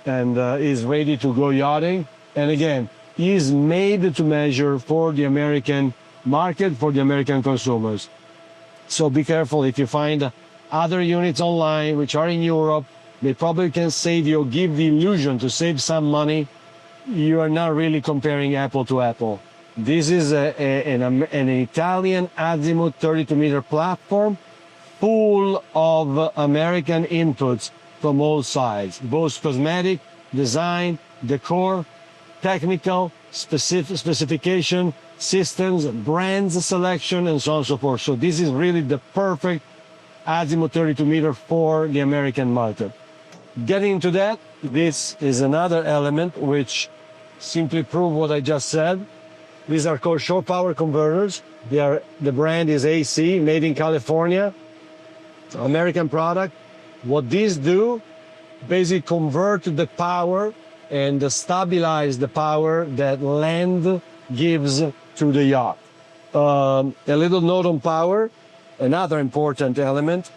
and is ready to go yachting. And again, is made to measure for the American market, for the American consumers. So be careful if you find other units online which are in Europe. They probably can save you, give the illusion to save some money. You are not really comparing apple to apple. This is an Italian Azimut 32-meter platform full of American inputs from all sides, both cosmetic, design, decor, technical, specification, systems, brands selection, and so on and so forth. So this is really the perfect Azimut 32-meter for the American market. Getting into that, this is another element which simply proves what I just said. These are called shore power converters. The brand is AC, made in California, American product. What these do, basically convert the power and stabilize the power that land gives to the yacht. A little note on power, another important element.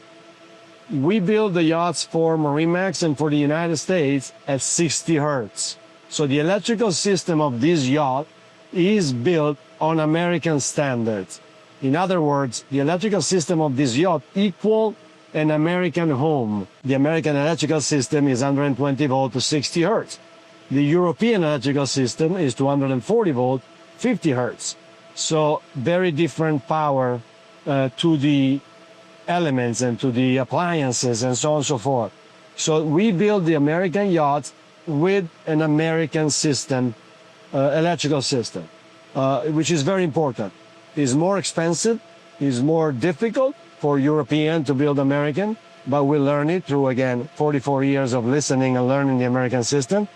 We build the yachts for MarineMax and for the United States at 60 hertz. So the electrical system of this yacht is built on American standards. In other words, the electrical system of this yacht equals an American home. The American electrical system is 120 volt to 60 hertz. The European electrical system is 240 volt, 50 hertz. So very different power to the elements and to the appliances and so on and so forth. So we build the American yachts with an American system, electrical system, which is very important. It's more expensive, it's more difficult for European to build American, but we learn it through, again, 44 years of listening and learning the American system.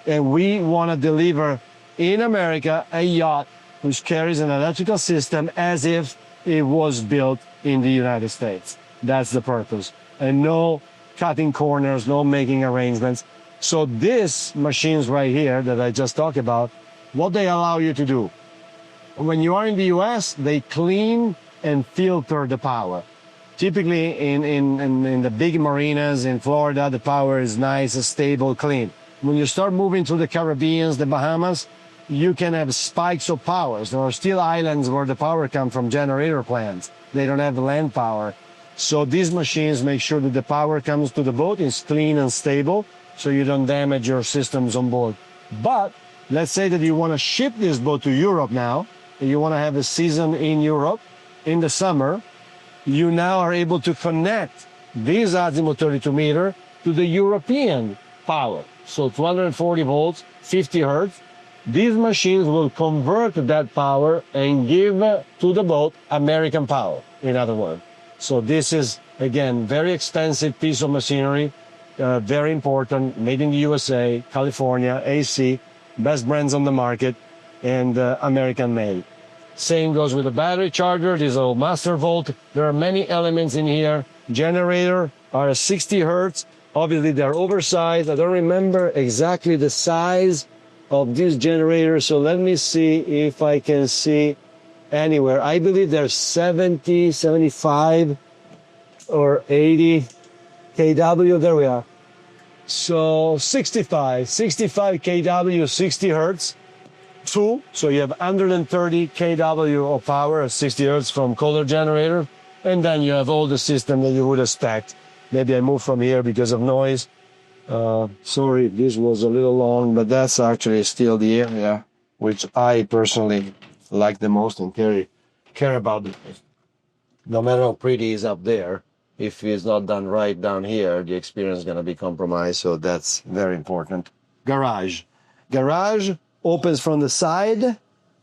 And we want to deliver in America a yacht which carries an electrical system as if it was built in the United States. That's the purpose. And no cutting corners, no making arrangements. So these machines right here that I just talked about, what they allow you to do, when you are in the US, they clean and filter the power. Typically in the big marinas in Florida, the power is nice, stable, clean. When you start moving to the Caribbean, the Bahamas, you can have spikes of powers. There are still islands where the power comes from generator plants. They don't have land power. So these machines make sure that the power comes to the boat is clean and stable, so you don't damage your systems on board. But let's say that you want to ship this boat to Europe now, and you want to have a season in Europe in the summer, you now are able to connect this Azimut 32 meter to the European power. So 240 volts, 50 hertz. These machines will convert that power and give to the boat American power, in other words. So this is, again, very expensive piece of machinery, very important, made in the USA, California, AC, best brands on the market, and American made. Same goes with the battery charger. This is a master vault. There are many elements in here. Generator are 60 hertz. Obviously, they're oversized. I don't remember exactly the size of this generator, so let me see if I can see anywhere. I believe they're 70, 75, or 80 kW. There we are. So 65 kW, 60 hertz. Two, so you have 130 kW of power at 60 hertz from Kohler generator, and then you have all the system that you would expect. Maybe I moved from here because of noise. Sorry, this was a little long, but that's actually still the area which I personally like the most and care about. No matter how pretty it is up there, if it's not done right down here, the experience is going to be compromised. So that's very important. Garage opens from the side.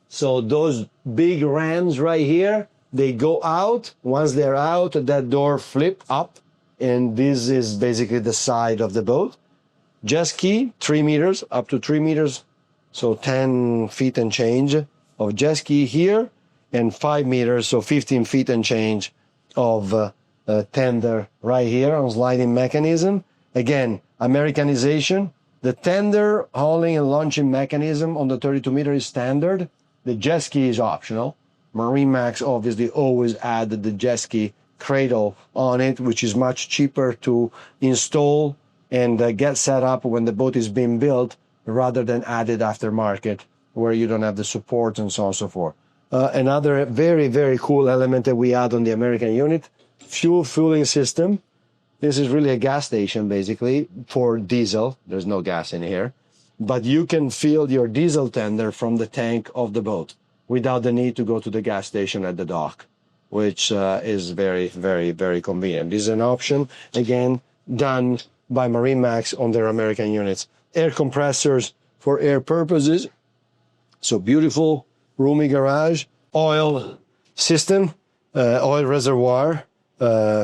So those big rams right here, they go out. Once they're out, that door flip up. And this is basically the side of the boat. Jet ski, 3 meters, up to 3 meters. So 10 feet and change of jet ski here. And 5 meters, so 15 feet and change of tender right here on sliding mechanism. Again, Americanization. The tender hauling and launching mechanism on the 32 meter is standard. The jet ski is optional. MarineMax obviously always added the jet ski cradle on it, which is much cheaper to install and get set up when the boat is being built rather than added aftermarket where you don't have the support and so on and so forth. Another very, very cool element that we add on the American unit, fueling system. This is really a gas station, basically, for diesel. There's no gas in here. But you can fill your diesel tender from the tank of the boat without the need to go to the gas station at the dock, which is very, very, very convenient. This is an option, again, done by MarineMax on their American units. Air compressors for air purposes. So beautiful, roomy garage. Oil system, oil reservoir.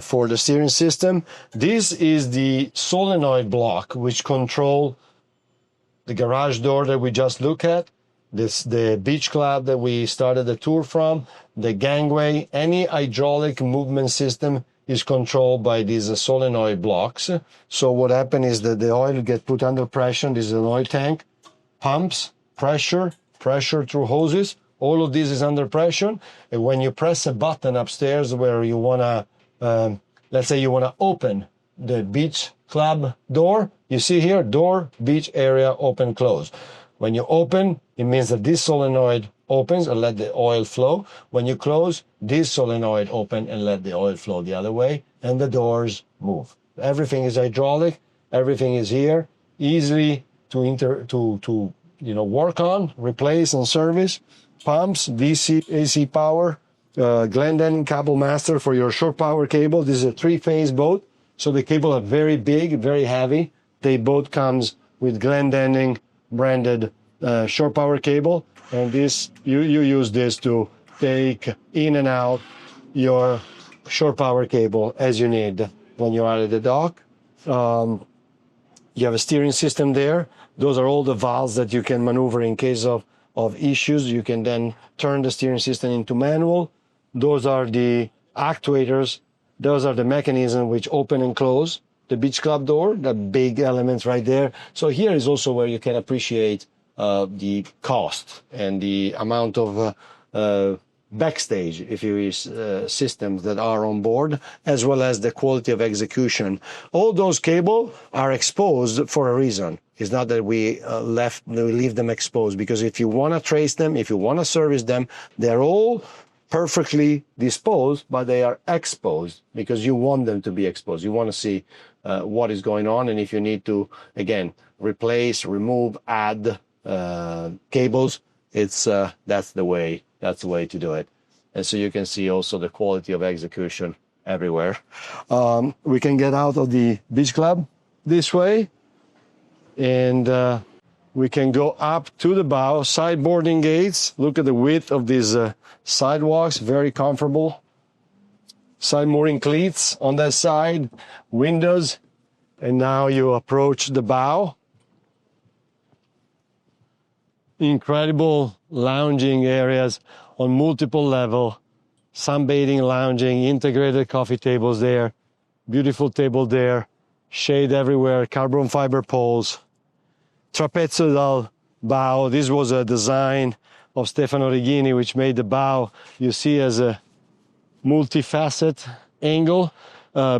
For the steering system. This is the solenoid block which control the garage door that we just looked at, the beach club that we started the tour from, the gangway. Any hydraulic movement system is controlled by these solenoid blocks. So what happens is that the oil gets put under pressure. This is an oil tank, pumps, pressure through hoses. All of this is under pressure. And when you press a button upstairs where you want to let's say you want to open the beach club door. You see here, door, beach area, open, close. When you open, it means that this solenoid opens and let the oil flow. When you close, this solenoid open and let the oil flow the other way, and the doors move. Everything is hydraulic. Everything is here, easily to work on, replace, and service. Pumps, DC, AC power. Grande cable master for your shore power cable. This is a 3-phase boat, so the cable are very big, very heavy. They both comes with Grande branded shore power cable, and this you use this to take in and out your shore power cable as you need when you are at the dock. You have a steering system there. Those are all the valves that you can maneuver in case of issues. You can then turn the steering system into manual. Those are the actuators. Those are the mechanisms which open and close the beach club door, the big elements right there. So here is also where you can appreciate the cost and the amount of backstage, if you wish, systems that are on board, as well as the quality of execution. All those cables are exposed for a reason. It's not that we leave them exposed, because if you want to trace them, if you want to service them, they're all perfectly disposed, but they are exposed because you want them to be exposed. You want to see what is going on, and if you need to, again, replace, remove, add cables, that's the way to do it. And so you can see also the quality of execution everywhere. We can get out of the beach club this way, and we can go up to the bow, side boarding gates. Look at the width of these sidewalks, very comfortable. Side mooring cleats on that side, windows, and now you approach the bow. Incredible lounging areas on multiple level, sunbathing, lounging, integrated coffee tables there, beautiful table there, shade everywhere, carbon fiber poles, trapezoidal bow. This was a design of Stefano Righini, which made the bow you see as a multifaceted angle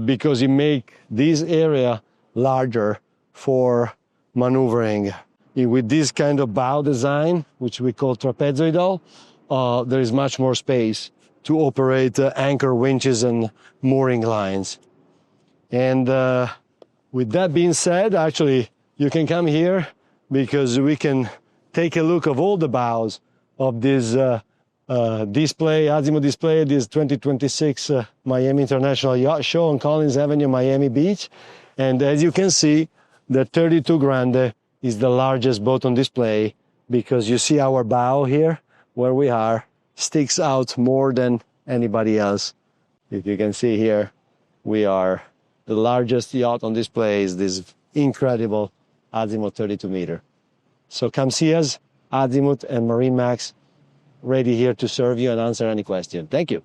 because it make this area larger for maneuvering. With this kind of bow design, which we call trapezoidal, there is much more space to operate anchor winches and mooring lines. And with that being said, actually, you can come here because we can take a look of all the bows of this display, Azimut display, this 2026 Miami International Yacht Show on Collins Avenue, Miami Beach. And as you can see, the 32 Grande is the largest boat on display because you see our bow here, where we are, sticks out more than anybody else. If you can see here, we are the largest yacht on display is this incredible Azimut 32 meter. So come see us, Azimut and MarineMax, ready here to serve you and answer any question. Thank you.